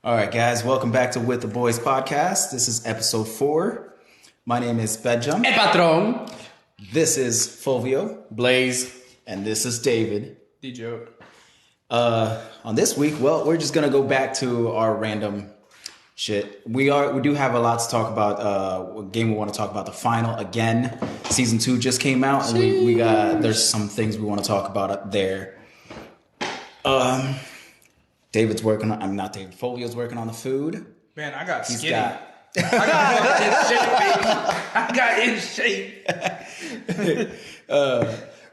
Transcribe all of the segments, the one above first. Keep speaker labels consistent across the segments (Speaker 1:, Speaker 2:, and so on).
Speaker 1: All right, guys, welcome back to With the Boys podcast. This is episode 4. My name is Bedjum.
Speaker 2: Patron.
Speaker 1: This is Fulvio.
Speaker 2: Blaze.
Speaker 1: And this is David.
Speaker 3: D-Joke.
Speaker 1: On this week, well, we're just going to go back to our random shit. We do have a lot to talk about. What game we want to talk about, the final again. Season 2 just came out, and there's some things we want to talk about up there. David's working on, I'm not David, Folio's working on the food.
Speaker 3: Man, I got
Speaker 1: He's
Speaker 3: skinny.
Speaker 1: got,
Speaker 3: I got in shape, baby. I got in shape.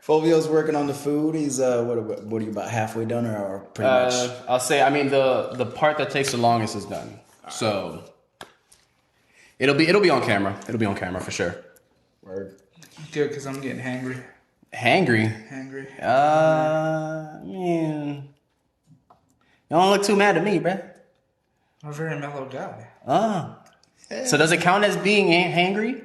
Speaker 1: Fulvio's working on the food. He's what are you, about halfway done or pretty much?
Speaker 2: I'll say, the part that takes the longest is done. Right. So it'll be on camera. It'll be on camera for sure.
Speaker 1: Word.
Speaker 3: Good, because I'm getting hangry.
Speaker 2: Hangry?
Speaker 3: Hangry.
Speaker 2: Man. You don't look too mad at me, bruh.
Speaker 3: I'm a very mellow guy.
Speaker 2: So does it count as being hangry?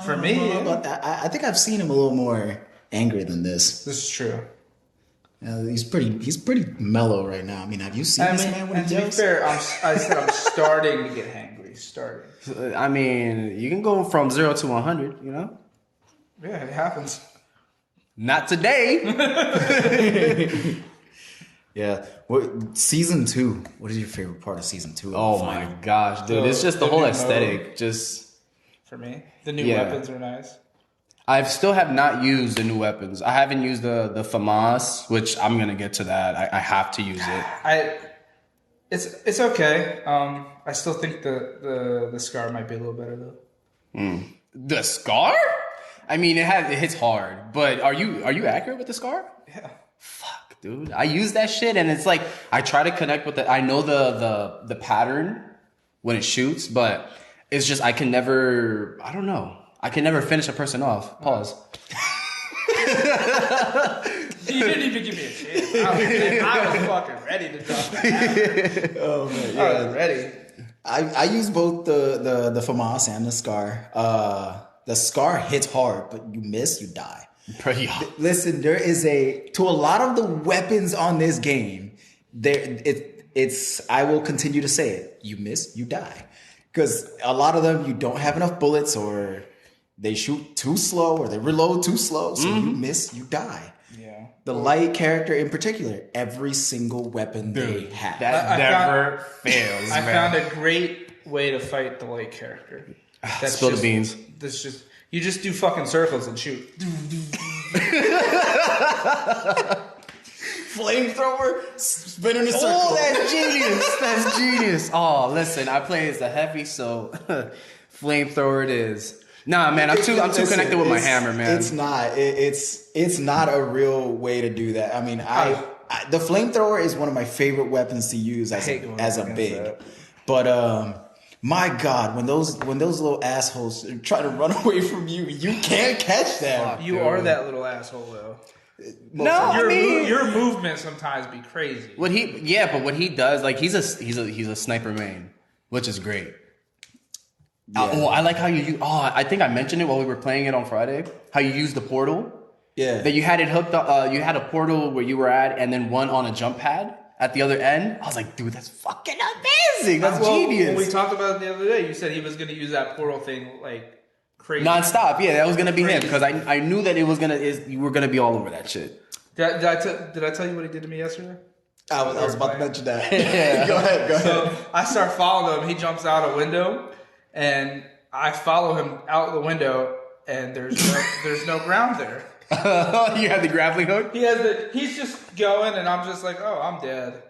Speaker 3: For me,
Speaker 1: I think I've seen him a little more angry than this.
Speaker 3: This is true.
Speaker 1: He's pretty mellow right now. I mean, have you seen this man when he yells?
Speaker 3: To be fair, I said I'm starting to get hangry. Starting.
Speaker 2: I mean, you can go from 0 to 100, you know?
Speaker 3: Yeah, it happens.
Speaker 2: Not today.
Speaker 1: Yeah. Season 2. What is your favorite part of season 2?
Speaker 2: Oh my gosh, dude. It's just the whole aesthetic.
Speaker 3: Mode.
Speaker 2: Just
Speaker 3: for me. The new weapons are nice.
Speaker 2: I still have not used the new weapons. I haven't used the FAMAS, which I'm gonna get to that. I have to use it.
Speaker 3: It's okay. I still think the Scar might be a little better though.
Speaker 2: The Scar? I mean, it hits hard, but are you accurate with the Scar?
Speaker 3: Yeah.
Speaker 2: Fuck, dude. I use that shit, and it's like I try to connect with it. I know the pattern when it shoots, but it's just I can never finish a person off. Pause.
Speaker 3: You didn't even give me a chance. I was fucking ready to drop that.
Speaker 1: Oh man, yeah.
Speaker 3: I was ready.
Speaker 1: I use both the FAMAS and the Scar. The Scar hits hard, but you miss, you die.
Speaker 2: Pretty.
Speaker 1: Listen, there is to a lot of the weapons on this game, I will continue to say it. You miss, you die. Because a lot of them, you don't have enough bullets, or they shoot too slow, or they reload too slow. So you miss, you die.
Speaker 3: Yeah.
Speaker 1: The light character in particular, every single weapon they have.
Speaker 2: That never fails,
Speaker 3: I
Speaker 2: man.
Speaker 3: found a great way to fight the light character.
Speaker 2: Spill the beans.
Speaker 3: You just do fucking circles and shoot.
Speaker 1: Flamethrower, spinning a circle.
Speaker 2: Oh, that's genius. That's genius. Oh, listen, I play as a heavy, so flamethrower it is. Nah, man, I'm too connected with my hammer, man.
Speaker 1: It's not. It's not a real way to do that. I mean, the flamethrower is one of my favorite weapons to use as a big. But my God, when those little assholes try to run away from you, you can't catch them.
Speaker 3: You are that little asshole, though. Your movement sometimes be crazy.
Speaker 2: What he does, like he's a sniper main, which is great. Yeah. I like how you. I think I mentioned it while we were playing it on Friday. How you use the portal.
Speaker 1: Yeah.
Speaker 2: That you had it hooked up. You had a portal where you were at, and then one on a jump pad at the other end. I was like, dude, that's fucking amazing. That's genius.
Speaker 3: When we talked about it the other day, you said he was going to use that portal thing like crazy.
Speaker 2: Non-stop. Yeah, that was going to be him because I knew that you were going to be all over that shit.
Speaker 3: Did I tell you what he did to me yesterday?
Speaker 1: I was about to mention that. Yeah. Go ahead.
Speaker 3: So I start following him. He jumps out a window, and I follow him out the window, and there's no ground there.
Speaker 2: You had the grappling hook?
Speaker 3: He's just going, and I'm just like, oh, I'm dead.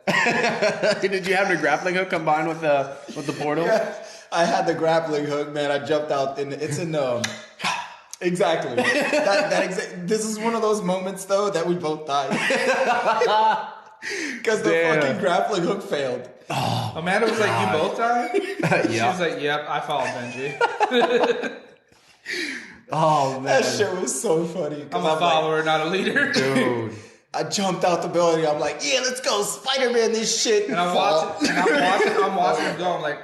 Speaker 2: Did you have the grappling hook combined with the portal?
Speaker 1: Yeah, I had the grappling hook, man. I jumped out, and it's in exactly. This is one of those moments though that we both died because the fucking grappling hook failed.
Speaker 3: Oh, Amanda was like, "You both died." She was like, "Yep, I followed Benji."
Speaker 2: Oh man,
Speaker 1: that shit was so funny.
Speaker 3: I'm a follower, not a leader,
Speaker 2: dude.
Speaker 1: I jumped out the building. I'm like, "Yeah, let's go, Spider-Man this shit."
Speaker 3: And I'm watching him go. I'm like,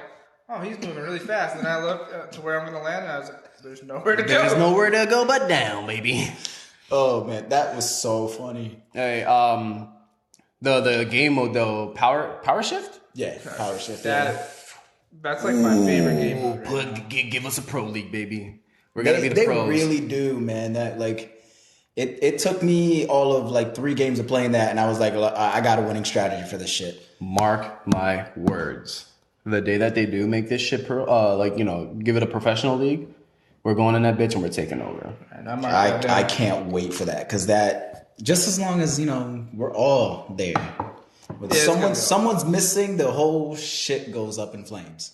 Speaker 3: "Oh, he's moving really fast." And I look to where I'm going to land, and I was like, "There's nowhere to go.
Speaker 2: There's nowhere to go but down, baby."
Speaker 1: Oh man, that was so funny.
Speaker 2: Hey, The game mode though, power shift.
Speaker 1: Yeah, power shift.
Speaker 3: That's like my favorite game mode. Right
Speaker 2: give us a pro league, baby. We're gonna be the pros.
Speaker 1: They really do, man. That like. It took me all of like 3 games of playing that, and I was like, I got a winning strategy for this shit.
Speaker 2: Mark my words. The day that they do make this shit give it a professional league, we're going in that bitch and we're taking over.
Speaker 1: I can't wait for that, because that, just as long as we're all there. Someone's missing, the whole shit goes up in flames.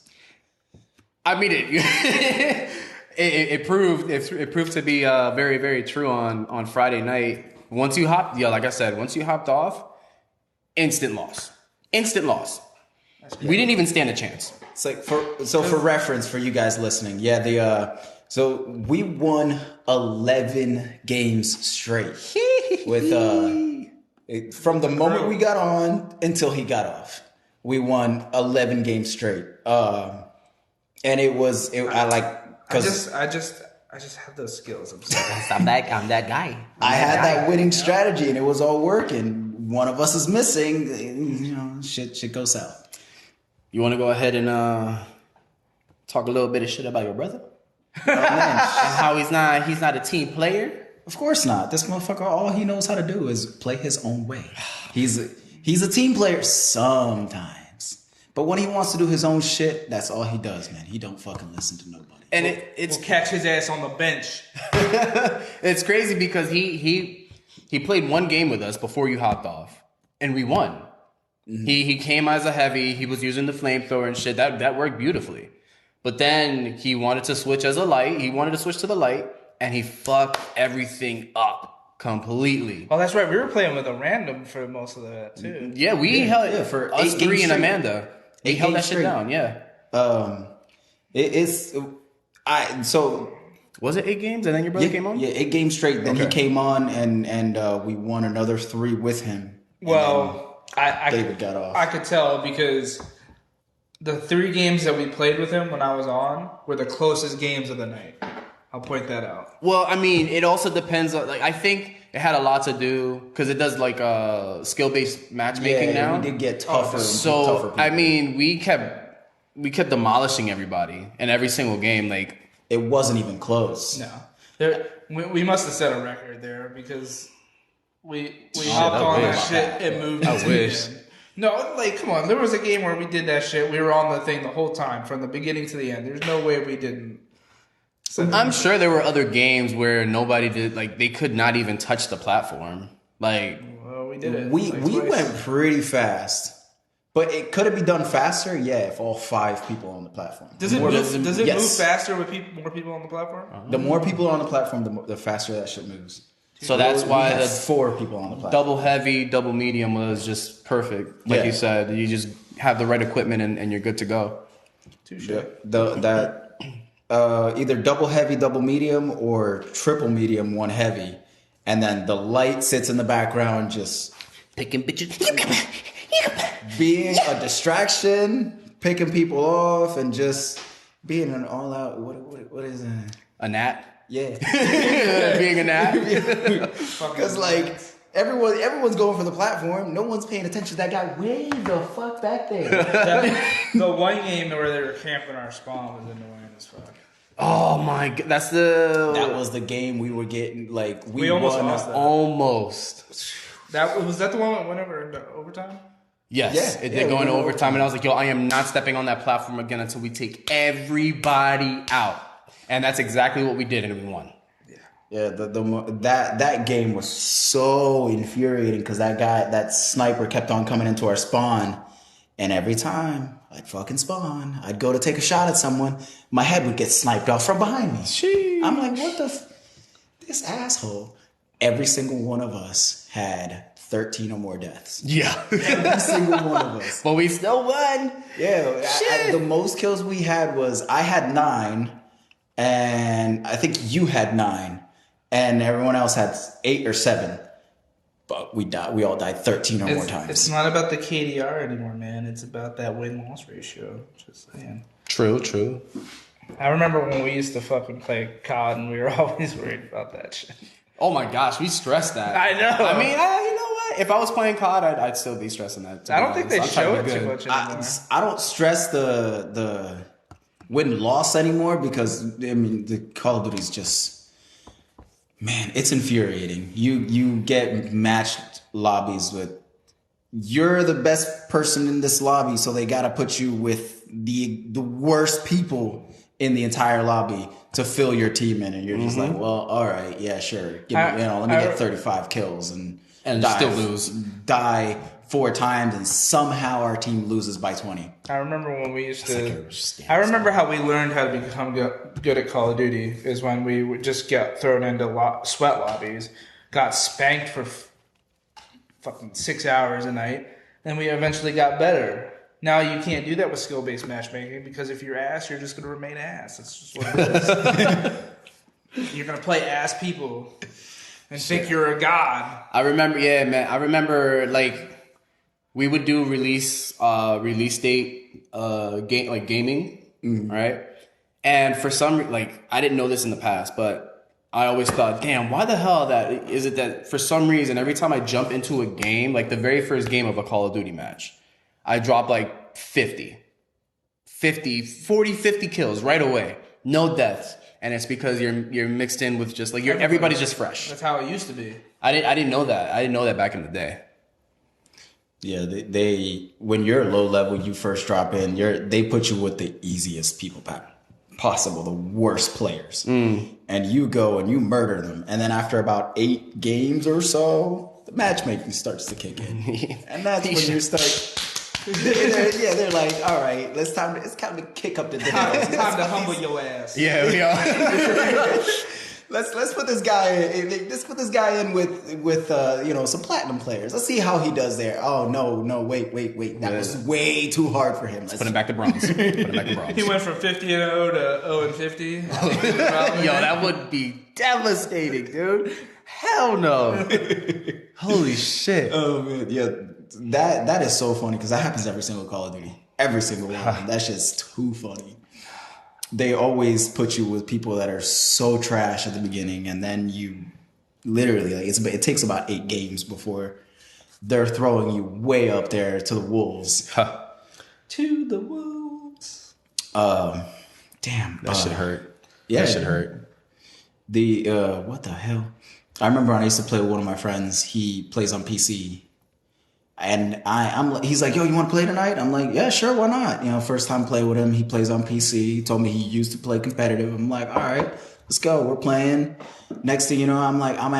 Speaker 2: I mean it. It proved to be very, very true on Friday night. Once you hopped off, instant loss. We didn't even stand a chance.
Speaker 1: It's like for reference for you guys listening, so we won 11 games straight with from the moment we got on until he got off. We won 11 games straight, and I
Speaker 3: just have those skills.
Speaker 2: I'm that guy.
Speaker 1: I had that winning strategy, and it was all working. One of us is missing. Shit goes south.
Speaker 2: You want to go ahead and talk a little bit of shit about your brother?
Speaker 1: Oh, man.
Speaker 2: And how he's not a team player?
Speaker 1: Of course not. This motherfucker, all he knows how to do is play his own way. He's a team player sometimes, but when he wants to do his own shit, that's all he does, man. He don't fucking listen to nobody.
Speaker 2: And
Speaker 3: we'll catch his ass on the bench.
Speaker 2: It's crazy because he played 1 game with us before you hopped off, and we won. Mm-hmm. He came as a heavy. He was using the flamethrower and shit. That worked beautifully. But then he wanted to switch as a light. He wanted to switch to the light, and he fucked everything up completely.
Speaker 3: Oh, that's right. We were playing with a random for most of that too.
Speaker 2: Yeah, we held for us 3 and Amanda. We held that shit down. Yeah. Was it 8 games and then your brother came on?
Speaker 1: Yeah, 8 games straight. Then he came on and we won another 3 with him.
Speaker 3: Well,
Speaker 1: David got off.
Speaker 3: I could tell because the 3 games that we played with him when I was on were the closest games of the night. I'll point that out.
Speaker 2: Well, I mean, it also depends on, I think it had a lot to do because it does skill-based matchmaking now.
Speaker 1: We did get tougher.
Speaker 2: Tougher people. I mean, we kept demolishing everybody in every single game.
Speaker 1: It wasn't even close.
Speaker 3: No, we must have set a record there because we hopped on that shit and moved.
Speaker 2: I wish.
Speaker 3: No, come on. There was a game where we did that shit. We were on the thing the whole time from the beginning to the end. There's no way we didn't.
Speaker 2: I'm sure there were other games where nobody did, they could not even touch the platform.
Speaker 3: Well, we did it.
Speaker 1: We went pretty fast. But could it be done faster? Yeah, if all 5 people on the platform.
Speaker 3: Does it move faster with more people on the platform?
Speaker 1: The more people on the platform, the faster that shit moves.
Speaker 2: So that's why
Speaker 1: the 4 people on the platform.
Speaker 2: Double heavy, double medium was just perfect. Like you said, you just have the right equipment and you're good to go.
Speaker 3: Touche.
Speaker 1: Either double heavy, double medium, or triple medium, 1 heavy, and then the light sits in the background, just
Speaker 2: picking bitches,
Speaker 1: being a distraction, picking people off, and just being an all-out. What is it?
Speaker 2: A gnat.
Speaker 1: Yeah,
Speaker 2: being a gnat.
Speaker 1: Because everyone's going for the platform. No one's paying attention to that guy way the fuck back there.
Speaker 3: The 1 game where they were camping our spawn was annoying as fuck.
Speaker 2: Oh my god,
Speaker 1: that was the game we were getting. We
Speaker 3: almost
Speaker 1: won.
Speaker 3: lost that.
Speaker 2: Almost.
Speaker 3: Was that the one that went over into overtime?
Speaker 2: Yes, it did go into overtime, and I was like, yo, I am not stepping on that platform again until we take everybody out. And that's exactly what we did, and we won.
Speaker 1: Yeah, that game was so infuriating because that sniper kept on coming into our spawn, and every time I'd fucking spawn, I'd go to take a shot at someone, my head would get sniped off from behind me.
Speaker 2: Sheesh.
Speaker 1: I'm like, this asshole. Every single one of us had 13 or more deaths.
Speaker 2: Yeah.
Speaker 1: Every single one of us.
Speaker 2: But we still won.
Speaker 1: Yeah. The most kills we had was I had 9, and I think you had 9. And everyone else had 8 or 7. But we all died 13 or more times.
Speaker 3: It's not about the KDR anymore, man. It's about that win-loss ratio. Just saying.
Speaker 2: True.
Speaker 3: I remember when we used to fucking play COD and we were always worried about that shit.
Speaker 2: Oh my gosh, we stressed that.
Speaker 3: I know.
Speaker 2: I mean, you know what? if I was playing COD, I'd still be stressing that.
Speaker 3: I don't think they show it too much anymore.
Speaker 1: I don't stress the win-loss anymore because, I mean, the Call of Duty is just, man, it's infuriating. You get matched lobbies with, you're the best person in this lobby, so they got to put you with the worst people in the entire lobby to fill your team in, and you're just like, well, all right, yeah, sure. Let me get 35 kills and
Speaker 2: still lose.
Speaker 1: Die 4 times, and somehow our team loses by 20.
Speaker 3: I remember when we used to. I remember how we learned how to become good at Call of Duty is when we would just get thrown into sweat lobbies, got spanked for fucking 6 hours a night, and we eventually got better. Now you can't do that with skill-based matchmaking because if you're ass, you're just going to remain ass. That's just what it is. You're going to play ass people and think you're a god.
Speaker 2: I remember, like, we would do release date gaming, right? And for some, like, I didn't know this in the past, but I always thought, damn, why the hell is it that for some reason every time I jump into a game, like the very first game of a Call of Duty match, I drop like 40, 50 kills right away. No deaths. And it's because you're mixed in with just like everybody's just fresh.
Speaker 3: That's how it used to be.
Speaker 2: I didn't know that. I didn't know that back in the day.
Speaker 1: Yeah, they when you're low level, you first drop in, they put you with the easiest people possible, the worst players. And you go and you murder them. And then after about 8 games or so, the matchmaking starts to kick in. And that's when you start they're like, all right, it's time to kick up the difficulty.
Speaker 3: It's time to humble your ass.
Speaker 2: Yeah, we are.
Speaker 1: Let's put this guy in. Let's put this guy in with some platinum players. Let's see how he does there. Oh no, wait. That was way too hard for him. Let's
Speaker 2: put him back to bronze.
Speaker 3: He went from 50-0 to 0-50.
Speaker 2: Yo, that would be devastating, dude. Hell no. Holy shit.
Speaker 1: Oh man, yeah. That is so funny because that happens every single Call of Duty. Every single one. That's just too funny. They always put you with people that are so trash at the beginning, and then you literally it takes about 8 games before they're throwing you way up there to the wolves.
Speaker 3: To the wolves.
Speaker 1: Damn,
Speaker 2: that shit hurt.
Speaker 1: Yeah,
Speaker 2: that shit hurt.
Speaker 1: The what the hell? I remember when I used to play with one of my friends. He plays on PC. And he's like, yo, you want to play tonight? I'm like, yeah, sure, why not? First time playing with him, he plays on PC. He told me he used to play competitive. I'm like, all right, let's go. We're playing. Next thing you know, I'm like, I'm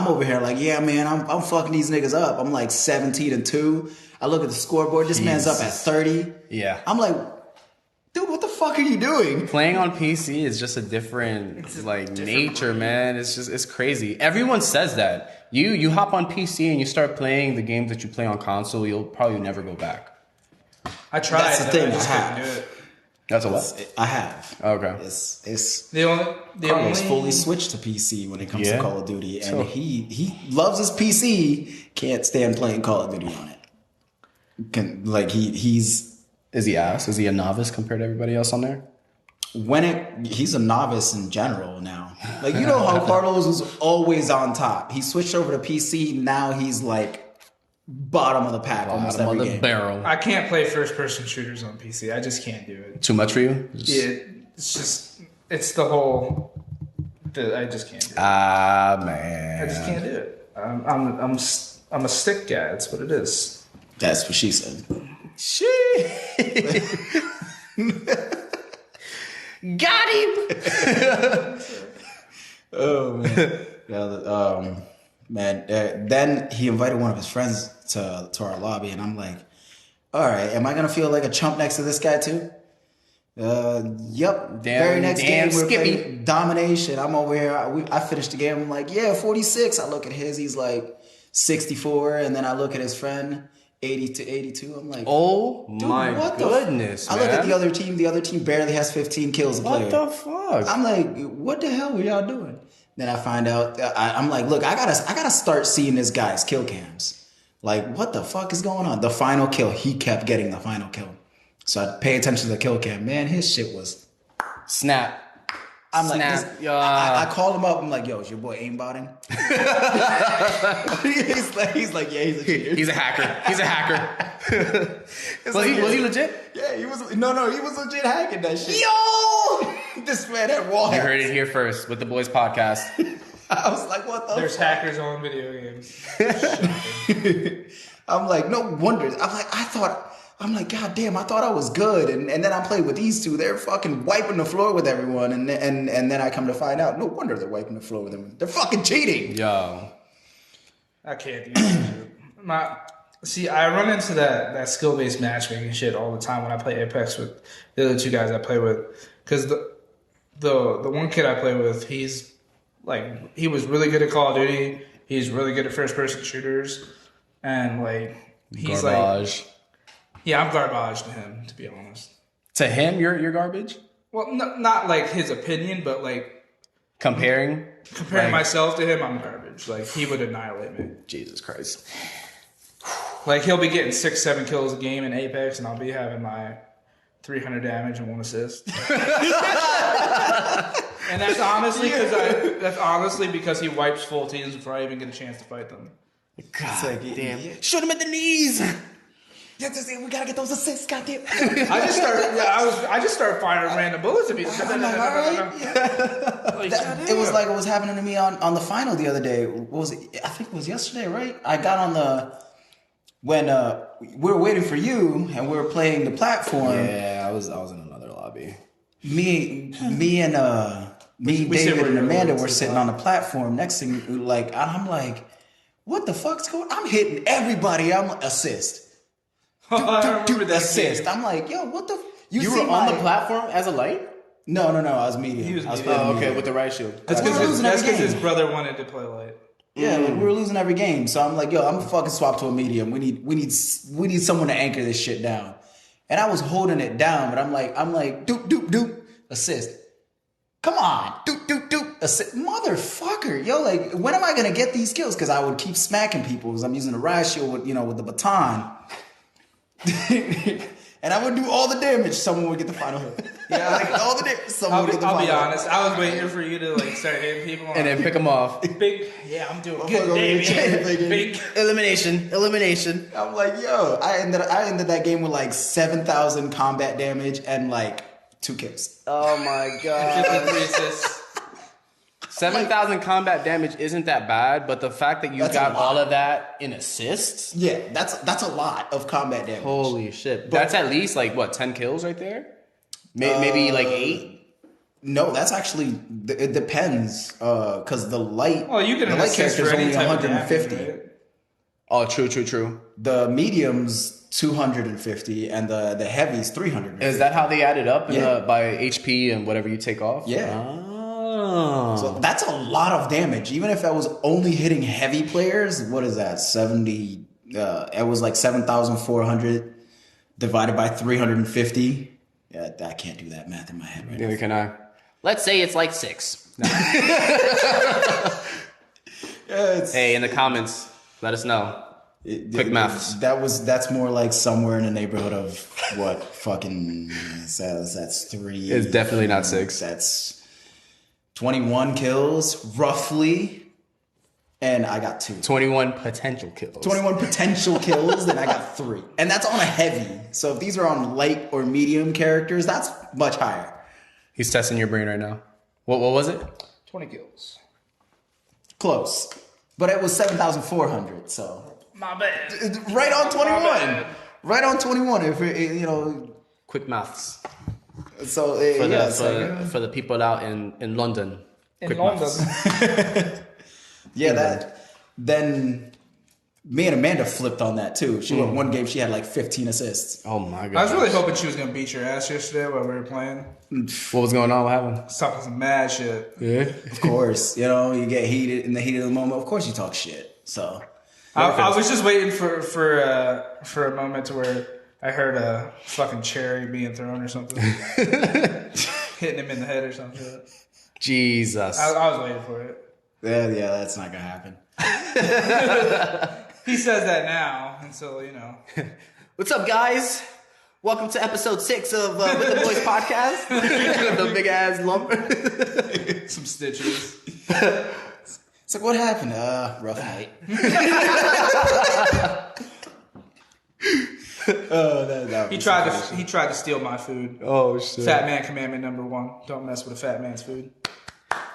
Speaker 1: over here like, yeah, man, I'm fucking these niggas up. I'm like 17-2. I look at the scoreboard. This man's up at 30.
Speaker 2: Yeah.
Speaker 1: I'm like, dude, what the fuck are you doing?
Speaker 2: Playing on PC is just a different nature, man. It's crazy. Everyone says that. You hop on PC and you start playing the games that you play on console, you'll probably never go back.
Speaker 3: I tried.
Speaker 1: That's the thing.
Speaker 3: I just couldn't do it.
Speaker 2: That's a what?
Speaker 1: I have.
Speaker 2: Okay.
Speaker 1: It's
Speaker 3: Carlos
Speaker 1: fully swithed to PC when it comes to Call of Duty, and he loves his PC. Can't stand playing Call of Duty on it.
Speaker 2: Is he ass? Is he a novice compared to everybody else on there?
Speaker 1: He's a novice in general now. Like, you know how Carlos was always on top. He switched over to PC. Now he's like bottom of the pack almost every game.
Speaker 2: Barrel.
Speaker 3: I can't play first person shooters on PC. I just can't do it.
Speaker 2: Too much for you?
Speaker 3: It's the whole. I just can't do it.
Speaker 2: Man.
Speaker 3: I just can't do it. I'm a stick guy. That's what it is.
Speaker 1: That's what she said.
Speaker 2: Got him.
Speaker 1: Oh man, then he invited one of his friends to our lobby, and I'm like, all right, am I gonna feel like a chump next to this guy too? Yep. Very next game we're playing domination. I'm over here. I finished the game. I'm like, yeah, 46. I look at his. He's like 64, and then I look at his friend. 80 to 82. I'm like,
Speaker 2: oh my goodness,
Speaker 1: I look at the other team. The other team barely has 15 kills a player.
Speaker 2: What the fuck?
Speaker 1: I'm like, what the hell were y'all doing? Then I find out. I'm like, look, I gotta start seeing this guy's kill cams. Like, what the fuck is going on? The final kill. He kept getting the final kill. So I pay attention to the kill cam. Man, his shit was
Speaker 2: snap.
Speaker 1: I'm like, I call him up. I'm like, yo, is your boy aimbotting? he's like, yeah, he's a cheater.
Speaker 2: He's a hacker. He's a hacker. was he legit?
Speaker 1: Yeah, he was. No, he was legit hacking that shit. Yo, this man had wall hacks.
Speaker 2: You heard it here first with the boys podcast.
Speaker 1: I was like, what the?
Speaker 3: There's hackers on video games.
Speaker 1: I'm like, no wonder. I'm like, God damn, I thought I was good. And then I played with these two. They're fucking wiping the floor with everyone. And then I come to find out, no wonder they're wiping the floor with everyone. They're fucking cheating.
Speaker 2: Yo.
Speaker 3: I can't do that shit. I run into that skill-based matchmaking shit all the time when I play Apex with the other two guys I play with. Because the one kid I play with, he was really good at Call of Duty. He's really good at first-person shooters. And, like, he's
Speaker 2: garbage.
Speaker 3: Like... Yeah, I'm garbage to him, to be honest.
Speaker 2: To him, you're garbage?
Speaker 3: Well, not like his opinion, but like
Speaker 2: comparing
Speaker 3: myself to him, I'm garbage. Like he would annihilate me.
Speaker 2: Jesus Christ.
Speaker 3: Like he'll be getting 6-7 kills a game in Apex, and I'll be having my 300 damage and 1 assist. And that's honestly because he wipes full teams before I even get a chance to fight them.
Speaker 2: God damn! Yeah. Shoot him at the knees.
Speaker 1: We gotta get those assists, goddamn.
Speaker 3: I just start firing random bullets at people.
Speaker 1: It was like it was happening to me on the final the other day. What was it? I think it was yesterday, right? I got on when we were waiting for you and we were playing the platform.
Speaker 2: Yeah, I was in another lobby.
Speaker 1: Me and David and Amanda were sitting on the platform next to me. Like I'm like, what the fuck's going on? I'm hitting everybody. I'm like, assist. Assist. I'm like, yo, what the?
Speaker 2: You were on the platform as a light?
Speaker 1: No. I was medium.
Speaker 2: Okay, with the right shield.
Speaker 3: That's because his brother wanted to play light.
Speaker 1: Yeah, like we were losing every game. So I'm like, yo, I'm fucking swap to a medium. We need someone to anchor this shit down. And I was holding it down, but I'm like, doop, assist. Come on, doop, assist. Motherfucker, yo, like, when am I gonna get these kills? Because I would keep smacking people as I'm using the riot shield with the baton. And I would do all the damage. Someone would get the final hit. Yeah, like all the damage. Someone would get the final hit.
Speaker 3: I'll be honest. I was waiting for you to like start hitting people
Speaker 2: and then pick them off.
Speaker 3: I'm doing good. Big
Speaker 2: elimination.
Speaker 1: I'm like, yo, I ended that game with like 7,000 combat damage and like 2 kills.
Speaker 2: Oh my god. 7,000 combat damage isn't that bad, but the fact that you got all of that in assists?
Speaker 1: Yeah, that's a lot of combat damage.
Speaker 2: Holy shit. That's at least like, what, 10 kills right there? Maybe like 8?
Speaker 1: No, that's actually, it depends. Because the light
Speaker 3: character
Speaker 1: is only 150.
Speaker 3: Damage, right?
Speaker 2: Oh, true.
Speaker 1: The medium's 250 and the heavy's 300.
Speaker 2: Is that how they added up by HP and whatever you take off?
Speaker 1: Yeah. So that's a lot of damage. Even if I was only hitting heavy players, what is that? 70. It was like 7,400 divided by 350. Yeah, I can't do that math in my head right now.
Speaker 2: Neither can I. Let's say it's like 6. No. Hey, in the comments, let us know. Quick maths.
Speaker 1: That's more like somewhere in the neighborhood of what fucking that's 3.
Speaker 2: It's definitely not 6.
Speaker 1: That's 21 kills, roughly, and I got 2.
Speaker 2: 21 potential kills.
Speaker 1: 21 potential kills, then I got 3. And that's on a heavy. So if these are on light or medium characters, that's much higher.
Speaker 2: He's testing your brain right now. What was it?
Speaker 3: 20 kills.
Speaker 1: Close. But it was 7,400, so.
Speaker 3: My bad.
Speaker 1: Right on 21. Right on 21, if
Speaker 2: Quick maths.
Speaker 1: So
Speaker 2: for the people out in London.
Speaker 3: In London.
Speaker 1: Then me and Amanda flipped on that too. She won one game. She had like 15 assists.
Speaker 2: Oh my god!
Speaker 3: I was really hoping she was gonna beat your ass yesterday while we were playing.
Speaker 2: What was going on? What happened?
Speaker 3: Talking some mad shit.
Speaker 2: Yeah,
Speaker 1: of course. You get heated in the heat of the moment. Of course, you talk shit. So
Speaker 3: I was just waiting for a moment to where I heard a fucking cherry being thrown or something. Hitting him in the head or something.
Speaker 2: Jesus.
Speaker 3: I was waiting for it.
Speaker 1: Yeah, that's not gonna happen.
Speaker 3: He says that now, and so
Speaker 2: What's up, guys? Welcome to episode 6 of With the Boys podcast. The big ass lump.
Speaker 3: Some stitches.
Speaker 1: It's like, what happened? Rough night.
Speaker 3: He tried to steal my food.
Speaker 2: Oh shit.
Speaker 3: Fat man commandment number 1. Don't mess with a fat man's food.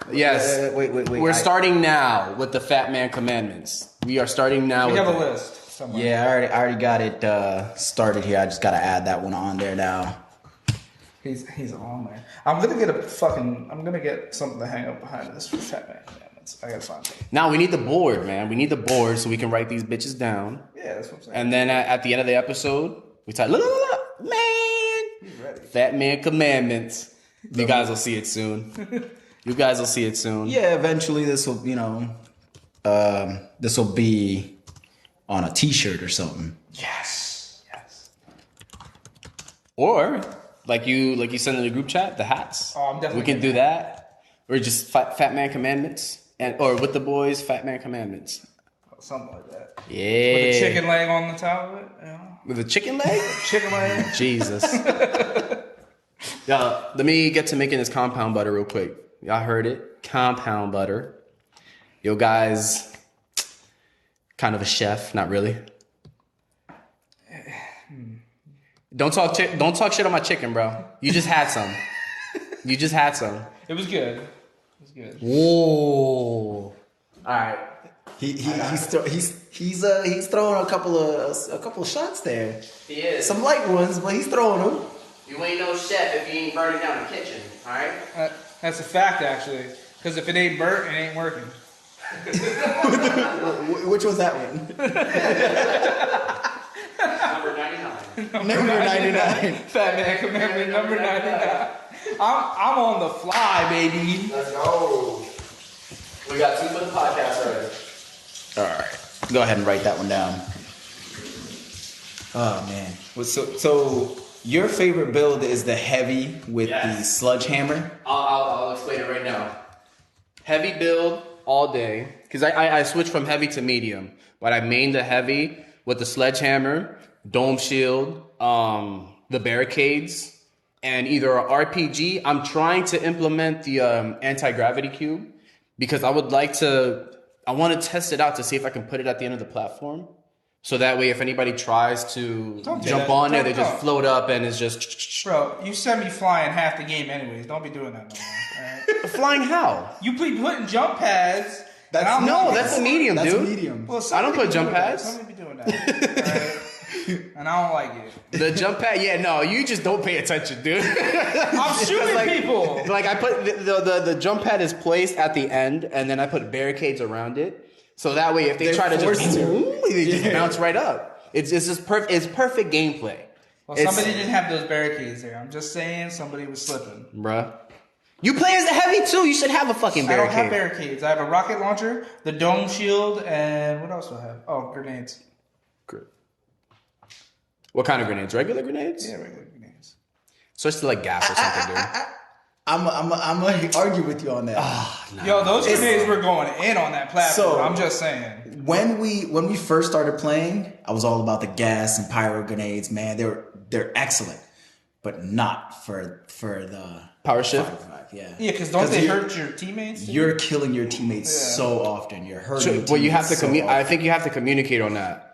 Speaker 2: Yes.
Speaker 1: Wait.
Speaker 2: We're starting now with the Fat Man Commandments. We are starting now.
Speaker 3: We have a list somewhere.
Speaker 1: Yeah, I already got it started here. I just got to add that one on there now.
Speaker 3: He's on there. I'm gonna get something to hang up behind this for Fat Man Commandments. I gotta find it.
Speaker 2: Now we need the board, man. We need the board so we can write these bitches down.
Speaker 3: Yeah, that's what I'm saying.
Speaker 2: And then at the end of the episode, we type, look, man.
Speaker 3: He's ready.
Speaker 2: Fat Man Commandments. You guys will see it soon.
Speaker 1: Yeah, eventually this will, this will be on a T-shirt or something.
Speaker 3: Yes.
Speaker 2: Or like you send in the group chat, the hats.
Speaker 3: Oh, I'm definitely.
Speaker 2: We can do that. Or just Fat Man Commandments, or with the boys, Fat Man Commandments.
Speaker 3: Something like that.
Speaker 2: Yeah.
Speaker 3: With a chicken leg on the top of it. Yeah.
Speaker 2: With a chicken leg?
Speaker 3: Chicken leg.
Speaker 2: Jesus. Let me get to making this compound butter real quick. Y'all heard it. Compound butter. Yo, guys, kind of a chef, not really. Don't talk shit on my chicken, bro. You just had some.
Speaker 3: It was good.
Speaker 2: Whoa. All right.
Speaker 1: He's throwing a couple of shots there.
Speaker 2: He is.
Speaker 1: Some light ones, but he's throwing them.
Speaker 2: You ain't no chef if you ain't burning down the kitchen, all right?
Speaker 3: That's a fact, actually. Because if it ain't burnt, it ain't working.
Speaker 1: Which was that one?
Speaker 2: Number 99.
Speaker 1: Number 99.
Speaker 3: Fat Man Commandment number 99. I'm on the fly, baby.
Speaker 2: Let's go. We got 2 for the podcast already.
Speaker 1: All right. Go ahead and write that one down. Oh, man. So your favorite build is the heavy with the sledgehammer?
Speaker 2: I'll explain it right now. Heavy build all day. Because I switched from heavy to medium. But I mained the heavy with the sledgehammer, dome shield, the barricades, and either a RPG. I'm trying to implement the anti-gravity cube. Because I want to test it out to see if I can put it at the end of the platform. So that way, if anybody tries to jump on there, they just float up and it's just...
Speaker 3: Bro, you sent me flying half the game anyways. Don't be doing that no more. Right?
Speaker 2: Flying how?
Speaker 3: You be putting jump pads.
Speaker 2: That's a medium,
Speaker 1: That's
Speaker 2: dude.
Speaker 1: medium.
Speaker 3: Well,
Speaker 2: I don't put jump pads.
Speaker 3: Somebody be doing that. Right? And I don't like it.
Speaker 2: The jump pad, you just don't pay attention, dude.
Speaker 3: I'm shooting people.
Speaker 2: Like I put the jump pad is placed at the end, and then I put barricades around it, so that way if they try to they just bounce right up. It's just perfect. It's perfect gameplay.
Speaker 3: Well, somebody didn't have those barricades there. I'm just saying somebody was slipping,
Speaker 2: bruh. You play as a heavy too. You should have a fucking barricade.
Speaker 3: I don't have barricades. I have a rocket launcher, the dome shield, and what else do I have? Oh, grenades.
Speaker 2: What kind of grenades? Regular grenades?
Speaker 3: Yeah, regular grenades.
Speaker 2: Switch to like gas or something, dude.
Speaker 1: I'm gonna argue with you on that.
Speaker 2: No.
Speaker 3: Yo, those grenades were going in on that platform.
Speaker 1: So,
Speaker 3: I'm just saying.
Speaker 1: When we first started playing, I was all about the gas and pyro grenades. Man, they're excellent, but not for the
Speaker 2: power shift.
Speaker 1: Yeah,
Speaker 3: because don't they hurt your teammates? Dude?
Speaker 1: You're killing your teammates so often. You're hurting. Your
Speaker 2: well, you have to
Speaker 1: I
Speaker 2: think you have to communicate on that.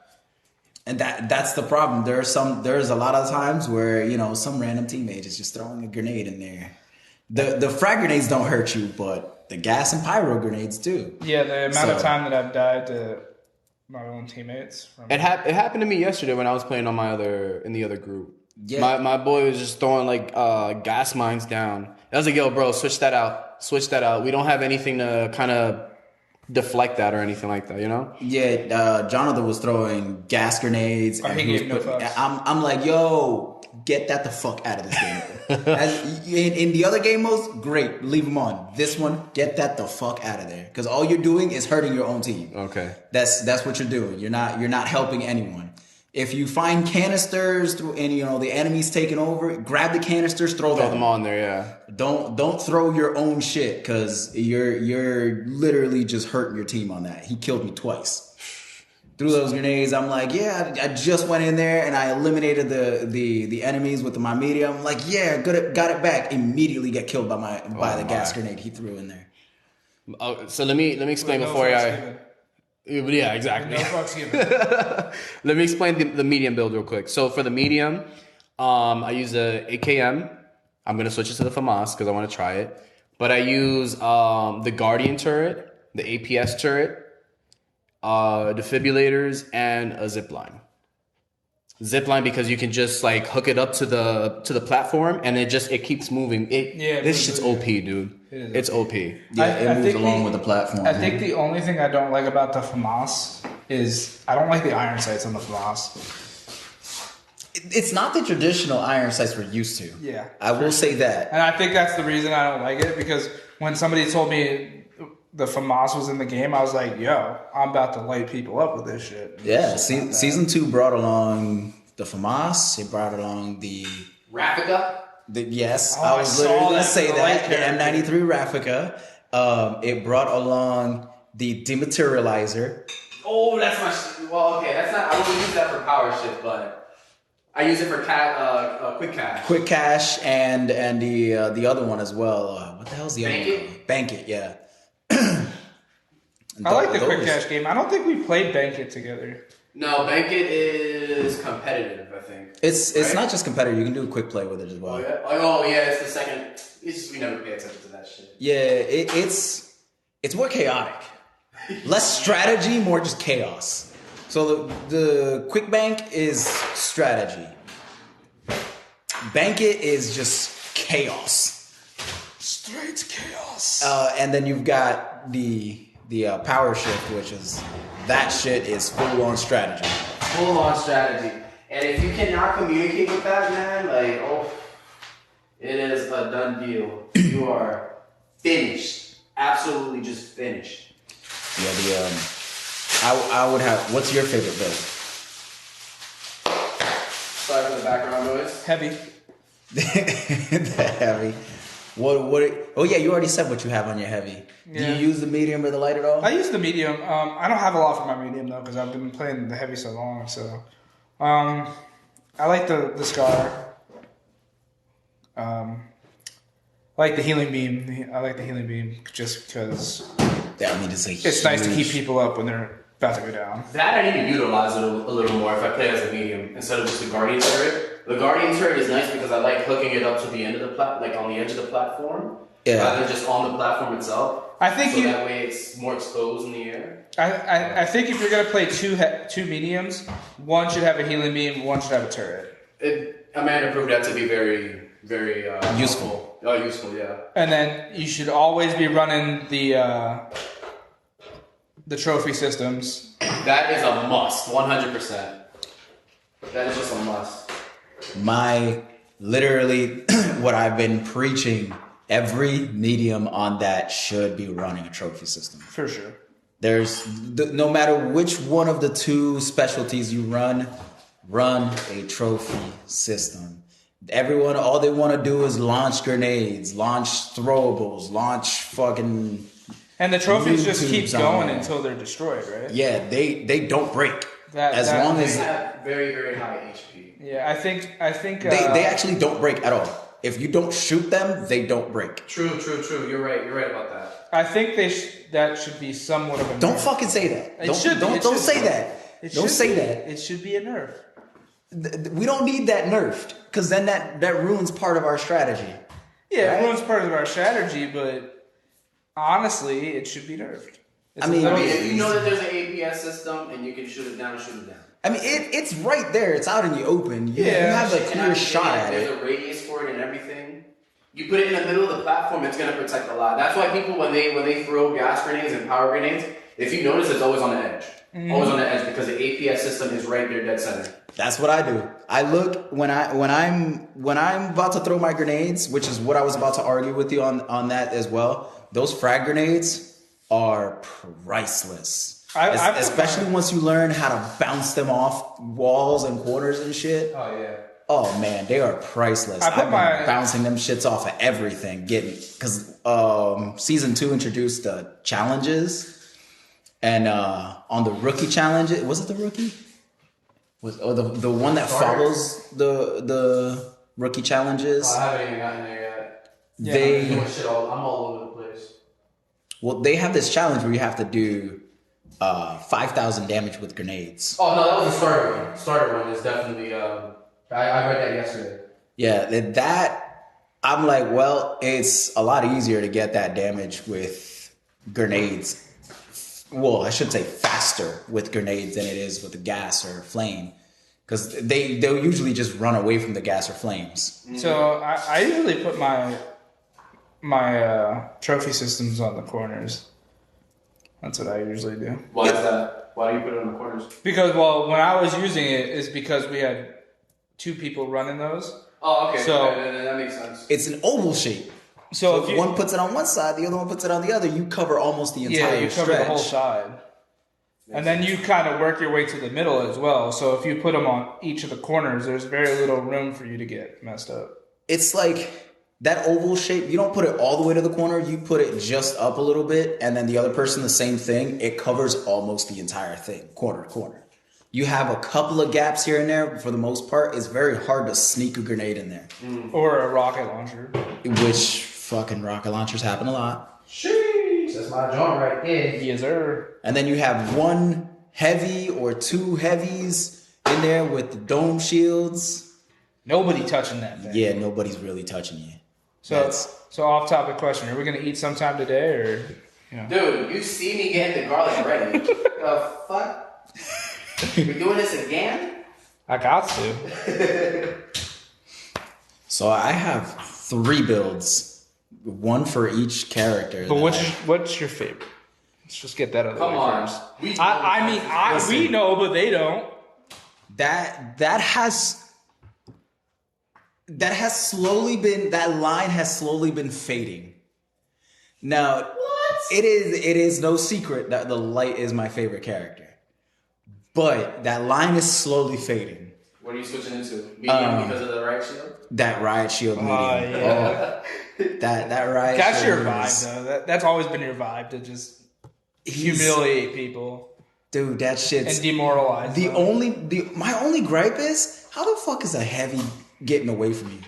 Speaker 1: And that's the problem. There's a lot of times where some random teammate is just throwing a grenade in there. The frag grenades don't hurt you, but the gas and pyro grenades do.
Speaker 3: Yeah, the amount of time that I've died to my own teammates.
Speaker 2: It happened to me yesterday when I was playing in the other group.
Speaker 1: Yeah.
Speaker 2: My boy was just throwing like gas mines down. I was like, yo, bro, switch that out. We don't have anything to kind of deflect that or anything like that,
Speaker 1: Yeah, Jonathan was throwing gas grenades. And I'm like, yo, get that the fuck out of this game. in the other game modes, great, leave them on. This one, get that the fuck out of there, because all you're doing is hurting your own team.
Speaker 2: Okay,
Speaker 1: that's what you're doing. You're not helping anyone. If you find canisters and the enemy's taking over, grab the canisters, throw them
Speaker 2: on there. Yeah.
Speaker 1: Don't throw your own shit, because you're literally just hurting your team on that. He killed me twice. threw those grenades. I'm like, yeah, I just went in there and I eliminated the enemies with my medium. I'm like, yeah, got it back. Immediately get killed by the gas grenade he threw in there.
Speaker 2: So let me explain before I. Yeah, exactly.
Speaker 3: No fucks given.
Speaker 2: Let me explain the medium build real quick. So for the medium, I use a AKM. I'm gonna switch it to the FAMAS because I want to try it. But I use the Guardian turret, the APS turret, defibrillators, and a zipline. Zipline because you can just like hook it up to the platform and it keeps moving. This shit's OP, dude. It's OP.
Speaker 1: Yeah, it moves along with the platform.
Speaker 3: I think the only thing I don't like about the FAMAS is I don't like the iron sights on the FAMAS.
Speaker 1: It's not the traditional iron sights we're used to.
Speaker 3: Yeah,
Speaker 1: I will say that.
Speaker 3: And I think that's the reason I don't like it, because when somebody told me the FAMAS was in the game, I was like, yo, I'm about to light people up with this shit.
Speaker 1: Yeah, season 2 brought along the FAMAS. It brought along the
Speaker 2: Raffica.
Speaker 1: Yes, I was literally going to say that. The M93 Raffica. It brought along the dematerializer.
Speaker 2: Oh, that's my shit. Well, okay, that's not. I wouldn't use that for power shift, but I use it for quick cash. Quick cash
Speaker 1: and the other one as well. What the hell's the other one? Bank It, yeah.
Speaker 3: I like the quick cash game. I don't think we played Bank It together.
Speaker 2: No, Bank It is competitive, I think.
Speaker 1: It's not just competitive. You can do a quick play with it as well.
Speaker 2: Oh yeah, it's the second. It's just we never pay attention to that shit.
Speaker 1: Yeah, it's more chaotic. Less strategy, more just chaos. So the quick bank is strategy. Bank It is just chaos.
Speaker 3: Straight chaos.
Speaker 1: And then you've got the power shift, which is that shit is full on strategy.
Speaker 2: Full on strategy. And if you cannot communicate with that, man, it is a done deal. You are finished. Absolutely just finished.
Speaker 1: Yeah, I would have. What's your favorite build?
Speaker 2: Sorry for the background noise.
Speaker 3: Heavy.
Speaker 1: The heavy. What? Oh yeah, you already said what you have on your heavy.
Speaker 3: Yeah.
Speaker 1: Do you use the medium or the light at all?
Speaker 3: I use the medium. I don't have a lot for my medium though, because I've been playing the heavy so long. So, I like the Scar. I like the healing beam. I like the healing beam just because.
Speaker 1: Yeah, I mean,
Speaker 3: it's nice to keep people up when they're about to go down.
Speaker 2: That I need to utilize it a little more if I play as a medium instead of just the Guardian turret. The Guardian turret is nice because I like hooking it up to the end of the on the edge of the platform, rather than just on the platform itself.
Speaker 3: I think
Speaker 2: that way it's more exposed in the air.
Speaker 3: I think if you're gonna play two mediums, one should have a healing beam, one should have a turret.
Speaker 2: Amanda proved that to be very, very
Speaker 1: useful.
Speaker 2: Useful, yeah.
Speaker 3: And then you should always be running the trophy systems.
Speaker 2: That is a must, 100%. That is just a must.
Speaker 1: Literally, what I've been preaching, every medium on that should be running a trophy system.
Speaker 3: For sure.
Speaker 1: There's, no matter which one of the two specialties you run a trophy system. Everyone, all they want to do is launch grenades, launch throwables, launch fucking...
Speaker 3: And the trophies just keep going until they're destroyed, right?
Speaker 1: Yeah, they don't break.
Speaker 2: They have very, very high HP.
Speaker 3: Yeah, I think
Speaker 1: they actually don't break at all. If you don't shoot them, they don't break.
Speaker 2: True. You're right about that.
Speaker 3: I think that should be somewhat of a nerf.
Speaker 1: Don't fucking say that. Don't say that. Don't say that.
Speaker 3: It should be a nerf.
Speaker 1: We don't need that nerfed, because then that ruins part of our strategy.
Speaker 3: Yeah, right? It ruins part of our strategy, but honestly, it should be nerfed.
Speaker 2: If you know that there's an APS system and you can shoot it down.
Speaker 1: I mean, it's right there. It's out in the open. You have a clear shot at it.
Speaker 2: There's a radius for it and everything. You put it in the middle of the platform, it's going to protect a lot. That's why people, when they throw gas grenades and power grenades, if you notice, it's always on the edge. Mm-hmm. Always on the edge, because the APS system is right there, dead center.
Speaker 1: That's what I do. I look when I'm about to throw my grenades, which is what I was about to argue with you on that as well. Those frag grenades are priceless. Especially once you learn how to bounce them off walls and corners and shit.
Speaker 3: Oh yeah.
Speaker 1: Oh man, they are priceless. I've been bouncing them shits off of everything. Because season 2 introduced the challenges, And on the rookie challenge, was it the rookie? Or the one that follows the rookie challenges?
Speaker 2: I haven't even gotten there yet. I'm all over the place.
Speaker 1: Well, they have this challenge where you have to do 5,000 damage with grenades.
Speaker 2: Oh no, that was the starter one. Starter one is definitely. I read that yesterday.
Speaker 1: Yeah, that I'm like, well, it's a lot easier to get that damage with grenades. Well, I should say faster with grenades than it is with the gas or flame, because they'll usually just run away from the gas or flames.
Speaker 3: So I usually put my trophy systems on the corners. That's what I usually do.
Speaker 2: Why is that? Why do you put it on the corners?
Speaker 3: Because when I was using it, is because we had 2 people running those.
Speaker 2: Oh, okay.
Speaker 3: So
Speaker 2: that makes sense.
Speaker 1: It's an oval shape. So if one puts it on one side, the other one puts it on the other, you cover almost the entire
Speaker 3: you cover the whole side. And then you kind of work your way to the middle as well. So if you put them on each of the corners, there's very little room for you to get messed up.
Speaker 1: It's like that oval shape. You don't put it all the way to the corner. You put it just up a little bit, and then the other person the same thing. It covers almost the entire thing, corner to corner. You have a couple of gaps here and there, but for the most part, it's very hard to sneak a grenade in there.
Speaker 3: Or a rocket launcher.
Speaker 1: Which fucking rocket launchers happen a lot.
Speaker 2: Sheesh, that's my joint right there.
Speaker 3: Yes, sir.
Speaker 1: And then you have one heavy or 2 heavies in there with the dome shields.
Speaker 3: Nobody touching that thing.
Speaker 1: Yeah, nobody's really touching you.
Speaker 3: So off topic question: are we gonna eat sometime today, or?
Speaker 2: Dude, you see me getting the garlic ready? The fuck? We're doing this again?
Speaker 3: I got to.
Speaker 1: So I have 3 builds, 1 for each character.
Speaker 3: But what's your favorite? Let's just get that out of the way first.
Speaker 2: We
Speaker 3: know, but they don't.
Speaker 1: That line has slowly been fading. Now, it is no secret that the light is my favorite character. But that line is slowly fading.
Speaker 2: What are you switching into? Medium because of the riot shield?
Speaker 1: That riot shield medium.
Speaker 3: Yeah.
Speaker 1: That riot
Speaker 3: That's
Speaker 1: shield.
Speaker 3: your vibe, though. That's always been your vibe, to just humiliate people.
Speaker 1: Dude, that shit's...
Speaker 3: And demoralize them.
Speaker 1: My only gripe is, how the fuck is a heavy getting away from you?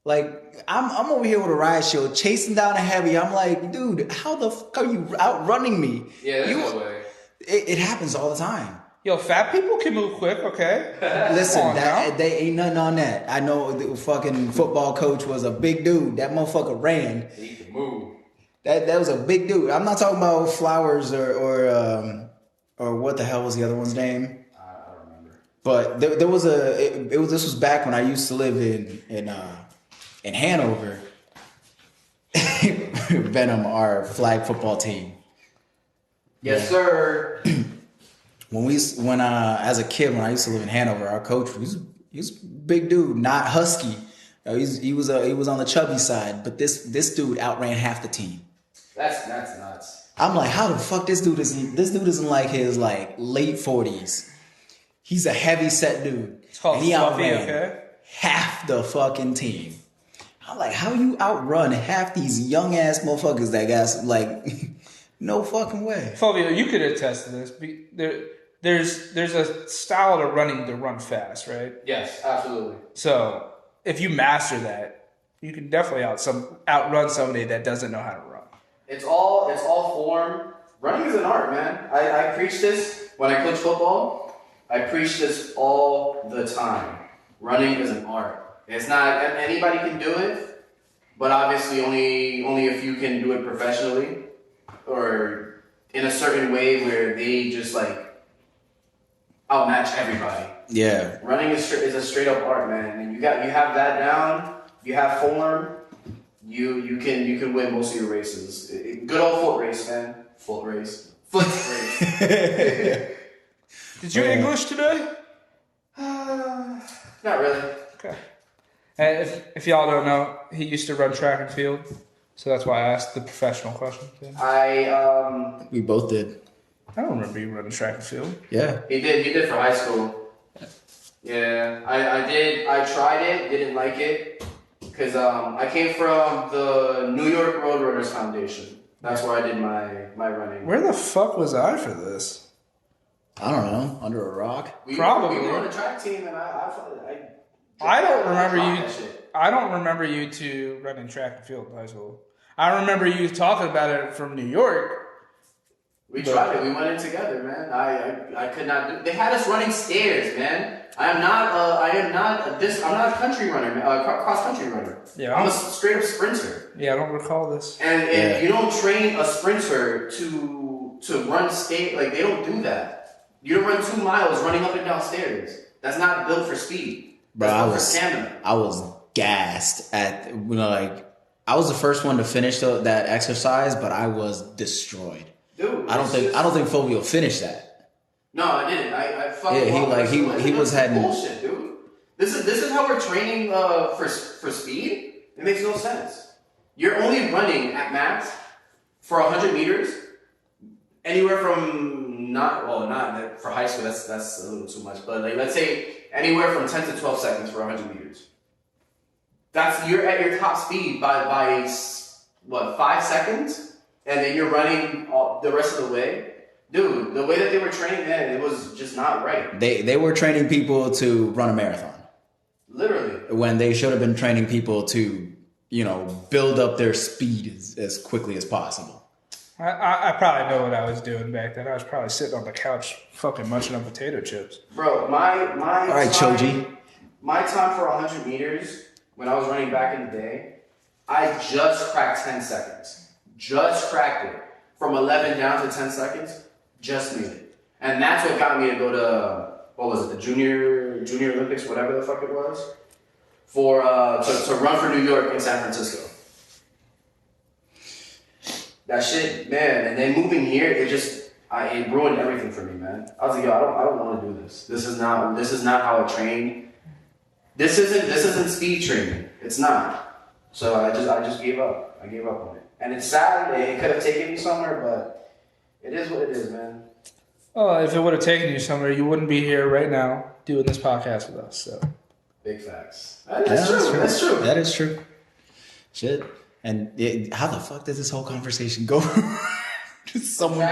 Speaker 1: Like, I'm over here with a riot shield, chasing down a heavy. I'm like, dude, how the fuck are you outrunning me?
Speaker 2: Yeah, there's no way.
Speaker 1: It happens all the time.
Speaker 3: Yo, fat people can move quick, okay?
Speaker 1: Listen, they ain't nothing on that. I know the fucking football coach was a big dude. That motherfucker ran.
Speaker 2: He can move.
Speaker 1: That was a big dude. I'm not talking about Flowers or what the hell was the other one's name?
Speaker 2: I don't remember.
Speaker 1: But there was this was back when I used to live in Hanover. Venom, our flag football team.
Speaker 2: Yes, sir.
Speaker 1: When as a kid, when I used to live in Hanover, our coach he was a big dude, not husky. He was on the chubby side, but this dude outran half the team.
Speaker 2: That's nuts.
Speaker 1: I'm like, how the fuck this dude isn't like his like late 40s. He's a heavy set dude.
Speaker 3: It's called
Speaker 1: and he
Speaker 3: fluffy,
Speaker 1: outran
Speaker 3: okay?
Speaker 1: half the fucking team. I'm like, how you outrun half these young ass motherfuckers that got like no fucking way.
Speaker 3: Fulvio, you could attest to this. There's a style to run fast, right?
Speaker 2: Yes, absolutely.
Speaker 3: So if you master that, you can definitely outrun somebody that doesn't know how to run.
Speaker 2: It's all form. Running is an art, man. I preach this when I coach football. I preach this all the time. Running is an art. It's not anybody can do it, but obviously only a few can do it professionally or in a certain way where they just like outmatch everybody.
Speaker 1: Yeah.
Speaker 2: Running is a straight up art, man. And you have that down. You have form. You can win most of your races. Good old foot race, man. Foot race.
Speaker 3: Did you English today?
Speaker 2: Not really.
Speaker 3: Okay. And if y'all don't know, he used to run track and field, so that's why I asked the professional question.
Speaker 1: We both did.
Speaker 3: I don't remember you running track and field.
Speaker 1: Yeah.
Speaker 2: He did for high school. Yeah, I did. I tried it, didn't like it, because I came from the New York Roadrunners Foundation. That's where I did my running.
Speaker 3: Where the fuck was I for this?
Speaker 1: I don't know. Under a rock?
Speaker 3: Probably.
Speaker 2: We were on a track team, and
Speaker 3: I don't remember you. I don't remember you two running track and field in high school. I remember you talking about it from New York.
Speaker 2: We tried it. We went in together, man. I could not do. They had us running stairs, man. I'm not a country runner, cross country runner. Yeah, I'm a straight up sprinter.
Speaker 3: Yeah, I don't recall this.
Speaker 2: And you don't train a sprinter to run like they don't do that. You don't run 2 miles running up and down stairs. That's not built for speed.
Speaker 1: Bro, I was gassed at I was the first one to finish that exercise, but I was destroyed.
Speaker 2: Dude,
Speaker 1: I don't think Phobia will finish that.
Speaker 2: No, I didn't. I fucking
Speaker 1: he was having
Speaker 2: bullshit, dude. This is how we're training for speed. It makes no sense. You're only running at max for 100 meters, anywhere from not for high school. That's a little too much, but let's say anywhere from 10 to 12 seconds for 100 meters. You're at your top speed by 5 seconds. And then you're running the rest of the way. Dude, the way that they were training then, it was just not right.
Speaker 1: They were training people to run a marathon.
Speaker 2: Literally.
Speaker 1: When they should have been training people to, build up their speed as quickly as possible.
Speaker 3: I probably know what I was doing back then. I was probably sitting on the couch fucking munching on potato chips.
Speaker 2: Bro, my
Speaker 1: all right, Choji.
Speaker 2: My time for 100 meters, when I was running back in the day, I just cracked 10 seconds. Just cracked it. From 11 down to 10 seconds, just made it. And that's what got me to go to, what was it, the Junior Olympics, whatever the fuck it was, to run for New York and San Francisco. That shit, man. And then moving here, it ruined everything for me, man. I was like, yo, I don't want to do this. This is not how I train. This isn't speed training. It's not. So I just gave up. I gave up on it. And it's sad. It could have taken me somewhere, but it is what it is, man.
Speaker 3: Oh, if it would have taken you somewhere, you wouldn't be here right now doing this podcast with us. So,
Speaker 2: big facts. That's true. That's true.
Speaker 1: That is true. Shit. And how the fuck did this whole conversation go? Someone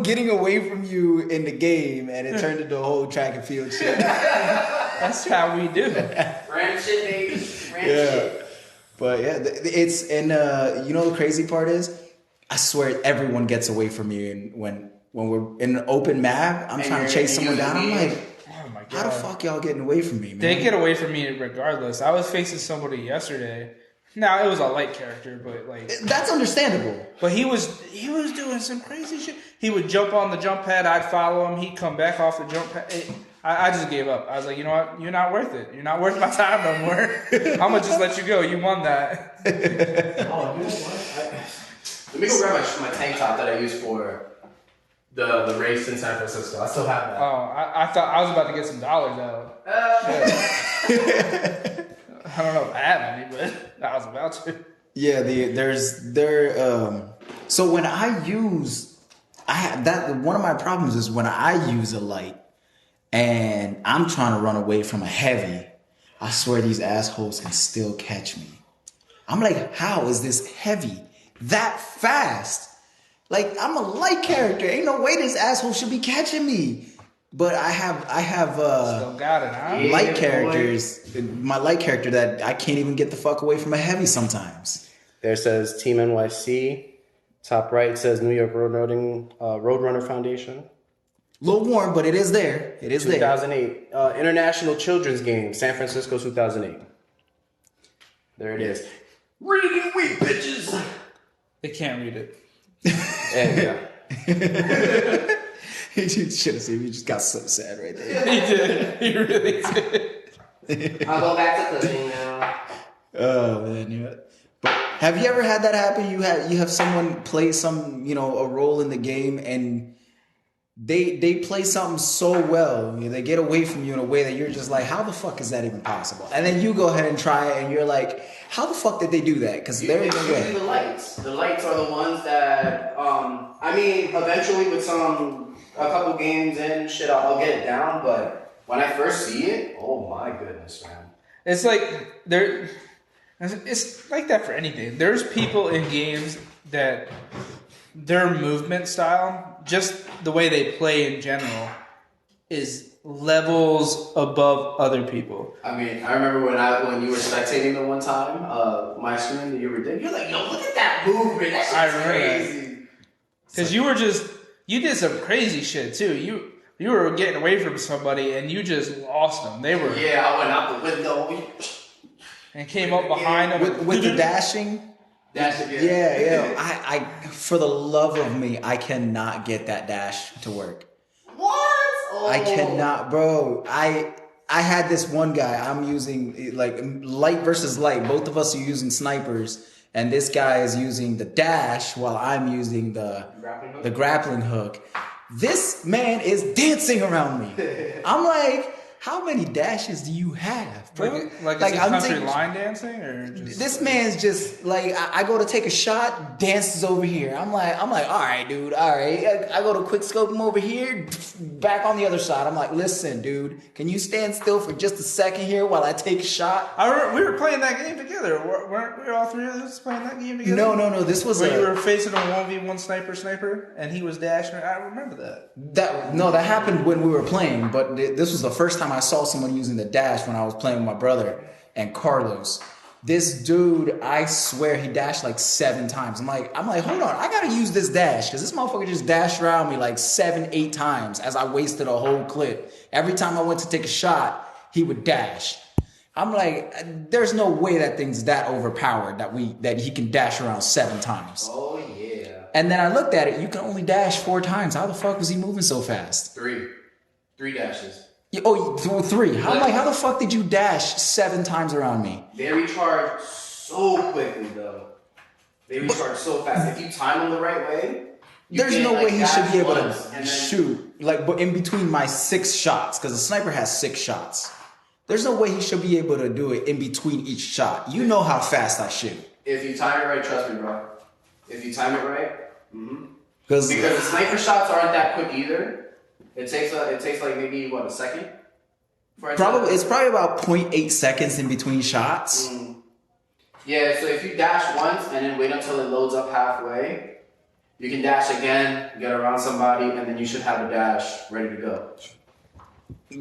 Speaker 1: getting away from you in the game, and it turned into a whole track and field shit.
Speaker 3: That's how we do.
Speaker 2: Random shit, baby. Shit.
Speaker 1: But yeah, it's the crazy part is, I swear everyone gets away from me, and when we're in an open map, I'm trying to chase someone down. I'm like, oh my God, how the fuck y'all getting away from me, man?
Speaker 3: They get away from me regardless. I was facing somebody yesterday. Now it was a light character, but
Speaker 1: that's understandable.
Speaker 3: But he was doing some crazy shit. He would jump on the jump pad. I'd follow him. He'd come back off the jump pad. I just gave up. I was like, you know what? You're not worth it. You're not worth my time no more. I'm gonna just let you go. You won that.
Speaker 2: Oh, you know what? Let me go grab my tank top that I used for the race in San Francisco. I still have that.
Speaker 3: Oh, I thought I was about to get some dollars out. I don't know if I have any, but I was about to.
Speaker 1: Yeah, so when I use, one of my problems is when I use a light and I'm trying to run away from a heavy, I swear these assholes can still catch me. I'm like, how is this heavy that fast? Like, I'm a light character. Ain't no way this asshole should be catching me. But I have
Speaker 3: still got it, huh?
Speaker 1: light characters. My light character that I can't even get the fuck away from a heavy sometimes.
Speaker 4: There says Team NYC. Top right says New York Roadrunner Foundation.
Speaker 1: A little warm, but it is there. It is
Speaker 4: 2008. International Children's Game, San Francisco 2008. There it is.
Speaker 2: Read it in week, bitches.
Speaker 3: They can't read it.
Speaker 4: Yeah.
Speaker 1: You should have seen me. You just got so sad right there.
Speaker 3: He did. He really did.
Speaker 2: I'll go back to cooking now.
Speaker 1: Oh man, yeah. But have you ever had that happen? You have someone play some, a role in the game, and they play something so well, they get away from you in a way that you're just like, how the fuck is that even possible? And then you go ahead and try it, and you're like, how the fuck did they do that? Because they're
Speaker 2: usually the lights. The lights are the ones that, eventually with a couple games in, shit, I'll get it down. But when I first see it, oh my goodness, man.
Speaker 3: It's like It's like that for anything. There's people in games that their movement style, just the way they play in general, is levels above other people.
Speaker 2: I mean, I remember when you were spectating the one time, my screen that you were doing, you're like, yo, look at that movement. That shit's crazy.
Speaker 3: Because you did some crazy shit too. You were getting away from somebody and you just lost them. They were.
Speaker 2: Yeah, I went out the window.
Speaker 3: And came up behind them.
Speaker 1: With the dashing? Yeah. I for the love of me, I cannot get that dash to work.
Speaker 2: What? Oh.
Speaker 1: I cannot, bro. I had this one guy. I'm using like light versus light. Both of us are using snipers, and this guy is using the dash while I'm using the grappling hook. This man is dancing around me. I'm like, how many dashes do you have, bro?
Speaker 3: Like is it country line dancing or just
Speaker 1: this man's just like I go to take a shot, dances over here. I'm like, all right, dude, all right. I go to quick scope him over here, back on the other side. I'm like, listen, dude, can you stand still for just a second here while I take a shot?
Speaker 3: We were playing that game together. Weren't we all three of us playing that game together?
Speaker 1: No. This was
Speaker 3: where you were facing a 1v1 sniper, and he was dashing. I remember that.
Speaker 1: That happened when we were playing, but this was the first time I saw someone using the dash when I was playing with my brother and Carlos. This dude, I swear he dashed like 7 times. I'm like, hold on, I gotta use this dash because this motherfucker just dashed around me like 7-8 times as I wasted a whole clip. Every time I went to take a shot, he would dash. I'm like, there's no way that thing's that overpowered that he can dash around 7 times.
Speaker 2: Oh yeah.
Speaker 1: And then I looked at it, you can only dash 4 times. How the fuck was he moving so fast?
Speaker 2: 3 dashes.
Speaker 1: Oh, 3. How the fuck did you dash 7 times around me?
Speaker 2: They recharge so quickly, though. They recharge so fast. If you time them the right way,
Speaker 1: there's no way he should be able to shoot. Like, but in between my 6 shots, because the sniper has 6 shots. There's no way he should be able to do it in between each shot. You know how fast I shoot.
Speaker 2: If you time it right, trust me, bro. If you time it right, because the sniper shots aren't that quick either. It takes like maybe a second.
Speaker 1: It's probably about 0.8 seconds in between shots.
Speaker 2: Yeah, so if you dash once and then wait until it loads up halfway, you can dash again, get around somebody, and then you should have a dash ready to go.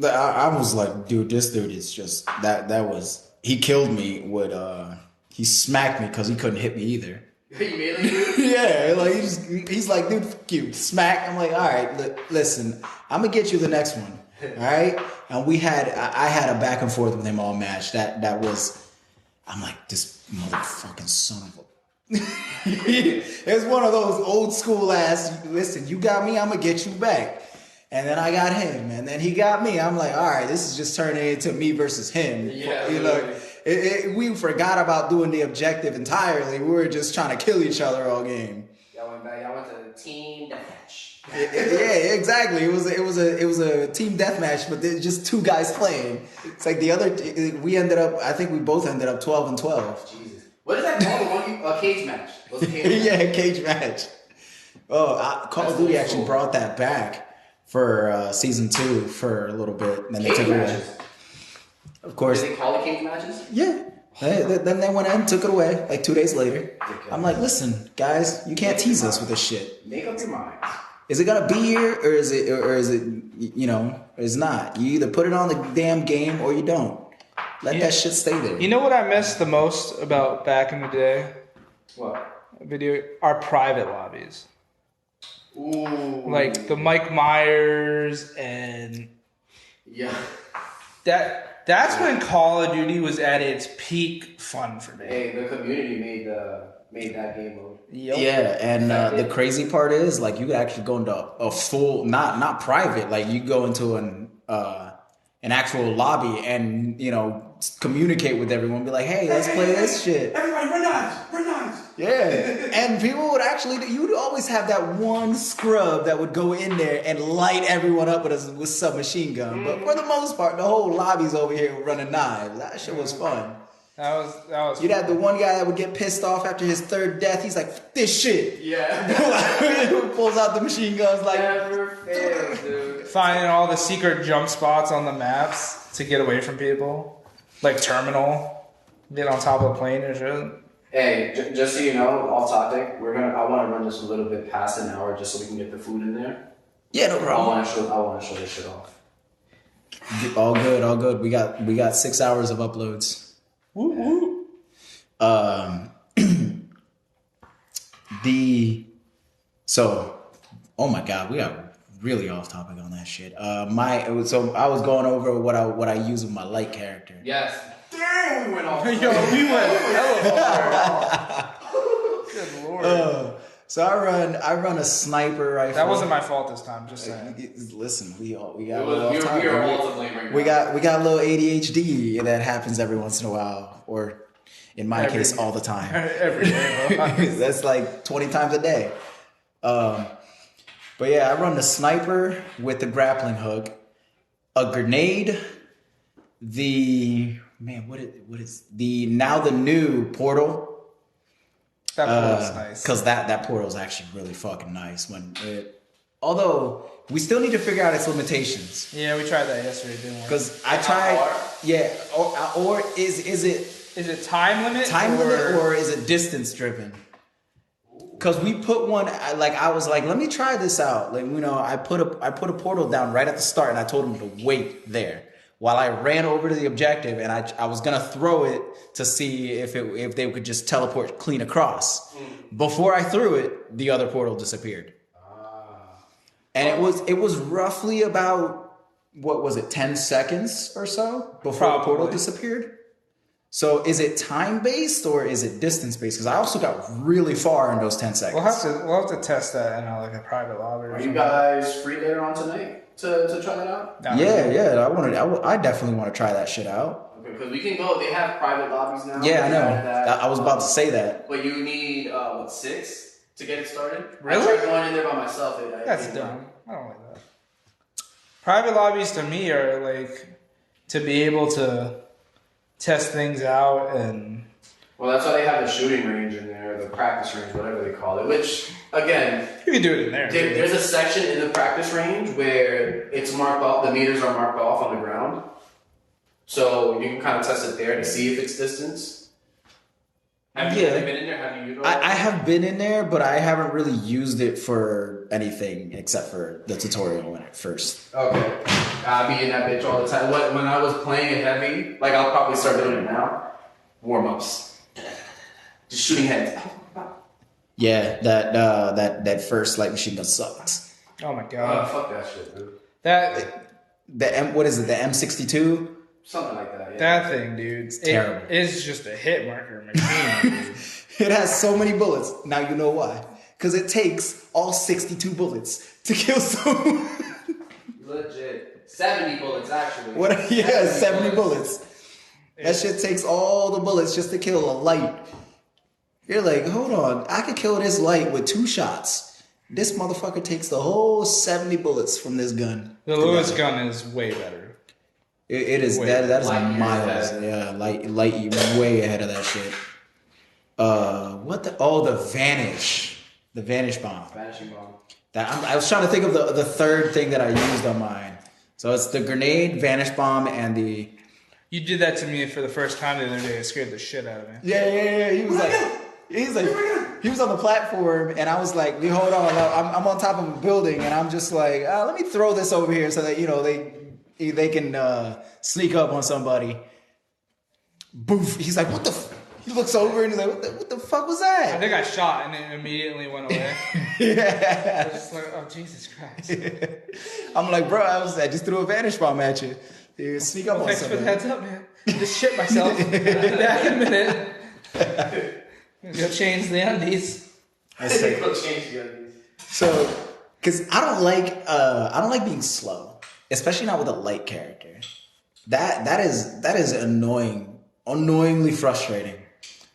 Speaker 1: I was like, dude, this dude is just that was he killed me with he smacked me because he couldn't hit me either. Yeah, like he's like, dude, fuck you, smack. I'm like, all right, listen, I'm gonna get you the next one, all right? And I had a back and forth with him all match. That was, I'm like, this motherfucking son of a. It's one of those old school ass. Listen, you got me, I'm gonna get you back. And then I got him, and then he got me. I'm like, all right, this is just turning into me versus him.
Speaker 2: Yeah,
Speaker 1: you know. We forgot about doing the objective entirely. We were just trying to kill each other all game.
Speaker 2: Y'all went to team deathmatch.
Speaker 1: Yeah, exactly. It was a team deathmatch, but there's just 2 guys playing. It's like the other. I think we both ended up 12-12.
Speaker 2: Jesus, what is that called? A cage match. Was a cage match?
Speaker 1: Yeah, cage match. Oh, Call of Duty actually brought that back for season 2 for a little bit, and then they took it away. Of course.
Speaker 2: Did they call it cage matches?
Speaker 1: Yeah. Then they went in and took it away like 2 days later. I'm like, listen, guys, you can't tease us with this shit.
Speaker 2: Make up your mind.
Speaker 1: Is it gonna be here or is it it's not? You either put it on the damn game or you don't. Let that shit stay there.
Speaker 3: You know what I miss the most about back in the day?
Speaker 2: What?
Speaker 3: Our private lobbies.
Speaker 2: Ooh.
Speaker 3: Like the Mike Myers and
Speaker 2: yeah.
Speaker 3: That's when Call of Duty was at its peak fun for me.
Speaker 2: Hey, the community made that game mode.
Speaker 1: Yep. Yeah, and the crazy part is like you could actually go into a full not private, like you go into an actual lobby and communicate with everyone, be like, hey, let's play this shit.
Speaker 2: Everybody, run knives.
Speaker 1: Yeah, and people would you'd always have that one scrub that would go in there and light everyone up with a submachine gun. But for the most part, the whole lobby's over here running knives. That shit was fun.
Speaker 3: That was.
Speaker 1: You'd have the one guy that would get pissed off after his 3rd death. He's like, "F this shit."
Speaker 2: Yeah.
Speaker 1: Pulls out the machine guns like.
Speaker 2: Never fails, dude.
Speaker 3: Finding all the secret jump spots on the maps to get away from people, like Terminal. Get on top of a plane and shit.
Speaker 2: Hey, just so you know, off topic, I want to run this a little bit past an hour just so we can get the food in there.
Speaker 1: Yeah, no problem.
Speaker 2: I want to show this shit off.
Speaker 1: All good. We got 6 hours of uploads.
Speaker 3: Woo.
Speaker 1: Oh my god, we got really off topic on that shit. I was going over what I use with my light character.
Speaker 2: Yes. Damn, we went off.
Speaker 3: Yo, we went hella far. Good lord.
Speaker 1: So I run a sniper rifle.
Speaker 3: That wasn't my fault this time. Just saying.
Speaker 1: Listen, we got
Speaker 2: we are all to blame right now.
Speaker 1: We got a little ADHD that happens every once in a while, or in my case, all the time.
Speaker 3: Every day, bro.
Speaker 1: That's like 20 times a day. But yeah, I run the sniper with the grappling hook, a grenade, the new portal.
Speaker 3: That portal's nice.
Speaker 1: Because that portal is actually really fucking nice. Although we still need to figure out its limitations.
Speaker 3: Yeah, we tried that yesterday, didn't we?
Speaker 1: Because I tried. Yeah, or is
Speaker 3: it time limit?
Speaker 1: Limit, or is it distance driven? Because we put one, I was like, let me try this out. Like, I put a portal down right at the start, and I told him to wait there while I ran over to the objective, and I was gonna throw it to see if they could just teleport clean across. Before I threw it, the other portal disappeared, and it was roughly about, what was it, 10 seconds or so before the portal disappeared. So is it time-based or is it distance-based? Because I also got really far in those 10 seconds.
Speaker 3: We'll have to test that in a private lobby.
Speaker 2: Are you guys free later on tonight to try that out?
Speaker 1: I definitely want to try that shit out.
Speaker 2: Okay, because we can go. They have private lobbies now.
Speaker 1: Yeah, I know. I was about to say that.
Speaker 2: But you need 6 to get it started.
Speaker 3: Really?
Speaker 2: I tried going in there by myself.
Speaker 3: That's dumb. I don't like that. Private lobbies to me are to be able to test things out and.
Speaker 2: Well, that's why they have the shooting range in there, the practice range, whatever they call it. Which, again,
Speaker 3: you can do it in there.
Speaker 2: There's a section in the practice range where it's marked off. The meters are marked off on the ground, so you can kind of test it there to see if it's distance. Have you been in there? Have you utilized it?
Speaker 1: I have been in there, but I haven't really used it for anything except for the tutorial in it first.
Speaker 2: Okay. I'll be in that bitch all the time. When I was playing it heavy, I'll probably start doing it now. Warm-ups. Just shooting heads.
Speaker 1: Yeah, that first light machine gun sucks.
Speaker 3: Oh my god.
Speaker 2: Fuck that shit, dude.
Speaker 1: What is it? The M62?
Speaker 2: Something like that, yeah.
Speaker 3: That thing, dude. It's
Speaker 1: terrible.
Speaker 3: It's just a hit marker machine, dude.
Speaker 1: It has so many bullets. Now you know why. Because it takes all 62 bullets to kill someone.
Speaker 2: Legit. 70 bullets, actually.
Speaker 1: 70 bullets. That shit takes all the bullets just to kill a light. You're like, hold on. I could kill this light with 2 shots. This motherfucker takes the whole 70 bullets from this gun.
Speaker 3: The Lewis gun is way better.
Speaker 1: It is. That is miles. Yeah, light way ahead of that shit. The Vanish. The Vanish bomb.
Speaker 2: Vanishing bomb.
Speaker 1: I was trying to think of the third thing that I used on mine. So it's the grenade, Vanish bomb, and the...
Speaker 3: You did that to me for the first time the other day. It scared the shit out of me.
Speaker 1: Yeah. He was on the platform, and I was like, hold on. I'm on top of a building, and I'm just like, let me throw this over here so that, they can sneak up on somebody. Boof. He's like, what the... He looks over and he's like, what the fuck was that?
Speaker 3: I think I shot and it immediately went away.
Speaker 1: Yeah.
Speaker 3: I was just like, oh, Jesus Christ.
Speaker 1: I'm like, bro, I just threw a Vanish bomb at you. Dude, sneak up on
Speaker 3: Thanks
Speaker 1: somebody.
Speaker 3: for the heads up, man. Just shit myself. I'll be back in a minute. Go change the undies.
Speaker 2: Go change the undies.
Speaker 1: So, because I don't like being slow, especially not with a light character. That is annoyingly frustrating.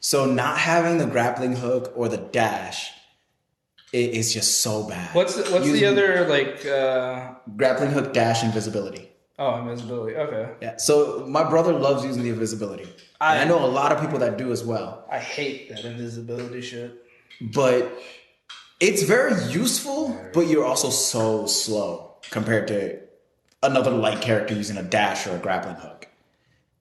Speaker 1: So not having the grappling hook or the dash, it's just so bad.
Speaker 3: What's the other
Speaker 1: grappling hook, dash, invisibility?
Speaker 3: Oh, invisibility. Okay.
Speaker 1: Yeah. So my brother loves using the invisibility. I know a lot of people that do as well.
Speaker 3: I hate that invisibility shit.
Speaker 1: But it's very useful, but you're also so slow compared to another light character using a dash or a grappling hook.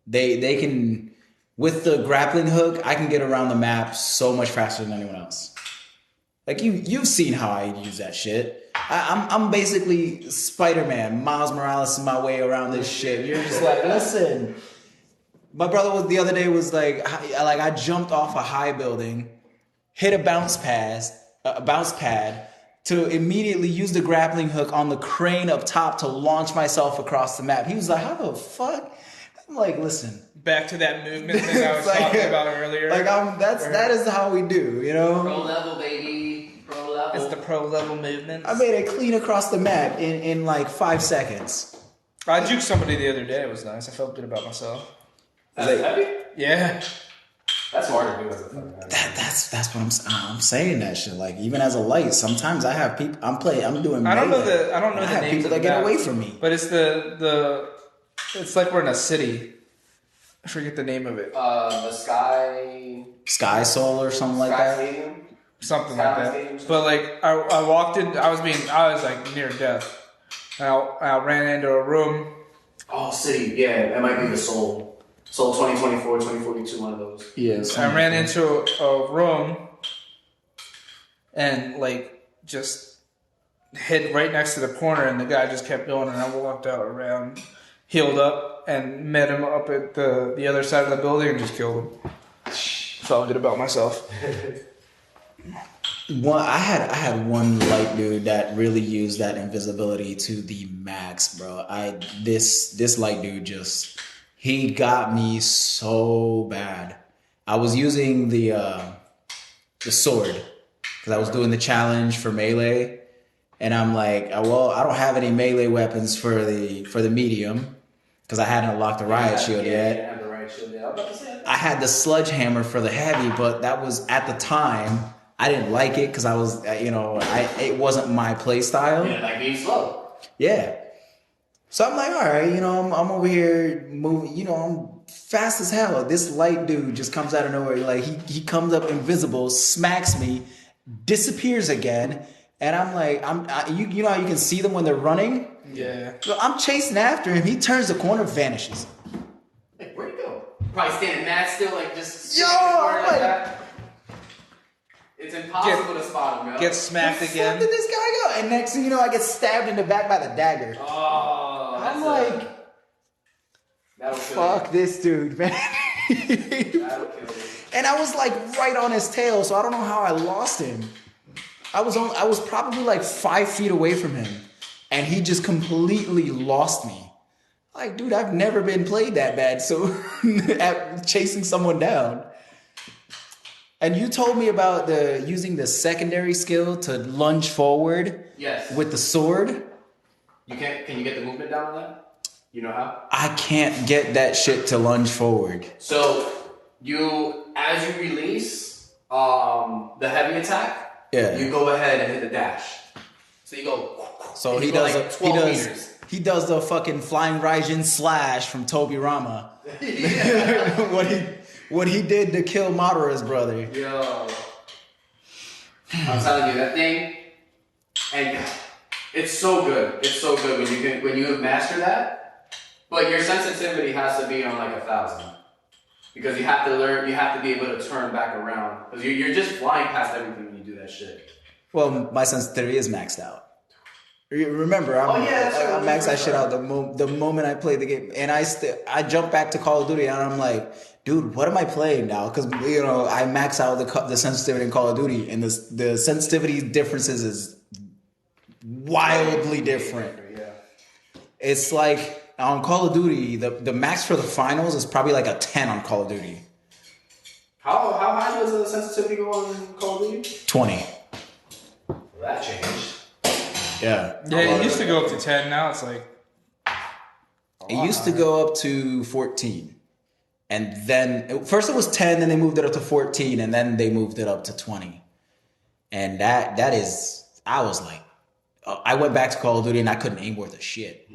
Speaker 1: They can with the grappling hook, I can get around the map so much faster than anyone else. Like you've seen how I use that shit. I'm basically Spider-Man, Miles Morales in my way around this shit. You're just like, listen. My brother the other day was like I jumped off a high building, hit a bounce pad to immediately use the grappling hook on the crane up top to launch myself across the map. He was like, how the fuck? I'm like, listen.
Speaker 3: Back to that movement thing I was talking about earlier.
Speaker 1: Like that is how we do, you know?
Speaker 2: Pro level, baby. Pro level.
Speaker 3: It's the pro level movement.
Speaker 1: I made it clean across the map in like 5 seconds.
Speaker 3: I juked somebody the other day. It was nice. I felt good about myself.
Speaker 2: That's heavy?
Speaker 3: Yeah.
Speaker 2: That's hard to do as a fucking heavy.
Speaker 1: That's what I'm saying that shit. Like even as a light, sometimes I have people I'm doing.
Speaker 3: I don't know the
Speaker 1: names people that get away from me.
Speaker 3: But it's it's like we're in a city. I forget the name of it.
Speaker 2: The
Speaker 1: Sky Soul or something like that.
Speaker 2: Stadium?
Speaker 3: Something like that. But like I walked in, I was like near death. And I ran into a room.
Speaker 2: Oh, city. Yeah, that might be the Soul. Soul 2024, 2042, one of those.
Speaker 1: Yes.
Speaker 3: I ran into a room and like just hid right next to the corner, and the guy just kept going, and I walked out around, healed up, and met him up at the other side of the building and just killed him. Felt good about myself.
Speaker 1: I had one light dude that really used that invisibility to the max, bro. This light dude he got me so bad. I was using the sword because I was doing the challenge for melee, and I'm like, well, I don't have any melee weapons for the medium because I hadn't unlocked the riot shield yet. I had the sludge hammer for the heavy, but that was at the time I didn't like it because I was it wasn't my play style.
Speaker 2: Yeah, like being slow.
Speaker 1: Yeah. So I'm like, all right, I'm over here moving, I'm fast as hell. This light dude just comes out of nowhere. Like he comes up invisible, smacks me, disappears again. And I'm like, you know how you can see them when they're running?
Speaker 3: Yeah.
Speaker 1: So I'm chasing after him. He turns the corner, vanishes.
Speaker 2: Hey, where'd he go? Probably standing mad still, like just
Speaker 1: Yo,
Speaker 2: like that. It's impossible to spot him, yo.
Speaker 3: Get smacked again.
Speaker 1: Where did this guy go? And next thing you know, I get stabbed in the back by the dagger.
Speaker 2: Oh,
Speaker 1: I'm like, fuck this dude, man.
Speaker 2: That'll kill you.
Speaker 1: And I was like right on his tail, so I don't know how I lost him. I was probably like 5 feet away from him, and he just completely lost me. Like, dude, I've never been played that bad, so at chasing someone down. And you told me about using the secondary skill to lunge forward.
Speaker 2: Yes.
Speaker 1: With the sword.
Speaker 2: Can you get the movement down on that? You know how?
Speaker 1: I can't get that shit to lunge forward.
Speaker 2: So as you release the heavy attack, you go ahead and hit the dash. So you go.
Speaker 1: So
Speaker 2: he does like 12 meters.
Speaker 1: He does the fucking flying Raijin slash from Toby Rama.
Speaker 2: Yeah.
Speaker 1: What he did to kill Madara's brother.
Speaker 2: Yo. I'm telling you, that thing, and it's so good. It's so good when you master that. But your sensitivity has to be on like 1,000. Because you have to be able to turn back around. Because you're just flying past everything when you do that shit.
Speaker 1: Well, my sensitivity is maxed out. Remember, I maxed that shit out the moment I played the game. And I jumped back to Call of Duty, and I'm like, dude, what am I playing now? Because, I max out the sensitivity in Call of Duty, and the sensitivity differences is wildly different.
Speaker 2: Yeah.
Speaker 1: It's like, on Call of Duty, the max for the finals is probably like a 10 on Call of Duty.
Speaker 2: How high does the sensitivity go on Call of Duty?
Speaker 1: 20.
Speaker 2: Well, that changed.
Speaker 1: Yeah.
Speaker 3: Yeah, it used to go up to 10. Now it's like...
Speaker 1: It used to go up to 14. And then, first it was 10, then they moved it up to 14, and then they moved it up to 20. And that is, I was like, I went back to Call of Duty and I couldn't aim worth a shit.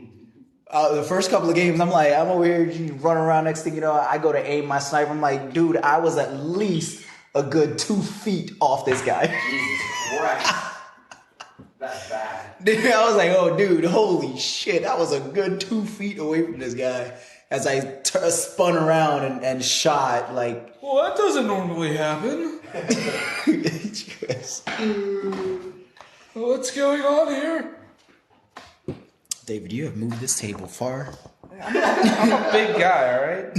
Speaker 1: The first couple of games, I'm over here running around. Next thing you know, I go to aim my sniper. I'm like, dude, I was at least a good 2 feet off this guy.
Speaker 2: Jesus Christ. That's bad.
Speaker 1: Dude, I was like, oh, dude, holy shit. I was a good 2 feet away from this guy. as I spun around and shot like.
Speaker 3: Well, that doesn't normally happen. What's going on here?
Speaker 1: David, you have moved this table far.
Speaker 3: I'm a big guy, all right?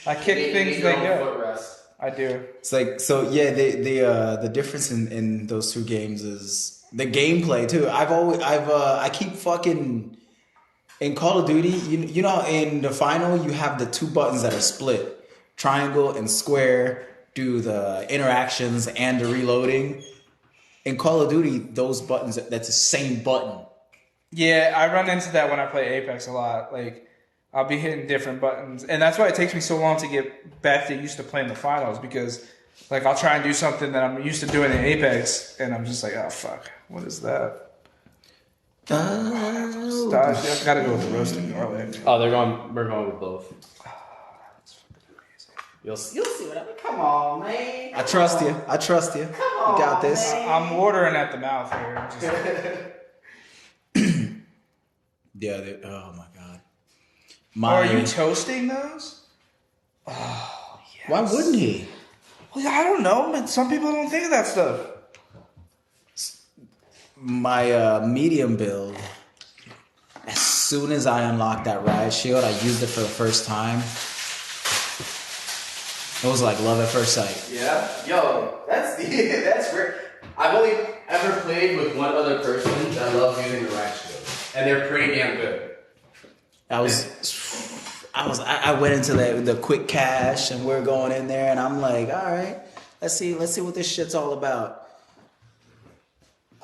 Speaker 3: I kick things they go. I do.
Speaker 1: It's like, so yeah, the difference in those two games is the gameplay too. I keep fucking in Call of Duty, you know, in the final you have the two buttons that are split, triangle and square, do the interactions and the reloading. In Call of Duty, those buttons, that's the same button.
Speaker 3: Yeah, I run into that when I play Apex a lot. Like, I'll be hitting different buttons. And that's why it takes me so long to get back to used to playing the finals. Because, like, I'll try and do something that I'm used to doing in Apex. And I'm just like, oh, fuck. What is that?
Speaker 1: Oh.
Speaker 3: I've got to go with the roasted garlic.
Speaker 4: Oh, we're going with both. You'll see what I mean. Come on, man.
Speaker 1: I trust you. I trust you.
Speaker 4: Come on,
Speaker 1: you got this.
Speaker 3: I'm watering at the mouth here.
Speaker 1: Yeah. Oh my god.
Speaker 3: Are you toasting those?
Speaker 1: Oh, yes. Why wouldn't he?
Speaker 3: Well, I don't know, man. Some people don't think of that stuff.
Speaker 1: My medium build. As soon as I unlocked that riot shield, I used it for the first time. It was like love at first sight.
Speaker 4: Yeah, yo, that's great. I've only ever played with one other person that loves using the riot shield, and they're pretty damn good.
Speaker 1: I went into the quick cache, and we're going in there, and I'm like, all right, let's see what this shit's all about.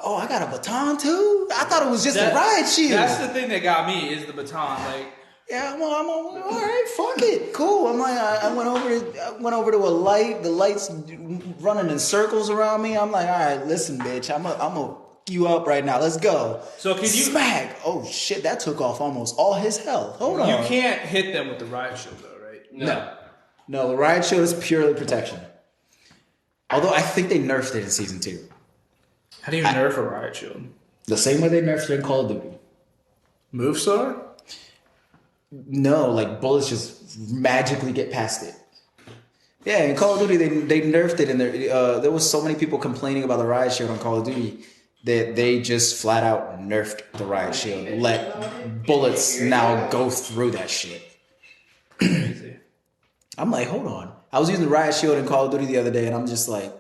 Speaker 1: Oh, I got a baton too? I thought it was just a riot shield.
Speaker 3: That's the thing that got me is the baton. Like,
Speaker 1: yeah, I'm all right, fuck it, cool. I'm like, I went over to a light. The light's running in circles around me. I'm like, all right, listen, bitch, I'm gonna you up right now. Let's go.
Speaker 3: So can you
Speaker 1: smack? Oh shit, that took off almost all his health. Hold on.
Speaker 3: You can't hit them with the riot shield though, right?
Speaker 1: No, the riot shield is purely protection. Although I think they nerfed it in season 2.
Speaker 3: How do you nerf a riot shield?
Speaker 1: The same way they nerfed it in Call of Duty.
Speaker 3: Move sword?
Speaker 1: No, like bullets just magically get past it. Yeah, in Call of Duty they nerfed it, and there was so many people complaining about the riot shield on Call of Duty that they just flat out nerfed the riot shield. Let bullets now go through that shit.
Speaker 3: Crazy.
Speaker 1: I'm like, hold on. I was using the riot shield in Call of Duty the other day, and I'm just like,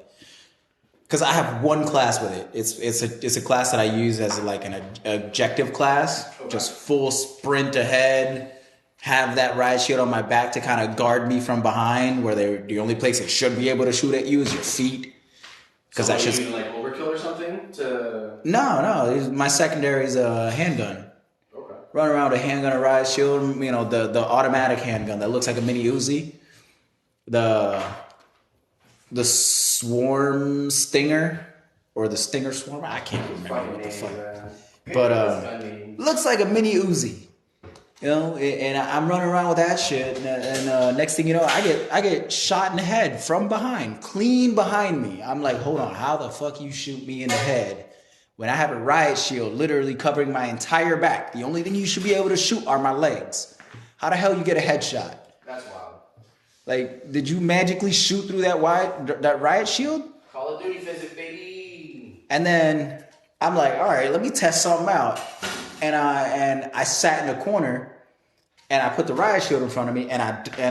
Speaker 1: because I have one class with it. It's a class that I use as like an objective class, just full sprint ahead. Have that riot shield on my back to kind of guard me from behind, where the only place it should be able to shoot at you is your feet. Because that's just
Speaker 4: like overkill or something to.
Speaker 1: No. My secondary is a handgun.
Speaker 4: Okay.
Speaker 1: Run around with a handgun, a riot shield. You know, the automatic handgun that looks like a mini Uzi. The Swarm Stinger or the Stinger Swarm. I can't remember what the fuck. But looks like a mini Uzi. You know, and I'm running around with that shit, and next thing you know, I get shot in the head from behind, clean behind me. I'm like, hold on, how the fuck you shoot me in the head when I have a riot shield literally covering my entire back? The only thing you should be able to shoot are my legs. How the hell you get a headshot?
Speaker 4: That's wild.
Speaker 1: Like, did you magically shoot through that riot shield?
Speaker 4: Call of Duty physics, baby.
Speaker 1: And then I'm like, all right, let me test something out. And I sat in the corner. And I put the riot shield in front of me, and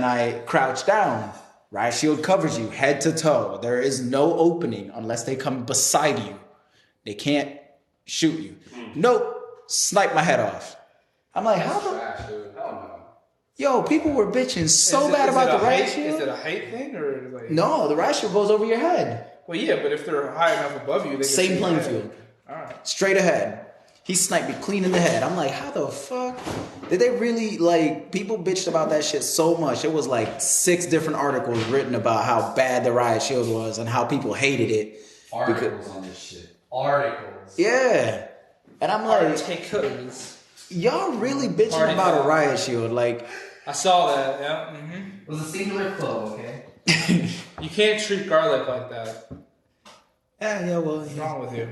Speaker 1: I crouched down. Riot shield covers you head to toe. There is no opening unless they come beside you. They can't shoot you. Nope. Snipe my head off. I'm like, how the?
Speaker 4: Trash, dude. Hell no.
Speaker 1: Yo, people were bitching so bad about the riot shield.
Speaker 3: Is it a height thing or like?
Speaker 1: No, the riot shield goes over your head.
Speaker 3: Well, yeah, but if they're high enough above you, they can
Speaker 1: Same playing field.
Speaker 3: All right.
Speaker 1: Straight ahead. He sniped me clean in the head. I'm like, how the fuck? Did they really, like, people bitched about that shit so much. It was like 6 different articles written about how bad the riot shield was and how people hated it.
Speaker 4: Articles on this shit. Articles.
Speaker 1: Yeah. And I'm like, y'all really bitching about a riot shield. Like,
Speaker 3: I saw that, yeah. Mm-hmm.
Speaker 4: It was a singular club, okay?
Speaker 3: You can't treat garlic like that.
Speaker 1: Yeah, well.
Speaker 3: What's wrong with you?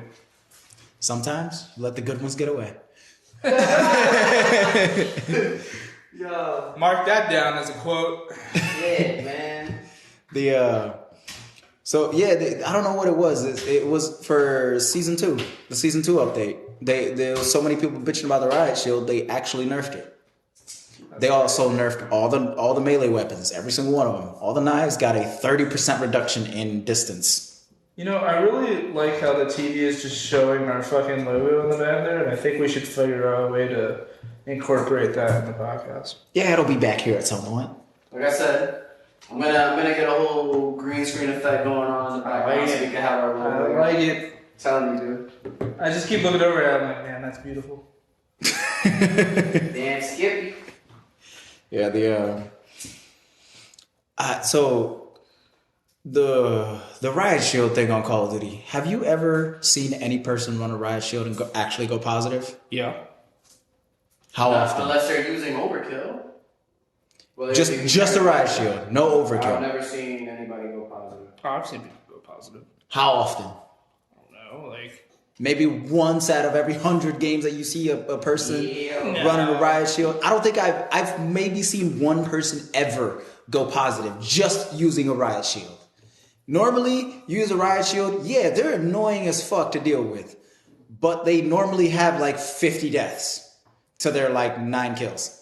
Speaker 1: Sometimes you let the good ones get away.
Speaker 3: Yo. Mark that down as a quote.
Speaker 4: Yeah, man.
Speaker 1: I don't know what it was. It was for season 2, the season 2 update. There was so many people bitching about the riot shield. They actually nerfed it. They also nerfed all the melee weapons, every single one of them. All the knives got a 30% reduction in distance.
Speaker 3: You know, I really like how the TV is just showing our fucking logo in the back there, and I think we should figure out a way to incorporate that in the podcast.
Speaker 1: Yeah, it'll be back here at some point.
Speaker 4: Like I said, I'm gonna get a whole green screen effect going on in the background so we can have our logo.
Speaker 3: I like it.
Speaker 4: Telling you, dude.
Speaker 3: I just keep looking over at it. I'm like, man, that's beautiful.
Speaker 4: Damn, Skippy.
Speaker 1: Yeah, so the riot shield thing on Call of Duty. Have you ever seen any person run a riot shield and actually go positive?
Speaker 3: Yeah.
Speaker 1: How often?
Speaker 4: Unless they're using overkill. Well,
Speaker 1: just a riot shield, no overkill.
Speaker 4: I've never seen anybody go positive.
Speaker 3: Oh, I've seen people go positive.
Speaker 1: How often?
Speaker 3: I don't know, like
Speaker 1: maybe once out of every 100 games that you see a person running a riot shield. I don't think I've maybe seen one person ever go positive just using a riot shield. Normally, you use a riot shield, yeah, they're annoying as fuck to deal with. But they normally have like 50 deaths to their like 9 kills.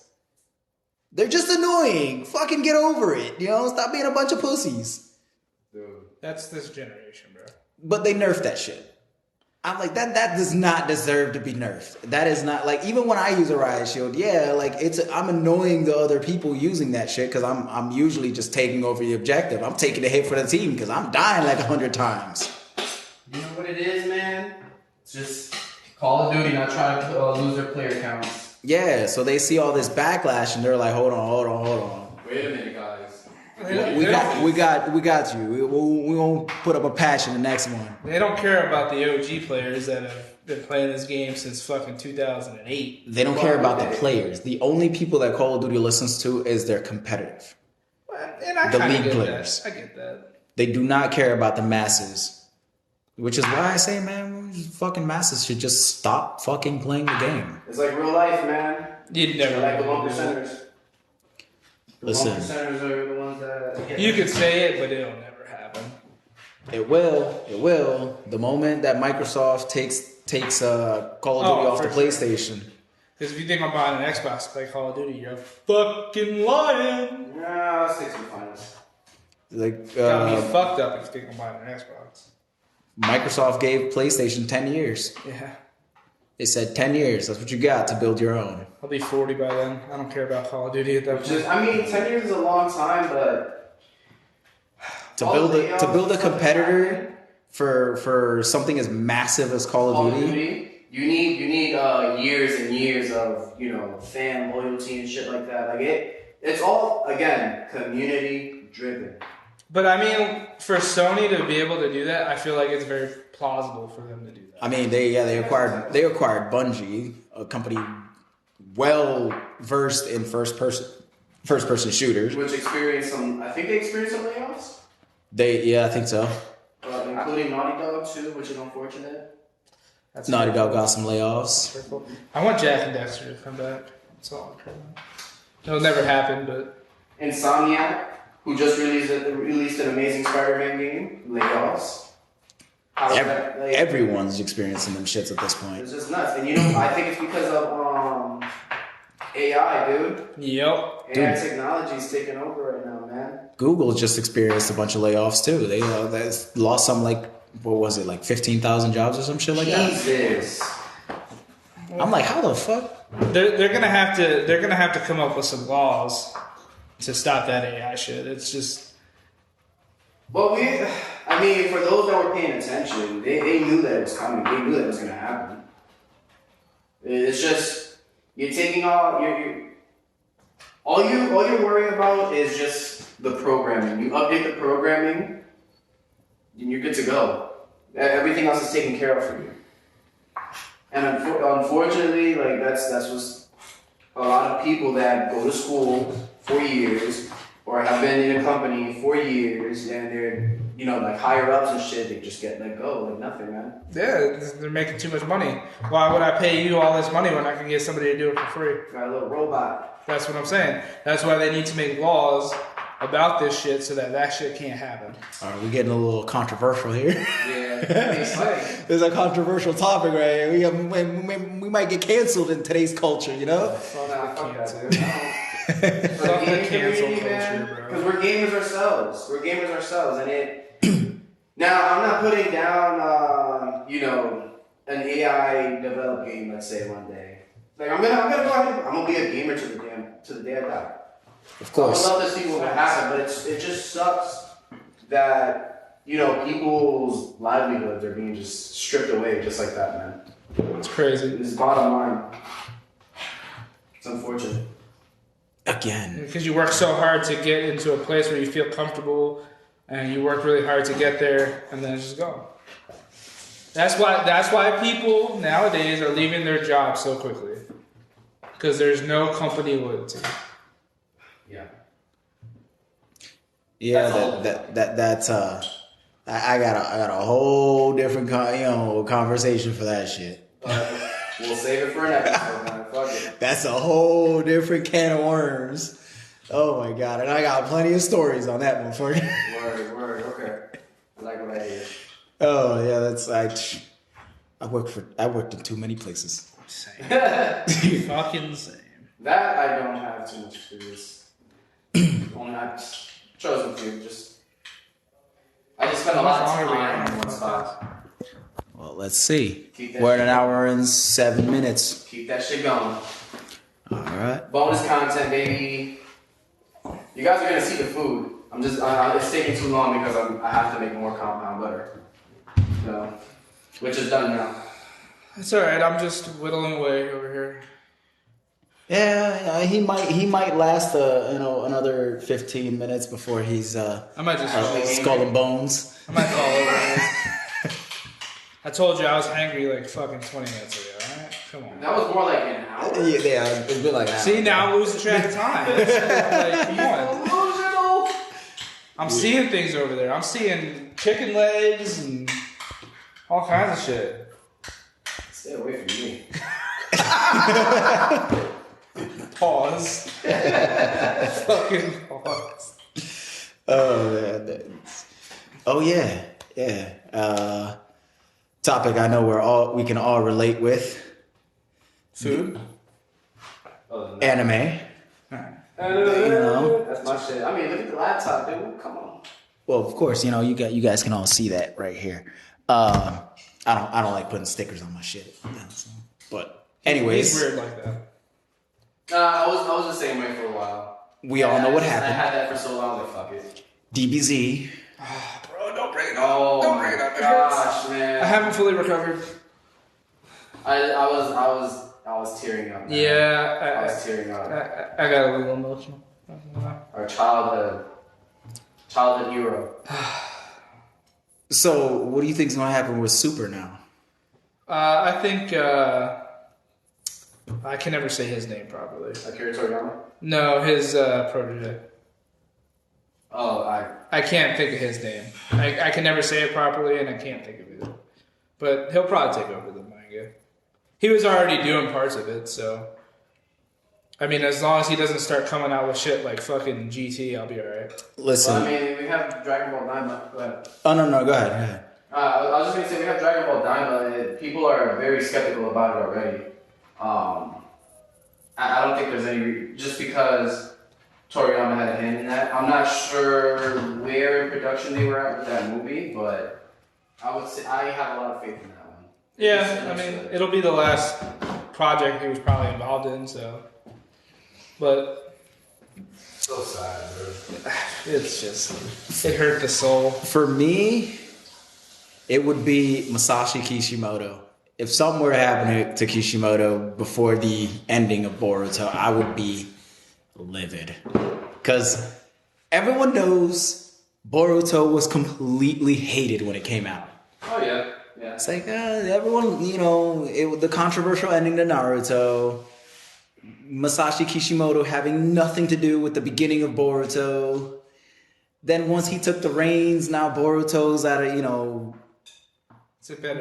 Speaker 1: They're just annoying. Fucking get over it. Stop being a bunch of pussies.
Speaker 4: Dude.
Speaker 3: That's this generation, bro.
Speaker 1: But they nerfed that shit. I'm like, that does not deserve to be nerfed. That is not, like, even when I use a riot shield, yeah, like, I'm annoying the other people using that shit because I'm usually just taking over the objective. I'm taking the hit for the team because I'm dying like 100 times.
Speaker 4: You know what it is, man? It's just Call of Duty not trying to lose their player counts.
Speaker 1: Yeah, so they see all this backlash and they're like, hold on.
Speaker 4: Wait a minute, guys.
Speaker 1: We got you. We won't put up a patch in the next one.
Speaker 3: They don't care about the OG players that have been playing this game since fucking 2008.
Speaker 1: They don't care about the players. The only people that Call of Duty listens to is their competitive.
Speaker 3: And I
Speaker 1: the
Speaker 3: league
Speaker 1: get
Speaker 3: players. That. I get that.
Speaker 1: They do not care about the masses. Which is why I say, man, fucking masses should just stop fucking playing the game.
Speaker 4: It's like real life, man.
Speaker 3: You'd never
Speaker 4: like the 1%ers.
Speaker 1: Listen.
Speaker 4: 1%ers are the ones that...
Speaker 3: You could say it, but it'll never happen.
Speaker 1: It will. The moment that Microsoft takes Call of Duty off the PlayStation.
Speaker 3: Because if you think I'm buying an Xbox to play Call of Duty, you're fucking lying.
Speaker 4: Yeah, I'll stick to the finals.
Speaker 1: Like,
Speaker 3: got me fucked up if you think I'm buying an Xbox.
Speaker 1: Microsoft gave PlayStation 10 years.
Speaker 3: Yeah.
Speaker 1: They said 10 years. That's what you got to build your own.
Speaker 3: I'll be 40 by then. I don't care about Call of Duty at that point.
Speaker 4: I mean, 10 years is a long time, but...
Speaker 1: To build a competitor for something as massive as Call of Duty,
Speaker 4: you need years and years of fan loyalty and shit like that. Like it's all again community driven.
Speaker 3: But I mean, for Sony to be able to do that, I feel like it's very plausible for them to do that.
Speaker 1: I mean, they acquired Bungie, a company well versed in first person shooters,
Speaker 4: which experienced some. I think they experienced some layoffs.
Speaker 1: I think so.
Speaker 4: Including Naughty Dog too, which is unfortunate.
Speaker 1: Naughty Dog got some layoffs.
Speaker 3: I want Jack and Dexter to come back. That's all I'm trying. It'll never happen, but
Speaker 4: Insomniac, who just released an amazing Spider-Man game, layoffs.
Speaker 1: Everyone's experiencing them shits at this point.
Speaker 4: It's just nuts, and I think it's because of AI, dude.
Speaker 3: Yep.
Speaker 4: AI technology's taking over right now, man.
Speaker 1: Google just experienced a bunch of layoffs too. They lost some like 15,000 jobs or some shit like that.
Speaker 4: Jesus.
Speaker 1: I'm like, how the fuck?
Speaker 3: They're gonna have to come up with some laws to stop that AI shit. It's just.
Speaker 4: Well, I mean, for those that were paying attention, they knew that it was coming. They knew that it was gonna happen. It's just you're taking all you're worrying about is just the programming. You update the programming, and you're good to go. Everything else is taken care of for you. And unfortunately, like that's what's a lot of people that go to school for years or have been in a company for years, and like higher ups and shit, they just get let go like nothing, man.
Speaker 3: Yeah, they're making too much money. Why would I pay you all this money when I can get somebody to do it for free?
Speaker 4: Got a little robot.
Speaker 3: That's what I'm saying. That's why they need to make laws about this shit so that shit can't happen.
Speaker 1: All right, we're getting a little controversial here.
Speaker 4: Yeah,
Speaker 1: There's a controversial topic right here. We might get canceled in today's culture,
Speaker 3: Fuck the cancel culture, bro.
Speaker 4: Because we're gamers ourselves. And it. Now, I'm not putting down, an AI developed game. Let's say one day. Like I'm gonna go ahead. I'm gonna be a gamer to the day I die.
Speaker 1: Of course.
Speaker 4: I would love to see what would happen, but it just sucks that people's livelihoods are being just stripped away just like that, man.
Speaker 3: It's crazy.
Speaker 4: It's bottom line. It's unfortunate.
Speaker 1: Again,
Speaker 3: because you work so hard to get into a place where you feel comfortable, and you work really hard to get there, and then it's just gone. That's why people nowadays are leaving their jobs so quickly, because there's no company loyalty.
Speaker 1: Yeah, that's I got a whole different conversation for that shit.
Speaker 4: We'll save it for an episode, man. Fuck it.
Speaker 1: That's a whole different can of worms. Oh my god, and I got plenty of stories on that one for you.
Speaker 4: Word, okay. I like what I hear.
Speaker 1: Oh yeah, I worked in too many places.
Speaker 3: Same. Fucking same.
Speaker 4: That I don't have too much experience. Only I've chosen to I just spent a lot of time in one spot.
Speaker 1: Well, let's see. We're at an hour and 7 minutes.
Speaker 4: Keep that shit going.
Speaker 1: All right.
Speaker 4: Bonus content, baby. You guys are gonna see the food. It's taking too long because I have to make more compound butter. So, which is done now.
Speaker 3: It's all right. I'm just whittling away over here.
Speaker 1: Yeah, he might last another 15 minutes before he's
Speaker 3: I might just
Speaker 1: skull and bones.
Speaker 3: I might fall over. I told you I was hangry like fucking 20 minutes ago. All right, come on.
Speaker 4: That was more like an hour.
Speaker 1: Yeah, it's been like an hour.
Speaker 3: See, now I'm losing track of time. Like, come on. I'm seeing things over there. I'm seeing chicken legs and all kinds of shit.
Speaker 4: Stay away from me.
Speaker 3: Pause. Fucking pause.
Speaker 1: Oh man. Oh yeah. Topic I know we can all relate with.
Speaker 3: Food.
Speaker 1: Anime.
Speaker 4: That's my shit. I mean, look at the laptop, dude. Come on.
Speaker 1: Well, of course, you guys can all see that right here. I don't like putting stickers on my shit. But anyways,
Speaker 3: He's weird like that.
Speaker 4: I was the same way for a while.
Speaker 1: We all know what happened.
Speaker 4: I had that for so long, like fuck it.
Speaker 1: DBZ.
Speaker 3: Bro, don't bring it up.
Speaker 4: Oh
Speaker 3: Don't bring it up.
Speaker 4: gosh, man.
Speaker 3: I haven't fully recovered.
Speaker 4: I was tearing up. Man.
Speaker 3: Yeah,
Speaker 4: I was tearing up.
Speaker 3: I got a little emotional.
Speaker 4: Our childhood hero.
Speaker 1: So, what do you think is going to happen with Super now?
Speaker 3: I think I can never say his name properly.
Speaker 4: Akira Toriyama?
Speaker 3: No, his protege.
Speaker 4: Oh,
Speaker 3: I can't think of his name. I can never say it properly, and I can't think of it. But he'll probably take over the manga. He was already doing parts of it, so... I mean, as long as he doesn't start coming out with shit like fucking GT, I'll be alright.
Speaker 1: Listen.
Speaker 4: Well, I mean, we have Dragon Ball Daima. Go ahead.
Speaker 1: Oh, no, go ahead.
Speaker 4: I was just going to say, we have Dragon Ball Daima, and people are very skeptical about it already. I don't think there's any... Just because Toriyama had a hand in that. I'm not sure where in production they were at with that movie, but I would say I have a lot of faith in that one.
Speaker 3: Yeah, I mean, it'll be the last project he was probably involved in, so... But...
Speaker 4: So sad, bro.
Speaker 3: It's just... It hurt the soul.
Speaker 1: For me, it would be Masashi Kishimoto. If something were to happen to Kishimoto before the ending of Boruto, I would be livid. Because everyone knows Boruto was completely hated when it came out.
Speaker 4: Oh, yeah.
Speaker 1: It's like, everyone, the controversial ending to Naruto, Masashi Kishimoto having nothing to do with the beginning of Boruto. Then once he took the reins, now Boruto's at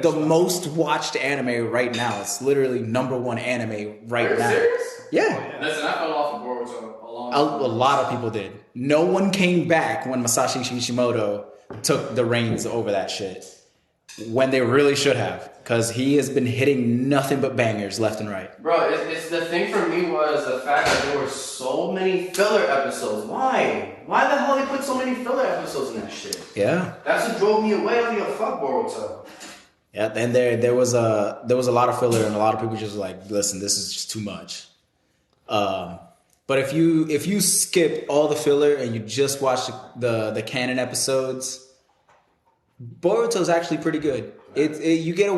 Speaker 1: the most watched anime right now. It's literally #1 anime right now.
Speaker 4: Serious?
Speaker 1: Yeah.
Speaker 4: Listen, I fell off of Boruto
Speaker 1: A lot of people did. No one came back when Masashi Kishimoto took the reins over that shit. When they really should have. Because he has been hitting nothing but bangers left and right.
Speaker 4: Bro, it's the thing for me was the fact that there were so many filler episodes. Why? Why the hell they put so many filler episodes in that shit?
Speaker 1: Yeah.
Speaker 4: That's what drove me away. I was like, fuck Boruto.
Speaker 1: Yeah, and there was a lot of filler, and a lot of people just like, listen, this is just too much. But if you skip all the filler and you just watch the canon episodes, Boruto's actually pretty good. You get a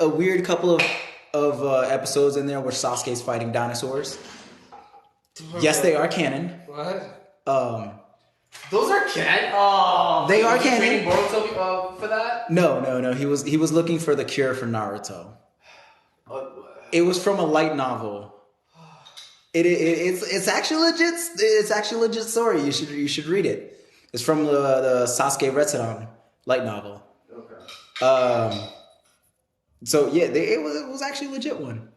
Speaker 1: weird couple of episodes in there where Sasuke's fighting dinosaurs. Yes, they are canon.
Speaker 3: What?
Speaker 4: Those are canon. Oh,
Speaker 1: they are canon.
Speaker 4: Training Boruto for that?
Speaker 1: No. He was looking for the cure for Naruto. It was from a light novel. It's actually legit. It's actually a legit story. You should read it. It's from the Sasuke Retsudan light novel. Okay. So yeah, it was actually a legit one.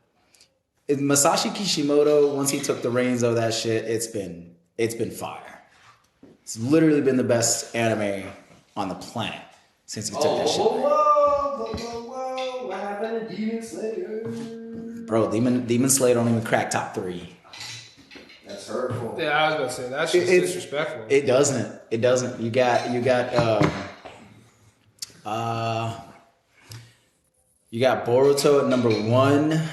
Speaker 1: Masashi Kishimoto, once he took the reins of that shit, it's been fire. It's literally been the best anime on the planet since he took that shit. Whoa! What happened to Demon Slayer? Bro, Demon Slayer don't even crack top 3. That's hurtful.
Speaker 3: Yeah, I was about to say that's just disrespectful.
Speaker 1: It doesn't. You got Boruto at #1.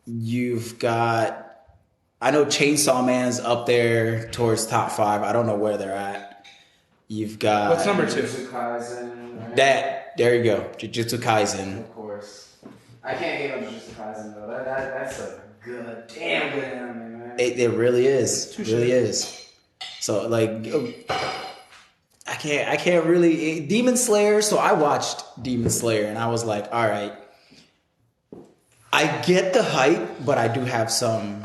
Speaker 1: You've got, I know Chainsaw Man's up there towards top 5. I don't know where they're at. You've got,
Speaker 3: what's number 2?
Speaker 4: Jujutsu Kaisen. Right?
Speaker 1: There you go. Jujutsu Kaisen.
Speaker 4: Of course. I can't hate on Jujutsu Kaisen though. That's a damn good anime, man.
Speaker 1: It really is. It really is. So like, I can't really Demon Slayer. So I watched Demon Slayer and I was like, all right, I get the hype, but I do have some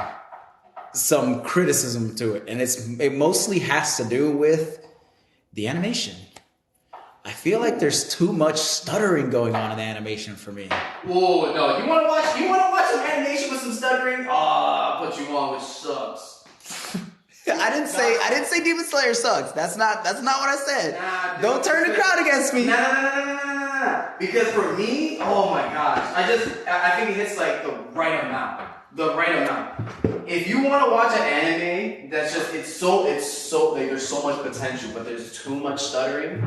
Speaker 1: criticism to it, and it mostly has to do with the animation. I feel like there's too much stuttering going on in the animation for me.
Speaker 4: Whoa, no! You want to watch some animation with some stuttering? I'll put you on, which sucks.
Speaker 1: I didn't say Demon Slayer sucks. That's not what I said. Nah, don't turn the crowd against me.
Speaker 4: Nah. Because for me, oh my gosh, I think it hits like the right amount. If you want to watch an anime that's just it's so like there's so much potential, but there's too much stuttering,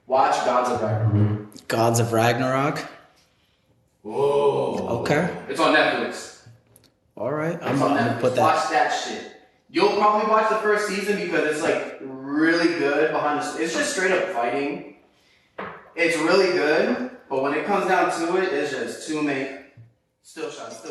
Speaker 4: watch Gods of Ragnarok.
Speaker 1: Gods of Ragnarok.
Speaker 4: Whoa.
Speaker 1: Okay.
Speaker 4: It's on Netflix.
Speaker 1: All right, I'm gonna put that.
Speaker 4: Watch that shit. You'll probably watch the first season because it's like really good behind the. It's just straight up fighting. It's really good, but when it comes down to it, it's just too many. Still shots.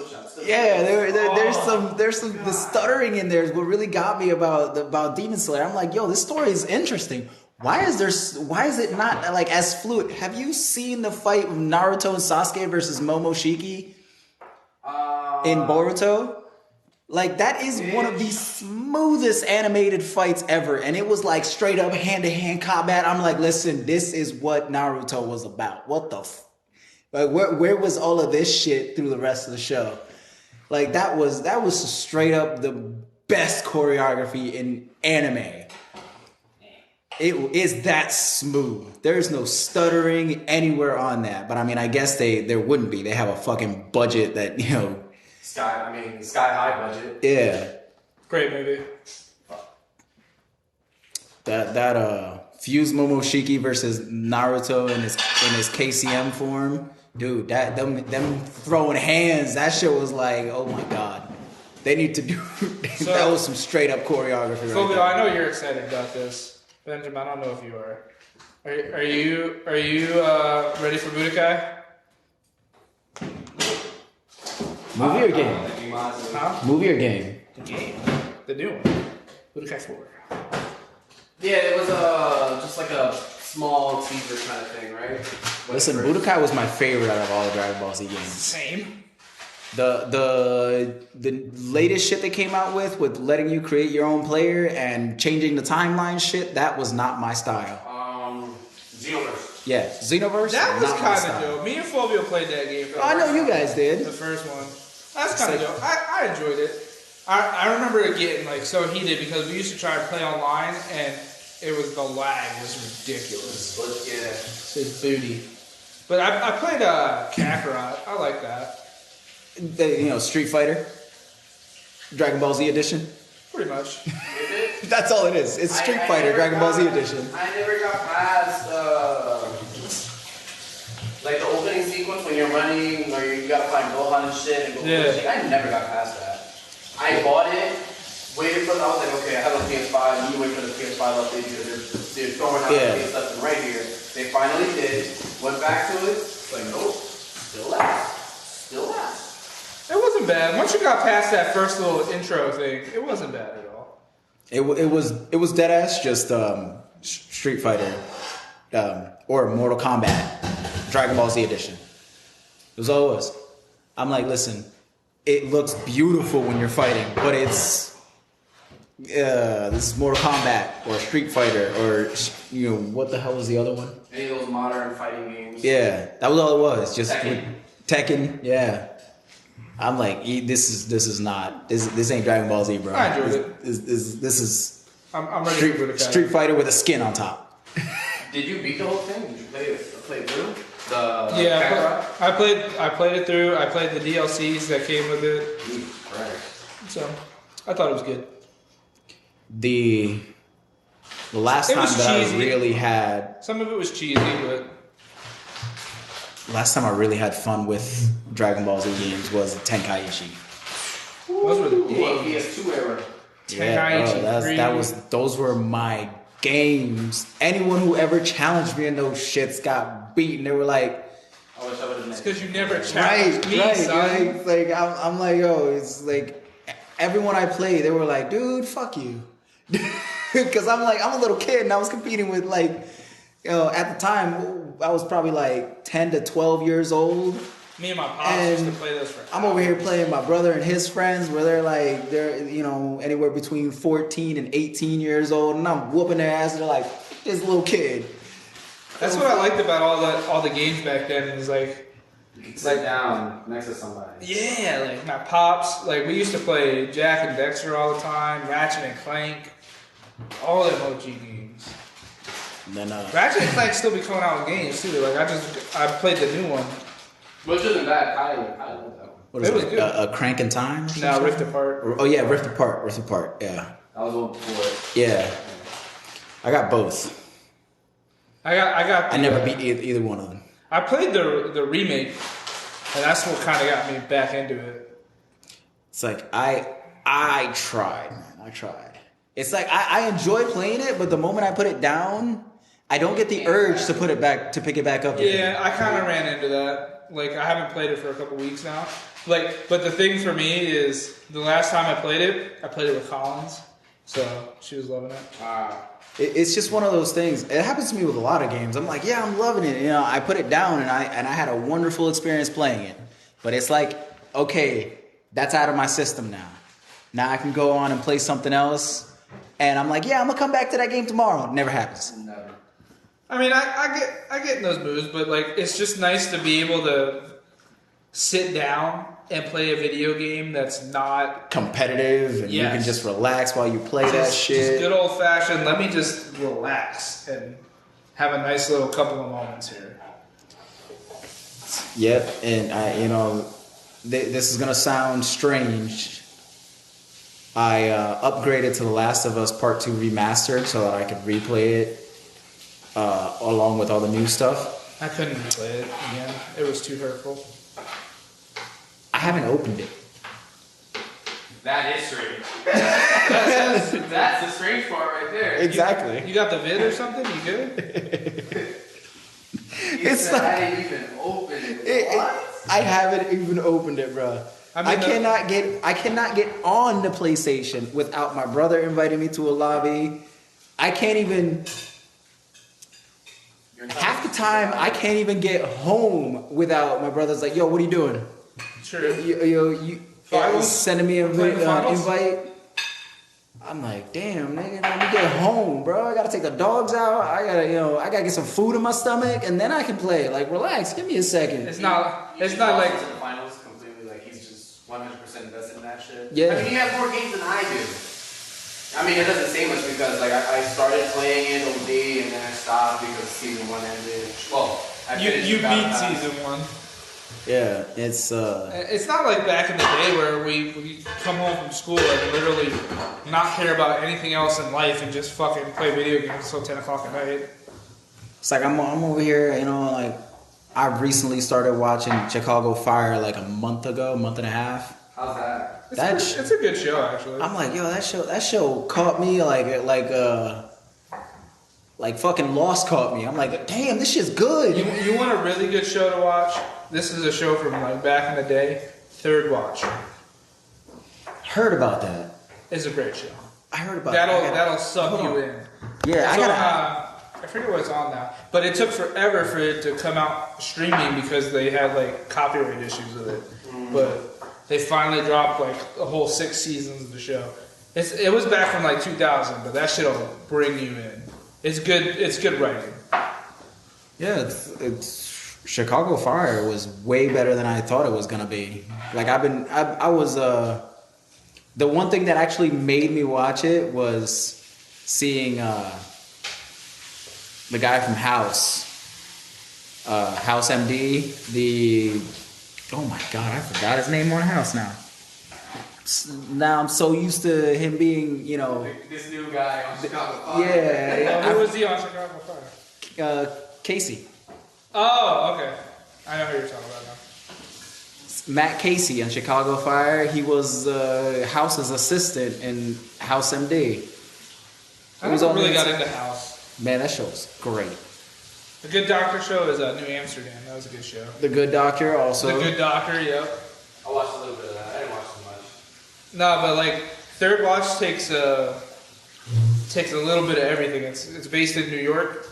Speaker 1: Yeah, there's some the stuttering in there is what really got me about Demon Slayer. I'm like, yo, this story is interesting. Why is it not like as fluid? Have you seen the fight with Naruto and Sasuke versus Momoshiki in Boruto? Like that is one of the smoothest animated fights ever, and it was like straight up hand-to-hand combat. I'm like, listen, this is what Naruto was about. What the like where was all of this shit through the rest of the show? Like that was straight up the best choreography in anime. It is that smooth. There's no stuttering anywhere on that. But I mean, I guess there wouldn't be. They have a fucking budget that,
Speaker 4: sky high budget.
Speaker 1: Yeah.
Speaker 3: Great movie.
Speaker 1: That Fuse Momoshiki versus Naruto in his KCM form, dude. Them throwing hands. That shit was like, oh my god. They need to do. That was some straight up choreography.
Speaker 3: Fulvio, I know you're excited about this. Benjamin, I don't know if you are. Are you ready for Budokai?
Speaker 1: Movie or game?
Speaker 3: Huh?
Speaker 1: Movie or game?
Speaker 3: The game. The new one. Budokai 4.
Speaker 4: Yeah, it was just like a small teaser kind of thing, right?
Speaker 1: Listen, Budokai was my favorite out of all the Dragon Ball Z games.
Speaker 3: Same.
Speaker 1: The latest shit they came out with letting you create your own player and changing the timeline shit, that was not my style.
Speaker 4: Xenoverse.
Speaker 1: Yeah, Xenoverse.
Speaker 3: That was kind of dope. Me and Fulvio played that game.
Speaker 1: I know you guys did.
Speaker 3: The first one. That's kind of dope. I enjoyed it. I remember it getting like so heated because we used to try to play online and it was the lag was ridiculous.
Speaker 4: Yeah.
Speaker 3: It's booty. But I played Kakarot. I like that.
Speaker 1: Street Fighter, Dragon Ball Z edition.
Speaker 3: Pretty much.
Speaker 1: That's all it is. It's Street Fighter, Dragon Ball Z edition.
Speaker 4: I never got past like the opening sequence when you're running or you gotta find Gohan and shit and go fishing. I never got past that. I bought it, waited for I was like, okay, I have a PS5, you wait for the PS5 update because they're throwing out the stuff right here. They finally did, went back to it, it's like, nope, still last.
Speaker 3: It wasn't bad. Once you got past that first little intro thing, it wasn't bad at all.
Speaker 1: It was dead ass just Street Fighter or Mortal Kombat Dragon Ball Z edition. It was all it was. I'm like, listen, it looks beautiful when you're fighting, but it's this is Mortal Kombat or Street Fighter or what the hell was the other one?
Speaker 4: Any of those modern fighting games.
Speaker 1: Yeah, that was all it was. Just
Speaker 4: Tekken.
Speaker 1: Yeah. I'm like, this ain't Dragon Ball Z, bro.
Speaker 3: I enjoyed it.
Speaker 1: This is
Speaker 3: I'm ready
Speaker 1: Street Fighter with a skin on top.
Speaker 4: Did you beat the whole thing? Did you play it through?
Speaker 3: I played it through. I played the DLCs that came with it.
Speaker 4: Right.
Speaker 3: So I thought it was good.
Speaker 1: The last time that I really had
Speaker 3: some of it was cheesy, but
Speaker 1: last time I really had fun with Dragon Ball Z games was Tenkaichi.
Speaker 3: Those were the games.
Speaker 4: PS2 era.
Speaker 3: Tenkaichi.
Speaker 1: Those were my games. Anyone who ever challenged me in those shits got beaten. They were like,
Speaker 4: I wish I would have.
Speaker 3: It's because you never challenged me, son.
Speaker 1: Right. Like I'm like, yo, it's like everyone I played, they were like, dude, fuck you. Because I'm a little kid and I was competing with at the time I was probably like 10 to 12 years old.
Speaker 3: Me and my pops used to play this for
Speaker 1: I'm over here playing my brother and his friends where they're anywhere between 14 and 18 years old and I'm whooping their ass and they're like, this little kid.
Speaker 3: That's what I liked about all the games back then is
Speaker 4: you can sit down next to somebody.
Speaker 3: Yeah, like my pops, like we used to play Jack and Dexter all the time, Ratchet and Clank, all them OG games.
Speaker 1: And then,
Speaker 3: Ratchet and Clank still be coming out with games too. Like I played the new one.
Speaker 4: Which isn't bad. I love that one.
Speaker 1: What is it? A Crank in Time?
Speaker 3: No, Rift Apart.
Speaker 1: Rift Apart. Yeah.
Speaker 4: That was one before.
Speaker 1: Yeah. I got both.
Speaker 3: I
Speaker 1: never beat either one of them.
Speaker 3: I played the remake, and that's what kind of got me back into it.
Speaker 1: It's like I tried, man. I tried. It's like I enjoy playing it, but the moment I put it down, I don't get the urge to pick it back up again.
Speaker 3: Yeah, I kind of ran into that. Like I haven't played it for a couple weeks now. But the thing for me is the last time I played it with Collins, so she was loving it.
Speaker 1: It's just one of those things. It happens to me with a lot of games. I'm like, yeah, I'm loving it. I put it down and I had a wonderful experience playing it. But it's like, okay, that's out of my system now. Now I can go on and play something else. And I'm like, yeah, I'm gonna come back to that game tomorrow. It never happens.
Speaker 4: Never.
Speaker 3: I mean, I get in those moods, but like, it's just nice to be able to sit down and play a video game that's not
Speaker 1: competitive and you can just relax while you play that shit.
Speaker 3: Just good old fashioned, let me just relax and have a nice little couple of moments here.
Speaker 1: Yep, and this is gonna sound strange. I upgraded to The Last of Us Part 2 Remastered so that I could replay it along with all the new stuff.
Speaker 3: I couldn't play it again. It was too hurtful.
Speaker 1: I haven't opened it.
Speaker 4: That is strange. That's the strange part right there.
Speaker 1: Exactly.
Speaker 3: You got the vid or something? You good?
Speaker 1: It's like,
Speaker 4: I didn't even open it. What?
Speaker 1: I haven't even opened it, bro. I cannot get on the PlayStation without my brother inviting me to a lobby. I can't even. Half the time, I can't even get home without my brother's like, "Yo, what are you doing?"
Speaker 3: True.
Speaker 1: You sending me an invite. I'm like, damn, nigga, let me get home, bro. I gotta take the dogs out. I gotta get some food in my stomach, and then I can play. Like, relax, give me a second.
Speaker 3: It's not like
Speaker 4: to the finals completely. Like he's just 100% invested in that shit.
Speaker 1: Yeah.
Speaker 4: I mean, he has more games than I do. I mean, it doesn't say much because like I started playing it OD and then I stopped because season 1 ended. Well,
Speaker 3: you beat season 1.
Speaker 1: Yeah, it's
Speaker 3: not like back in the day where we come home from school and literally not care about anything else in life and just fucking play video games until 10 o'clock at night.
Speaker 1: It's like I'm over here, like I recently started watching Chicago Fire like a month and a half.
Speaker 4: How's that?
Speaker 3: It's a good show, actually.
Speaker 1: I'm like, yo, that show caught me like fucking Lost caught me. I'm like, damn, this shit's good.
Speaker 3: You want a really good show to watch? This is a show from like back in the day. Third Watch.
Speaker 1: Heard about that.
Speaker 3: It's a great show.
Speaker 1: I heard about
Speaker 3: that'll suck you in.
Speaker 1: Yeah,
Speaker 3: I forget what's on now, but it took forever for it to come out streaming because they had like copyright issues with it. But they finally dropped like a whole 6 seasons of the show. It was back from like 2000, but that shit'll bring you in. It's good. It's good writing.
Speaker 1: Yeah, it's Chicago Fire was way better than I thought it was gonna be. Like I was the one thing that actually made me watch it was seeing the guy from House MD. Oh my god, I forgot his name on House now. Now I'm so used to him being,
Speaker 4: this new guy on Chicago Fire.
Speaker 1: Yeah.
Speaker 3: Who was he on Chicago Fire?
Speaker 1: Casey.
Speaker 3: Oh, okay. I know who you're talking about now.
Speaker 1: Matt Casey on Chicago Fire. He was House's assistant in House MD.
Speaker 3: I never really got into House.
Speaker 1: Man, that show was great.
Speaker 3: The Good Doctor show is New Amsterdam. That was a good show.
Speaker 1: The Good Doctor also.
Speaker 3: The Good Doctor, yep.
Speaker 4: I watched a little bit of that. I didn't watch too much.
Speaker 3: No, but like Third Watch takes a little bit of everything. It's based in New York,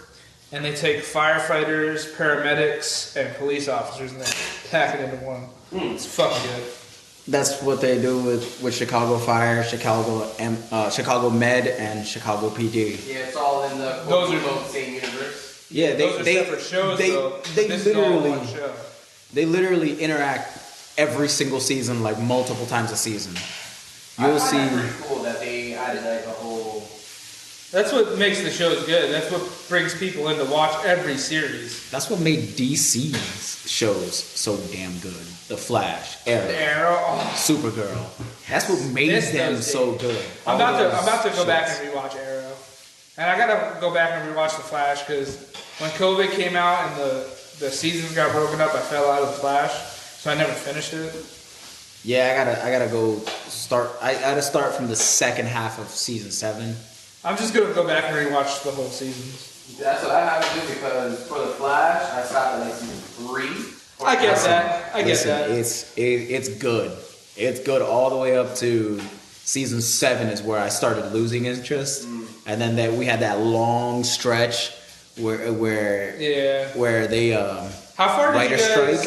Speaker 3: and they take firefighters, paramedics, and police officers, and they pack it into one. It's fucking good.
Speaker 1: That's what they do with Chicago Fire, Chicago Med, and Chicago PD.
Speaker 4: Yeah, it's all in the same universe.
Speaker 1: Yeah,
Speaker 3: those are separate shows.
Speaker 1: They literally interact every single season, like multiple times a season. You'll see.
Speaker 4: It's pretty cool that they added like a whole.
Speaker 3: That's what makes the shows good. That's what brings people in to watch every series.
Speaker 1: That's what made DC's shows so damn good. The Flash,
Speaker 3: Arrow,
Speaker 1: Supergirl. That's what made them so good.
Speaker 3: I'm about to go back and rewatch Arrow, and I gotta go back and rewatch The Flash because when COVID came out and the seasons got broken up, I fell out of The Flash, so I never finished it.
Speaker 1: Yeah, I gotta go start. I gotta start from the second half of season 7.
Speaker 3: I'm just gonna go back and rewatch the whole seasons.
Speaker 4: That's what I have to do because for The Flash, I stopped at like season 3.
Speaker 3: I get that.
Speaker 1: It's good. It's good all the way up to season 7 is where I started losing interest, and then we had that long stretch where they
Speaker 3: how far did you guys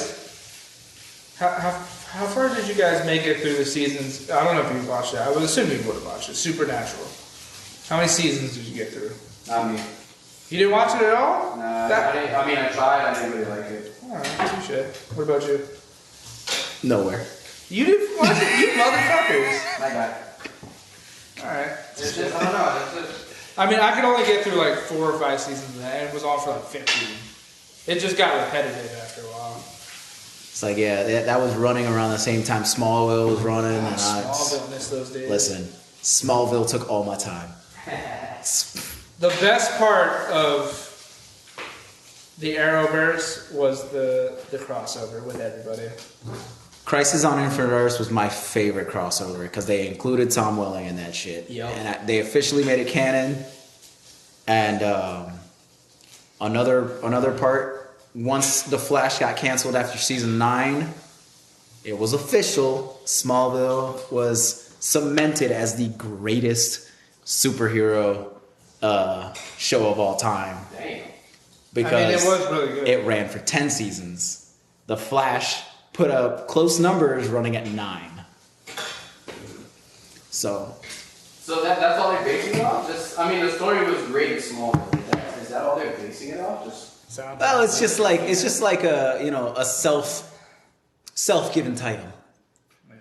Speaker 1: strike.
Speaker 3: How far did you guys make it through the seasons? I don't know if you watched that. I would assume you would have watched it. Supernatural. How many seasons did you get through? You didn't watch it at all?
Speaker 4: Nah, I tried. I didn't really like it.
Speaker 3: Alright, touche. What about you?
Speaker 1: Nowhere.
Speaker 3: You didn't watch it? You motherfuckers.
Speaker 4: My guy.
Speaker 3: Alright.
Speaker 4: It's just, I don't know. It's just...
Speaker 3: I mean, I could only get through like 4 or 5 seasons of that, and it was on for like 15. It just got repetitive after a while.
Speaker 1: It's like, yeah, that was running around the same time Smallville was running. And
Speaker 3: Smallville missed those days.
Speaker 1: Listen, Smallville took all my time.
Speaker 3: The best part of the Arrowverse was the crossover with everybody.
Speaker 1: Crisis on Infinite Earths was my favorite crossover because they included Tom Welling in that shit.
Speaker 3: Yep.
Speaker 1: And they officially made it canon. And another part, once The Flash got canceled after season 9, it was official. Smallville was cemented as the greatest superhero show of all time.
Speaker 4: Damn.
Speaker 1: Because
Speaker 3: it was really good.
Speaker 1: It ran for 10 seasons. The Flash put up close numbers running at 9. So
Speaker 4: that's all they're basing it off? The story was rated small. Is that all they're basing it off?
Speaker 1: Well, it's just like a self-given title.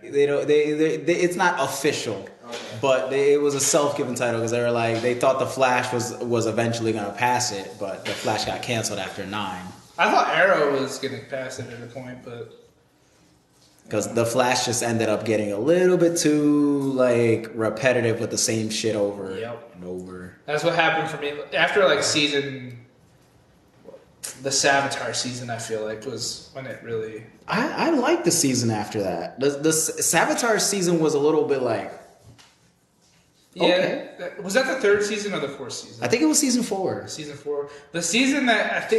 Speaker 1: They don't. They it's not official, but it was a self-given title because they thought the Flash was eventually gonna pass it, but the Flash got canceled after 9.
Speaker 3: I thought Arrow was gonna pass it at a point, but
Speaker 1: because the Flash just ended up getting a little bit too repetitive with the same shit over and over.
Speaker 3: That's what happened for me after the Savitar season. I feel like was when it really.
Speaker 1: I like the season after that. The Savitar season was a little bit
Speaker 3: okay. Was that the 3rd season or the 4th season?
Speaker 1: I think it was season 4.
Speaker 3: Season 4. The season that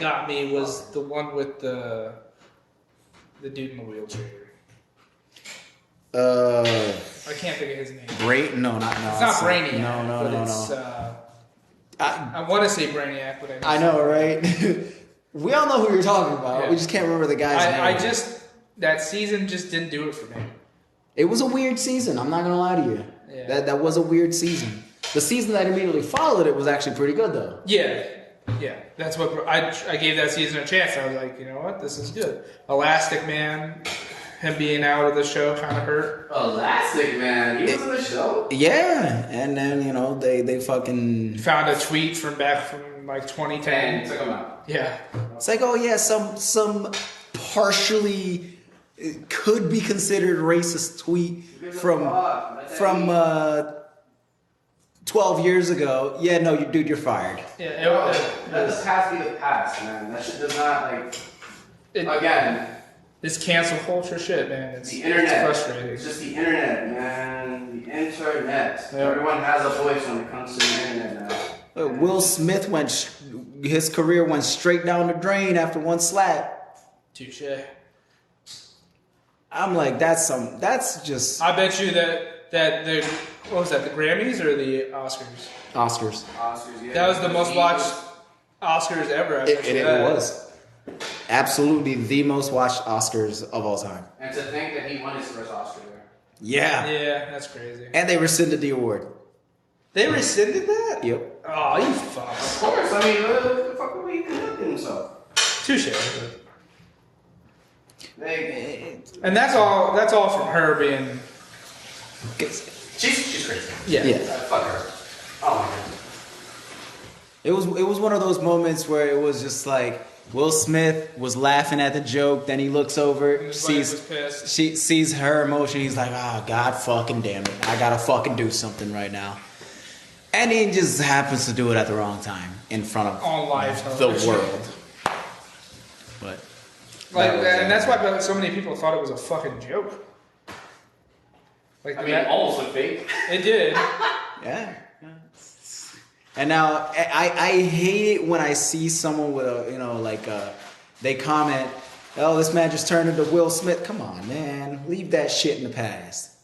Speaker 3: got me was the one with the dude in the wheelchair. I can't think of his name.
Speaker 1: It's not
Speaker 3: Brainiac.
Speaker 1: No.
Speaker 3: I want to say Brainiac, but
Speaker 1: I know, right? We all know who you're talking about. Yeah. We just can't remember the guy's name.
Speaker 3: That season just didn't do it for me.
Speaker 1: It was a weird season. I'm not gonna lie to you.
Speaker 3: Yeah.
Speaker 1: That was a weird season. The season that immediately followed it was actually pretty good, though.
Speaker 3: Yeah. That's what I gave that season a chance. I was like, you know what, this is good. Elastic Man, him being out of the show kind of hurt.
Speaker 4: Elastic Man, he was in the show.
Speaker 1: Yeah, and then they fucking
Speaker 3: found a tweet from back from 2010.
Speaker 4: Took him out.
Speaker 3: Yeah,
Speaker 1: it's like, oh yeah, some partially could be considered racist tweet from 12 years ago. Yeah, no, dude, you're fired.
Speaker 4: Yeah, let the past be the past, man. That shit does not again.
Speaker 3: This cancel culture shit, man. It's
Speaker 4: the internet.
Speaker 3: It's frustrating.
Speaker 4: It's just the internet, man. The internet. Yeah. Everyone has a voice when it comes to the internet now.
Speaker 1: Will Smith his career went straight down the drain after one slap.
Speaker 3: Touche.
Speaker 1: I'm like, that's just.
Speaker 3: I bet you that the what was that? The Grammys or the Oscars?
Speaker 1: Oscars.
Speaker 4: Yeah.
Speaker 3: That was the most watched Oscars ever.
Speaker 1: It was. Absolutely the most watched Oscars of all time.
Speaker 4: And to think that he won his first Oscar there.
Speaker 1: Yeah.
Speaker 3: Yeah, that's crazy.
Speaker 1: And they rescinded the award.
Speaker 3: They rescinded that?
Speaker 1: Yep.
Speaker 3: Oh, you fucks.
Speaker 4: Of course. I mean, what the fuck were we conducting himself?
Speaker 3: Touche. And that's all from her being.
Speaker 4: She's crazy.
Speaker 3: Yeah.
Speaker 4: Fuck her. Oh my god.
Speaker 1: It was one of those moments where it was just like Will Smith was laughing at the joke, then he looks over, sees her emotion, he's like, oh god fucking damn it, I gotta fucking do something right now. And he just happens to do it at the wrong time in front of the world. But
Speaker 3: and that's why so many people thought it was a fucking joke.
Speaker 4: It almost looked fake.
Speaker 3: It did.
Speaker 1: Yeah. And now I hate it when I see someone with they comment, oh, this man just turned into Will Smith. Come on, man, leave that shit in the past.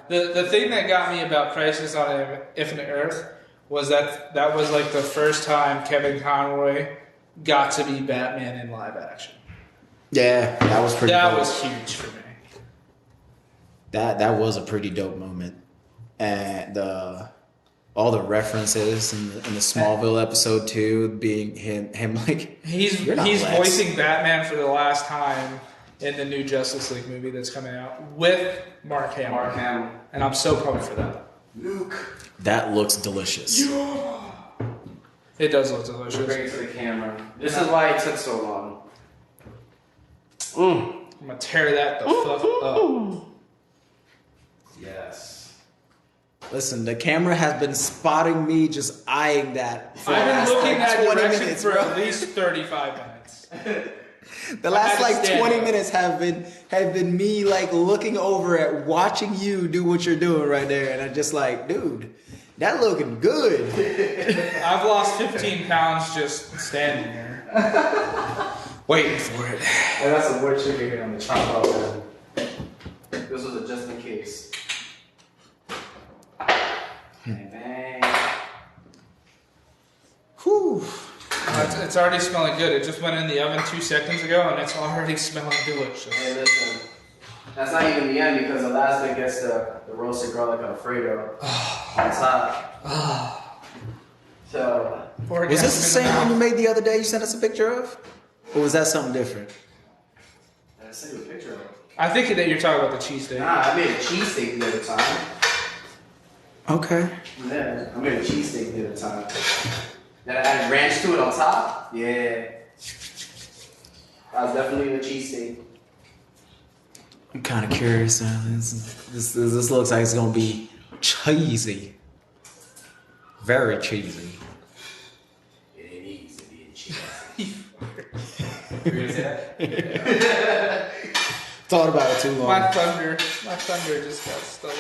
Speaker 3: The thing that got me about Crisis on Infinite Earth was that was like the first time Kevin Conroy got to be Batman in live action.
Speaker 1: Yeah, that was pretty.
Speaker 3: That was huge for me.
Speaker 1: That was a pretty dope moment, and all the references in the Smallville episode too, being him like
Speaker 3: he's voicing Batman for the last time in the new Justice League movie that's coming out with Mark Hamill. And I'm so pumped for that.
Speaker 4: Luke.
Speaker 1: That looks delicious.
Speaker 3: Yeah. It does look delicious.
Speaker 4: Bring it to the camera. This is why it took so long.
Speaker 3: I'm gonna tear that the fuck up.
Speaker 4: Yes.
Speaker 1: Listen, the camera has been spotting me just eyeing that.
Speaker 3: I've been looking at 20 minutes for at least 35 minutes.
Speaker 1: The last 20 minutes have been me looking over at watching you do what you're doing right there, and I'm just like, dude, that looking good.
Speaker 3: I've lost 15 pounds just standing there, waiting for it.
Speaker 4: And that's some more chicken here on the chop up. This was a just in case.
Speaker 1: Whew.
Speaker 3: it's already smelling good. It just went in the oven 2 seconds ago, and it's already smelling delicious.
Speaker 4: Hey, listen. That's not even the end because the last bit gets the roasted garlic Alfredo on top. So,
Speaker 1: was this the same one you made the other day you sent us a picture of? Or was that something different?
Speaker 4: I sent you a picture of it.
Speaker 3: I think that you're talking about the cheesesteak.
Speaker 4: Nah, I made a cheesesteak the other time.
Speaker 1: Okay.
Speaker 4: Yeah, I made a cheesesteak the other time. Then I added ranch to it on top. Yeah. I was definitely a cheesesteak.
Speaker 1: I'm kind of curious. This looks like it's gonna be cheesy. Very cheesy.
Speaker 4: It ain't easy being cheesy. You gonna say that?
Speaker 1: Thought about it too long.
Speaker 3: My thunder just got stolen.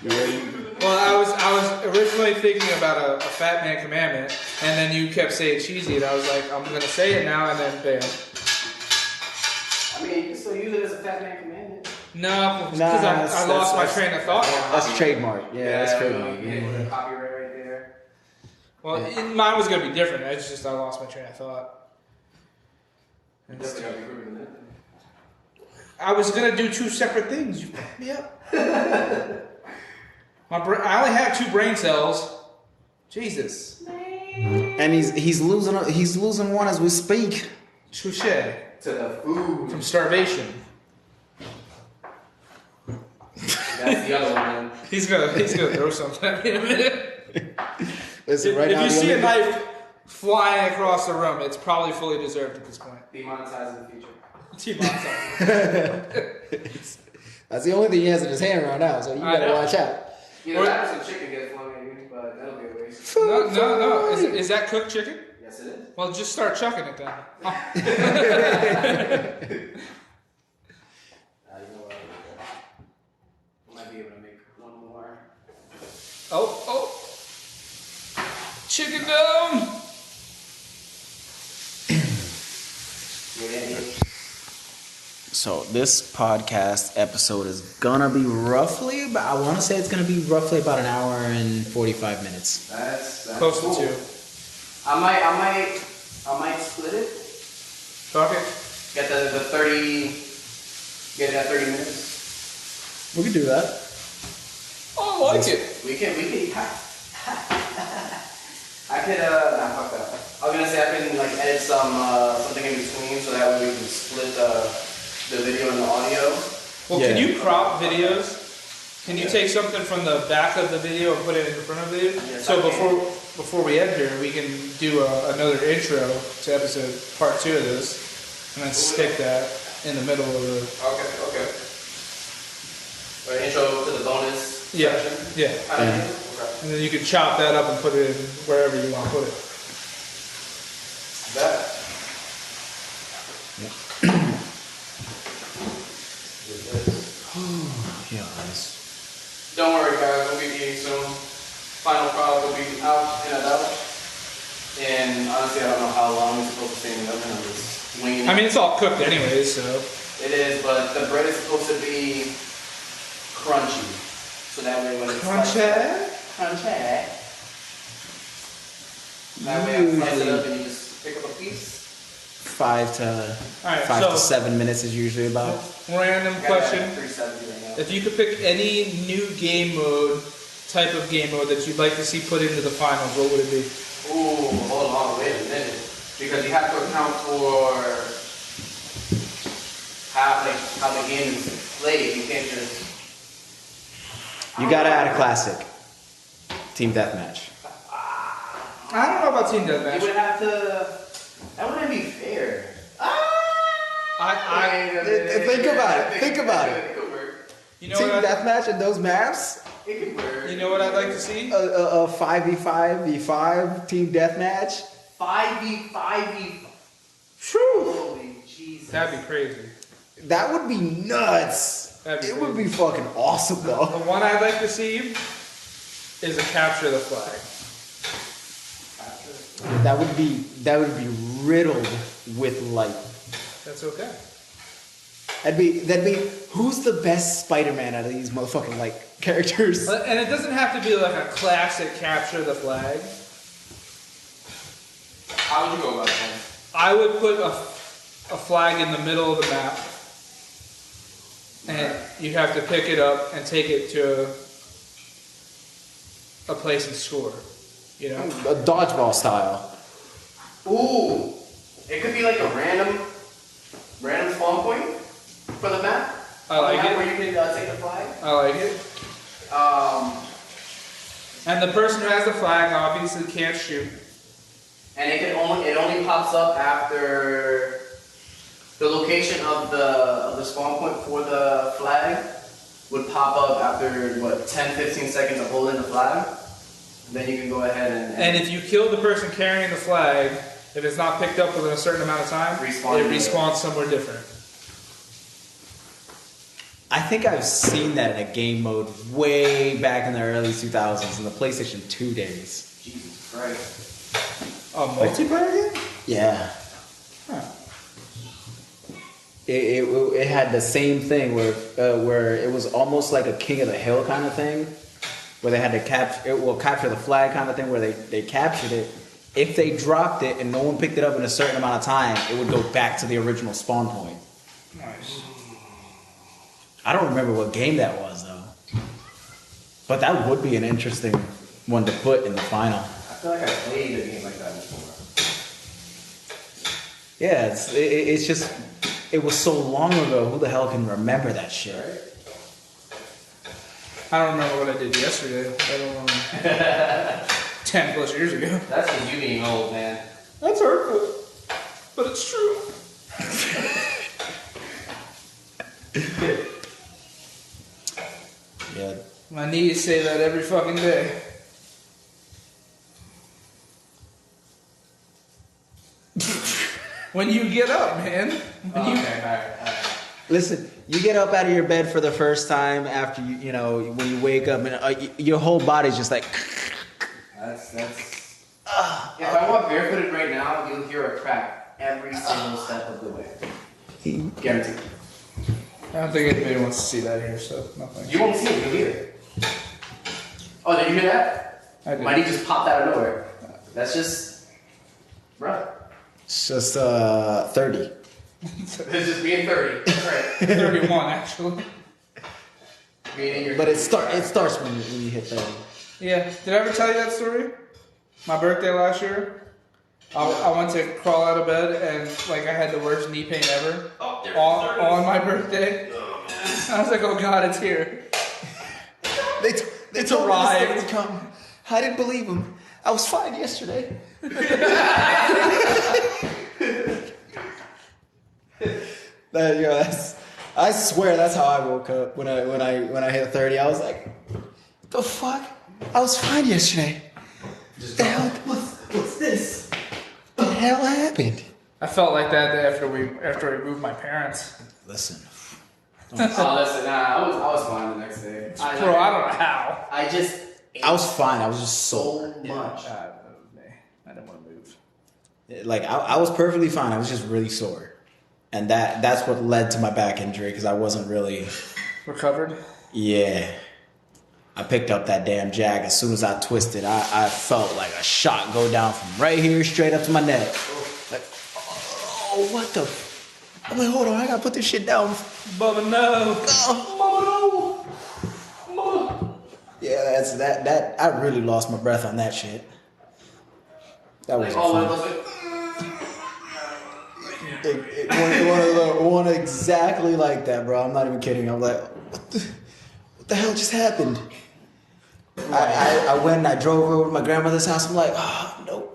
Speaker 1: Yeah.
Speaker 3: Well, I was originally thinking about a Fat Man commandment, and then you kept saying cheesy, and I was like, I'm gonna say it now, and then bam.
Speaker 4: I mean, you can still use it as a Fat Man commandment.
Speaker 3: No, because I lost my train of thought.
Speaker 1: That's trademark. Yeah, that's trademark.
Speaker 4: Yeah, copyright right there.
Speaker 3: Well, mine was gonna be different. It's just I lost my train of thought.
Speaker 4: Definitely gotta be proven in that.
Speaker 3: I was gonna do 2 separate things. You fucked me up. I only have 2 brain cells. Jesus.
Speaker 1: And he's losing one as we speak.
Speaker 3: Touche.
Speaker 4: To the food.
Speaker 3: From starvation.
Speaker 4: That's the other one.
Speaker 3: He's gonna throw something at me in a minute.
Speaker 1: Listen, right
Speaker 3: if
Speaker 1: now,
Speaker 3: you see a knife flying across the room, it's probably fully deserved at this point.
Speaker 4: Demonetized in the future.
Speaker 3: Demonetized.
Speaker 1: That's the only thing he has in his hand right now, so you better watch out.
Speaker 4: Either that or some chicken gets flung at you, but that'll be a waste.
Speaker 3: No. Is that cooked chicken?
Speaker 4: Yes, it is.
Speaker 3: Well, just start chucking it then.
Speaker 4: You know what? I might be able to make one more.
Speaker 3: Oh. Chicken dome.
Speaker 4: Yeah.
Speaker 1: So this podcast episode is gonna be roughly about, I want to say it's gonna be roughly about an hour and 45 minutes.
Speaker 4: That's
Speaker 3: Close
Speaker 4: cool.
Speaker 3: to 2.
Speaker 4: I might split it.
Speaker 3: Okay.
Speaker 4: Get the 30. Get it at 30 minutes.
Speaker 1: We could do that.
Speaker 3: Oh, I like it.
Speaker 4: We can. I could. Nah, fuck that. I was gonna say I can like edit something in between so that way we can split the video and the audio.
Speaker 3: Well,
Speaker 1: Yeah.
Speaker 3: can you crop videos? Can you take something from the back of the video and put it in the front of the video?
Speaker 4: Yes,
Speaker 3: So
Speaker 4: I can.
Speaker 3: before we end here, we can do another intro to episode part 2 of this, and then stick that in the middle of the.
Speaker 4: Okay. Or intro to the bonus section.
Speaker 3: Yeah.
Speaker 4: Okay.
Speaker 3: And then you can chop that up and put it in wherever you want to put it.
Speaker 4: That.
Speaker 1: Yeah,
Speaker 4: Don't worry, guys. We'll be eating soon. Final product will be out in about. And honestly, I don't know how long it's supposed to stay in the oven. I'm just winging it.
Speaker 3: I mean, it's all cooked anyways, so.
Speaker 4: It is, but the bread is supposed to be crunchy. So that way when it's
Speaker 3: Crunchy?
Speaker 4: Crunchy. That way I slice it up and you just pick up a piece.
Speaker 1: 5 to 7 minutes is usually about.
Speaker 3: Random
Speaker 4: I got
Speaker 3: question.
Speaker 4: that at 370 right now.
Speaker 3: If you could pick any new game mode, type of game mode that you'd like to see put into the finals, what would it be?
Speaker 4: Ooh, hold on, wait a minute. Because you have to account for how the game is played. You can't just.
Speaker 1: You gotta add a classic. Team deathmatch.
Speaker 3: I don't know about Team
Speaker 4: You
Speaker 3: Deathmatch.
Speaker 4: would have to. That wouldn't be fair.
Speaker 1: Think about it.
Speaker 4: It could work.
Speaker 3: You know
Speaker 1: Team
Speaker 3: what?
Speaker 1: deathmatch in those maps.
Speaker 4: It could work.
Speaker 3: You know what I'd like to see?
Speaker 1: A 5v5 v5 team deathmatch.
Speaker 4: 5v5v.
Speaker 1: True.
Speaker 4: Holy Jesus.
Speaker 3: That'd be crazy.
Speaker 1: That would be nuts.
Speaker 3: That'd be
Speaker 1: It would be fucking awesome
Speaker 3: The
Speaker 1: though.
Speaker 3: one I'd like to see is a capture the flag.
Speaker 1: That would be riddled with light.
Speaker 3: That's okay.
Speaker 1: That'd be who's the best Spider-Man out of these motherfucking like characters?
Speaker 3: And it doesn't have to be like a classic capture the flag.
Speaker 4: How would you go about it?
Speaker 3: I would put a flag in the middle of the map, and you have to pick it up and take it to a place and score. You know,
Speaker 1: A dodgeball style.
Speaker 4: Ooh, it could be like a random spawn point for the map.
Speaker 3: I like it.
Speaker 4: Where you can take the flag.
Speaker 3: I like it. And the person who has the flag obviously can't shoot.
Speaker 4: And it only pops up after the location of the spawn point for the flag would pop up after 10-15 seconds of holding the flag. Then you can go ahead and
Speaker 3: if you kill the person carrying the flag, if it's not picked up within a certain amount of time, it respawns somewhere different.
Speaker 1: I think I've seen that in a game mode way back in the early 2000s in the PlayStation 2 days.
Speaker 4: Jesus Christ.
Speaker 3: Multiplayer game?
Speaker 1: Yeah.
Speaker 3: Huh.
Speaker 1: It had the same thing where it was almost like a King of the Hill kind of thing, where they had to capture the flag kind of thing, where they captured it. If they dropped it and no one picked it up in a certain amount of time, it would go back to the original spawn point.
Speaker 3: Nice.
Speaker 1: I don't remember what game that was though, but that would be an interesting one to put in the final.
Speaker 4: I feel like I played a game like that before.
Speaker 1: Yeah, it's just it was so long ago. Who the hell can remember that shit?
Speaker 4: Right?
Speaker 3: I don't remember what I did yesterday. I don't know. 10 plus years ago.
Speaker 4: That's just you being old, man.
Speaker 3: That's hurtful, but it's true.
Speaker 1: Yeah.
Speaker 3: My knees say that every fucking day. When you get up, man.
Speaker 4: Okay, alright.
Speaker 1: Listen, you get up out of your bed for the first time after you know when you wake up and your whole body's just like.
Speaker 4: That's. If I walk barefooted right now, you'll hear a crack every single step of the way. Guaranteed.
Speaker 3: I don't think anybody wants to see that here, so nothing.
Speaker 4: You won't see it, you'll hear it. Oh, did you hear that?
Speaker 3: I did.
Speaker 4: My knee just popped out of nowhere. That's just. Bruh.
Speaker 1: It's just 30.
Speaker 4: It's just being 30. That's right.
Speaker 3: 31, actually.
Speaker 1: But it starts when you hit 30.
Speaker 3: Yeah. Did I ever tell you that story? My birthday last year. I went to crawl out of bed and I had the worst knee pain ever. On my birthday. I was like, oh God, it's here.
Speaker 1: They told
Speaker 3: arrived.
Speaker 1: me to come. I didn't believe them. I was fine yesterday. I swear that's how I woke up when I hit 30. I was like, the fuck? I was fine yesterday. What's this? What the hell happened?
Speaker 3: I felt like that after we moved my parents.
Speaker 1: Listen.
Speaker 4: Listen, I was fine the next day.
Speaker 3: Bro, I don't know how.
Speaker 4: I
Speaker 1: was fine. I was just
Speaker 4: so much.
Speaker 3: I didn't want to move.
Speaker 1: I was perfectly fine. I was just really sore. And that's what led to my back injury because I wasn't really
Speaker 3: recovered.
Speaker 1: Yeah, I picked up that damn jag as soon as I twisted. I felt like a shot go down from right here straight up to my neck. Like, oh, what the? I'm like, hold on, I gotta put this shit down.
Speaker 3: Bubba, no.
Speaker 1: Oh. Bubba, no. Yeah, that's that. I really lost my breath on that shit. That was fun. One exactly like that, bro. I'm not even kidding. I'm like, what the hell just happened? I went and I drove over to my grandmother's house. I'm like, oh, no.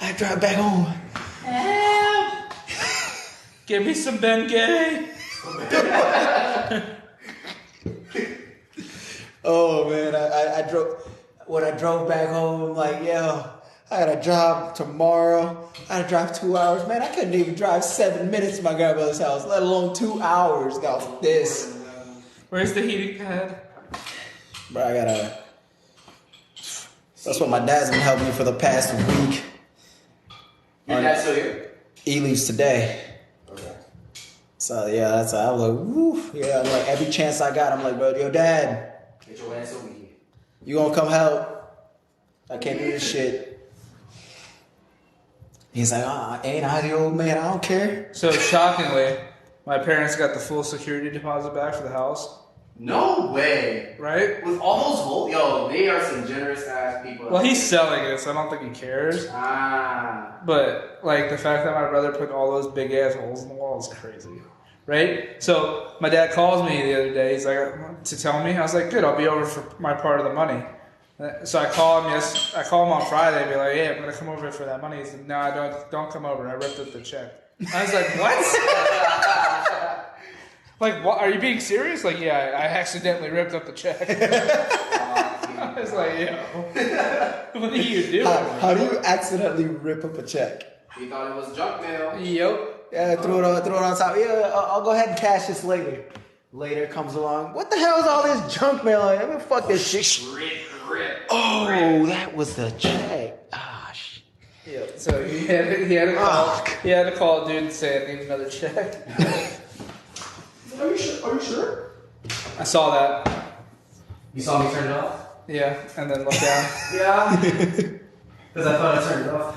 Speaker 1: I drive back home.
Speaker 3: Give me some Bengay.
Speaker 1: Oh man, I drove. When I drove back home, I'm like, yo, I got a job tomorrow. I gotta drive 2 hours. Man, I couldn't even drive 7 minutes to my grandmother's house, let alone 2 hours. Got this.
Speaker 3: Where's the heating pad?
Speaker 1: Bro, I gotta. That's what my dad's been helping me for the past week.
Speaker 4: Your dad's still here?
Speaker 1: He leaves today.
Speaker 4: Okay.
Speaker 1: So yeah, I was like, woo. Yeah, I'm like every chance I got, I'm like, bro, yo, dad.
Speaker 4: Get your ass over here.
Speaker 1: You gonna come help? I can't do this shit. He's like, ain't I the old man? I don't care.
Speaker 3: So shockingly, my parents got the full security deposit back for the house.
Speaker 4: No way.
Speaker 3: Right?
Speaker 4: With all those holes, yo, they are some generous ass people.
Speaker 3: Well, he's selling it, so I don't think he cares. But like the fact that my brother put all those big ass holes in the wall is crazy. Right? So my dad calls me the other day. He's like, to tell me. I was like, good, I'll be over for my part of the money. So I call him. I call him on Friday. And be like, hey, I'm gonna come over for that money. He said, no, don't come over. I ripped up the check. I was like, what? Like, what? Are you being serious? Like, yeah, I accidentally ripped up the check. I was like, yo, what are you doing?
Speaker 1: How do you accidentally rip up a check?
Speaker 4: He thought it was junk mail.
Speaker 3: Yep.
Speaker 1: Yeah, throw it on top. Yeah, I'll go ahead and cash this later. Later comes along. What the hell is all this junk mail? I mean, fuck this shit.
Speaker 4: Rip.
Speaker 1: Oh, that was the check. Ah, shit.
Speaker 3: Yeah. So he had to call a dude and say I need another check.
Speaker 4: Are you sure?
Speaker 3: I saw that.
Speaker 4: You saw me turn it off?
Speaker 3: Yeah, and then look down.
Speaker 4: Yeah. Because I thought I turned it off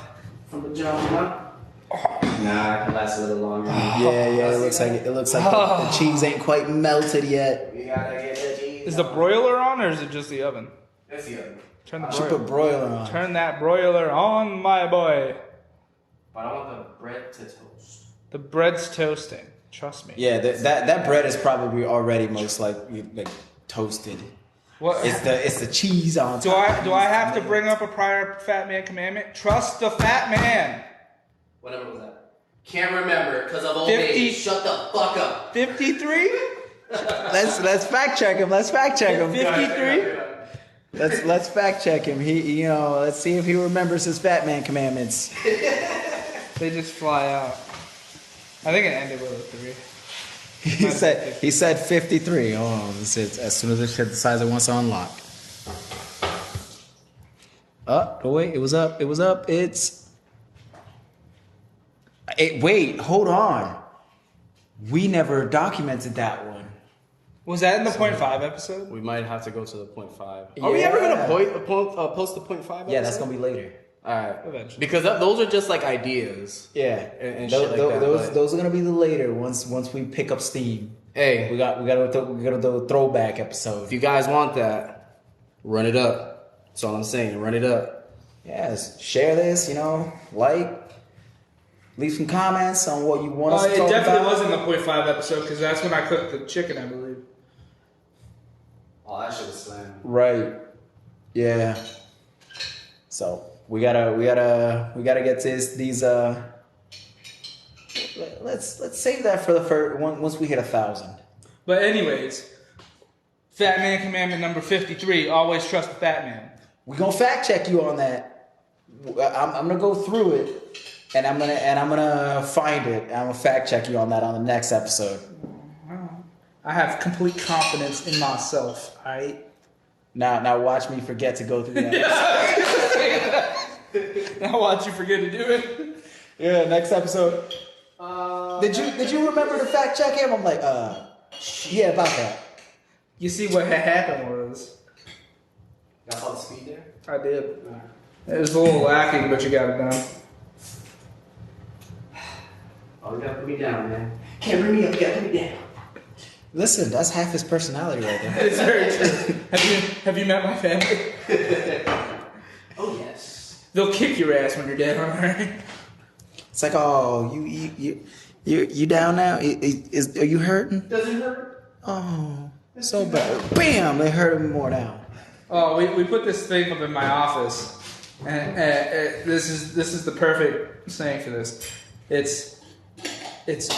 Speaker 4: from the jump. Nah, I can last a little longer.
Speaker 1: Yeah. It looks like the cheese ain't quite melted yet.
Speaker 4: You gotta get the cheese.
Speaker 3: Is the broiler on or is it just the oven?
Speaker 4: That's the other.
Speaker 3: Turn the
Speaker 1: Should put broiler on.
Speaker 3: Turn that broiler on, my boy.
Speaker 4: But I want the bread to toast.
Speaker 3: The bread's toasting. Trust me.
Speaker 1: Yeah, that bread is probably already most likely like toasted.
Speaker 3: What?
Speaker 1: It's the cheese on top.
Speaker 3: Do I have to bring up a prior Fat Man commandment? Trust the Fat Man.
Speaker 4: Whatever was that? Can't remember because of old
Speaker 3: 50
Speaker 4: age. Shut the fuck up.
Speaker 3: 53?
Speaker 1: Let's fact check him.
Speaker 3: 53?
Speaker 1: Let's fact check him. Let's see if he remembers his Fat Man commandments.
Speaker 3: They just fly out. I think it ended with a 3.
Speaker 1: He said 53. Oh, this is as soon as this shit decides it wants to unlock. Oh wait, it was up. Wait, hold on. We never documented that one.
Speaker 3: Was that in the 0.5 episode?
Speaker 2: We might have to go to the 0.5. Are we ever gonna post the 0.5 episode?
Speaker 1: Yeah, that's gonna be later.
Speaker 2: All right,
Speaker 3: Eventually.
Speaker 2: because those are just like ideas.
Speaker 1: Yeah,
Speaker 2: and shit like that,
Speaker 1: those are gonna be the later once we pick up steam.
Speaker 2: Hey,
Speaker 1: We gotta do a throwback episode.
Speaker 2: if you guys want that, run it up. That's all I'm saying. Run it up.
Speaker 1: Yes, share this. Like, leave some comments on what you want us to
Speaker 3: It
Speaker 1: talk
Speaker 3: definitely
Speaker 1: about.
Speaker 3: was in the 0.5 episode because that's when I cooked the chicken, I believe.
Speaker 4: Oh, that shit was slam.
Speaker 1: Right. Yeah. So we gotta get these. Let's save that for the first once we hit 1,000.
Speaker 3: But anyways, Fat Man commandment number 53: always trust the Fat Man.
Speaker 1: We're gonna fact check you on that. I'm gonna go through it, and I'm gonna find it. And I'm gonna fact check you on that on the next episode.
Speaker 3: I have complete confidence in myself. All right.
Speaker 1: Now watch me forget to go through that.
Speaker 3: Now watch you forget to do it.
Speaker 1: Yeah, next episode. Did you remember to fact check him? I'm like, yeah, about that.
Speaker 3: You see what had happened was
Speaker 4: Got all the speed there?
Speaker 3: I did. It was a little lacking, but you got it done.
Speaker 4: Oh, you gotta put me down, man. Can't bring me up, you gotta put me down.
Speaker 1: Listen, that's half his personality right there.
Speaker 3: It's very true. Have you met my family?
Speaker 4: Oh yes.
Speaker 3: They'll kick your ass when you're dead, alright?
Speaker 1: It's like, oh, you down now? Are you hurting?
Speaker 4: Doesn't hurt.
Speaker 1: Oh, so bad. Bam! They hurt him more now.
Speaker 3: Oh, we put this thing up in my office, and this is the perfect saying for this. It's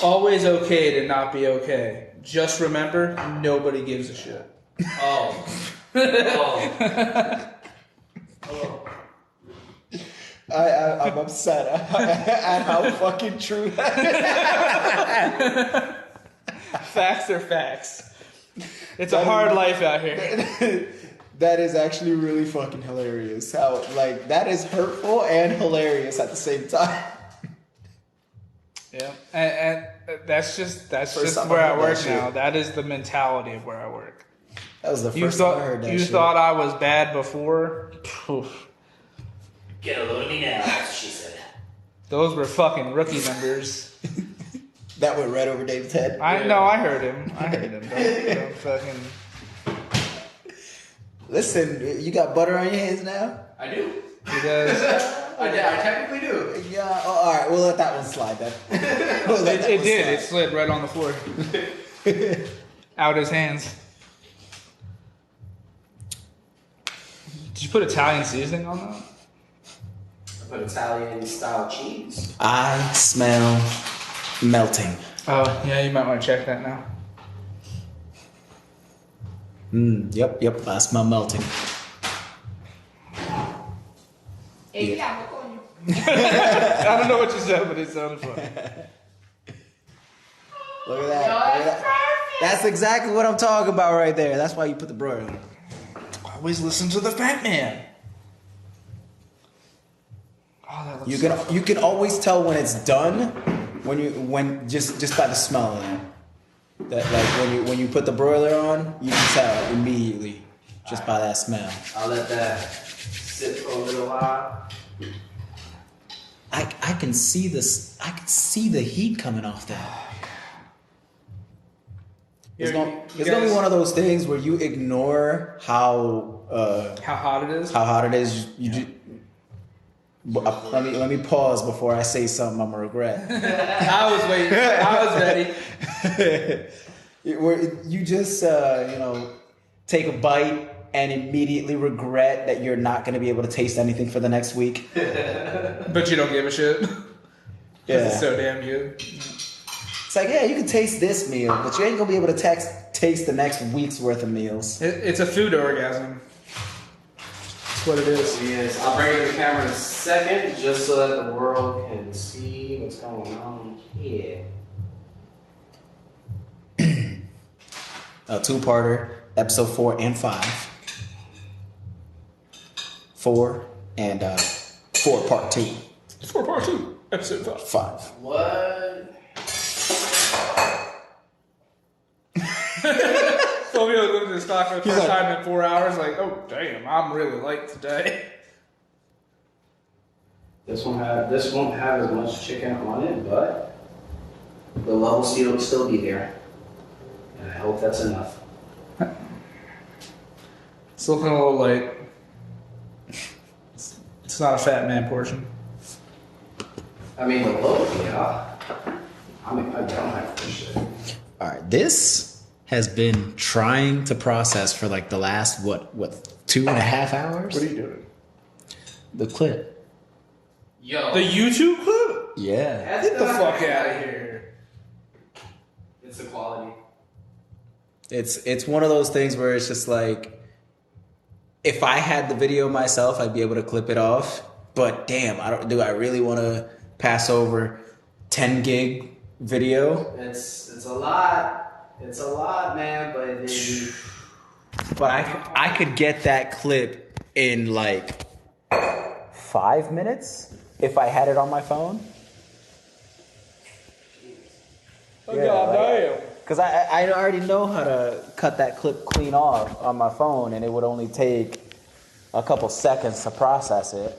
Speaker 3: always okay to not be okay. Just remember, nobody gives a shit.
Speaker 4: Oh. Oh.
Speaker 1: I'm upset at how fucking true that is.
Speaker 3: Facts are facts. It's a hard life out here.
Speaker 1: That is actually really fucking hilarious. How, like, that is hurtful and hilarious at the same time.
Speaker 3: Yeah, and that's just
Speaker 1: time
Speaker 3: where
Speaker 1: I
Speaker 3: I
Speaker 1: heard
Speaker 3: work
Speaker 1: that
Speaker 3: now.
Speaker 1: shit.
Speaker 3: That is the mentality of where I work.
Speaker 1: That was the
Speaker 3: You
Speaker 1: first time I heard
Speaker 3: thought
Speaker 1: that
Speaker 3: you
Speaker 1: shit.
Speaker 3: thought I was bad before? Poof.
Speaker 4: Get a load of me now, that's what she said.
Speaker 3: Those were fucking rookie numbers.
Speaker 1: That went right over Dave's head.
Speaker 3: I know, I heard him. Don't fucking...
Speaker 1: Listen, you got butter on your hands now?
Speaker 4: I do.
Speaker 3: He does.
Speaker 4: I technically do.
Speaker 1: Yeah, all right, we'll let that one slide then.
Speaker 3: It did. It slid right on the floor. Out his hands. Did you put Italian seasoning on that?
Speaker 4: I put Italian style cheese.
Speaker 1: I smell melting.
Speaker 3: Oh, yeah, you might want to check that now.
Speaker 1: Yep, I smell melting.
Speaker 3: I don't know what you said, but it sounded funny.
Speaker 1: Look at that. That's exactly what I'm talking about right there. That's why you put the broiler on.
Speaker 3: Always listen to the fat man. Oh, that looks
Speaker 1: You can always tell when it's done when just by the smell of it. That like when you put the broiler on, you can tell immediately just by that smell.
Speaker 4: I'll let that sit for a little while.
Speaker 1: I can see this. I can see the heat coming off that. It's gonna be one of those things where you ignore how
Speaker 3: hot it is.
Speaker 1: How hot it is. Let me pause before I say something I'm gonna regret.
Speaker 3: I was waiting. I was ready.
Speaker 1: You just take a bite and immediately regret that you're not going to be able to taste anything for the next week.
Speaker 3: But you don't give a shit.
Speaker 1: Yeah,
Speaker 3: it's so damn good.
Speaker 1: It's like, yeah, you can taste this meal, but you ain't gonna be able to taste the next week's worth of meals.
Speaker 3: It's a food orgasm. That's what it is.
Speaker 4: Yes, I'll bring it to the camera in a second, just so that the world can see what's going on here.
Speaker 1: A two-parter, episode 4 and 5. 4 and 4 part 2.
Speaker 3: 4 part 2, episode 5.
Speaker 1: 5.
Speaker 4: What?
Speaker 3: Fabio looked at his stock for the first time in 4 hours, like, oh damn, I'm really late today.
Speaker 4: This won't have as much chicken on it, but the level speed will still be there. And I hope that's enough.
Speaker 3: It's looking a little light. It's not a fat man portion.
Speaker 4: I mean, the load, yeah. I don't have this shit.
Speaker 1: All right, this has been trying to process for like the last what 2.5 hours.
Speaker 3: What are you doing?
Speaker 1: The clip.
Speaker 4: Yo.
Speaker 3: The YouTube clip?
Speaker 1: Yeah.
Speaker 3: Get the fuck out of here.
Speaker 4: It's the quality.
Speaker 1: It's one of those things where it's just like, if I had the video myself, I'd be able to clip it off. But damn, do I really want to pass over 10 gig video?
Speaker 4: It's a lot. It's a lot, man.
Speaker 1: But I could get that clip in like 5 minutes if I had it on my phone.
Speaker 3: Oh, yeah, goddamn.
Speaker 1: Because I already know how to cut that clip clean off on my phone, and it would only take a couple seconds to process it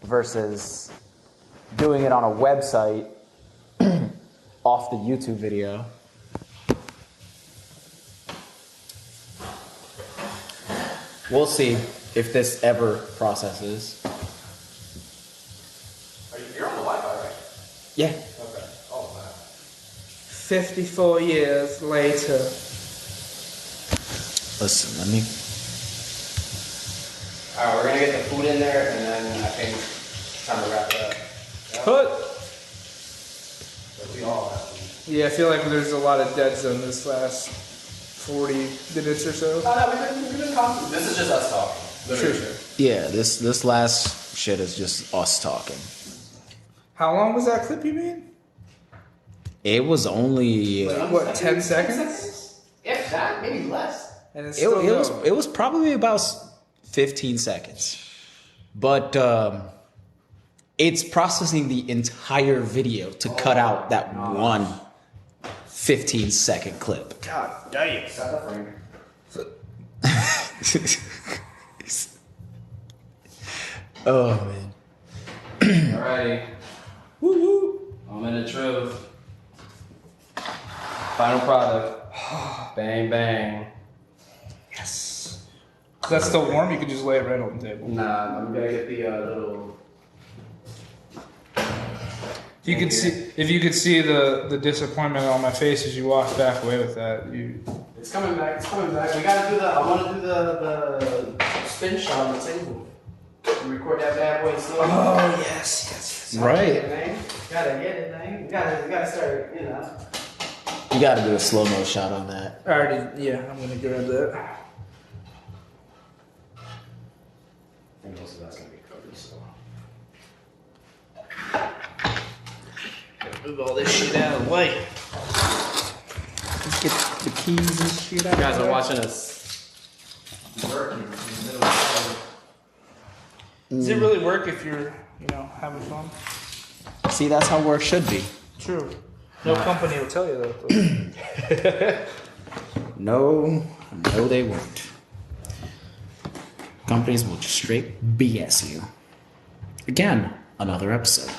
Speaker 1: versus doing it on a website off the YouTube video. We'll see if this ever processes.
Speaker 4: You're on the Wi-Fi, right?
Speaker 1: Yeah.
Speaker 4: Okay. Oh, wow.
Speaker 3: 54 years later.
Speaker 1: Listen, let me...
Speaker 4: Alright, we're gonna get the food in there, and then I think it's time to wrap it up. Yeah?
Speaker 3: Put.
Speaker 4: So we all have to.
Speaker 3: Yeah, I feel like there's a lot of dead zone this last 40 minutes or so.
Speaker 4: We've been talking. This is just us talking.
Speaker 3: Sure.
Speaker 1: Yeah, this last shit is just us talking.
Speaker 3: How long was that clip you made?
Speaker 1: It was only...
Speaker 3: What, 10 seconds?
Speaker 4: If that, maybe less.
Speaker 3: And it's still going.
Speaker 1: It was probably about 15 seconds. But it's processing the entire video to cut out that one 15-second clip.
Speaker 3: God damn.
Speaker 4: Stop that frame.
Speaker 1: Oh man.
Speaker 2: Alrighty. Woo woo. I'm in the truth. Final product. Bang bang.
Speaker 3: Yes. Is that still warm? You could just lay it right on the table.
Speaker 2: Nah, I'm gonna get the little.
Speaker 3: If you could see the disappointment on my face as you walked back away with that,
Speaker 2: It's coming back. It's coming back. We gotta do the. I want to do the spin shot on the table. Record that bad boy slow.
Speaker 3: Oh yes.
Speaker 1: Right.
Speaker 2: Gotta get it, man. You gotta start. You know.
Speaker 1: You gotta do a slow-mo shot on that.
Speaker 3: I already. Yeah, I'm gonna grab that.
Speaker 2: And most of that's gonna be covered, so.
Speaker 3: Move all this shit out of the way.
Speaker 1: Let's get the keys and shit out.
Speaker 2: You guys are watching us working in the middle of
Speaker 3: Does it really work if you're, having fun?
Speaker 1: See, that's how work should be.
Speaker 3: True. No company will tell you that.
Speaker 1: No, they won't. Companies will just straight BS you. Again, another episode.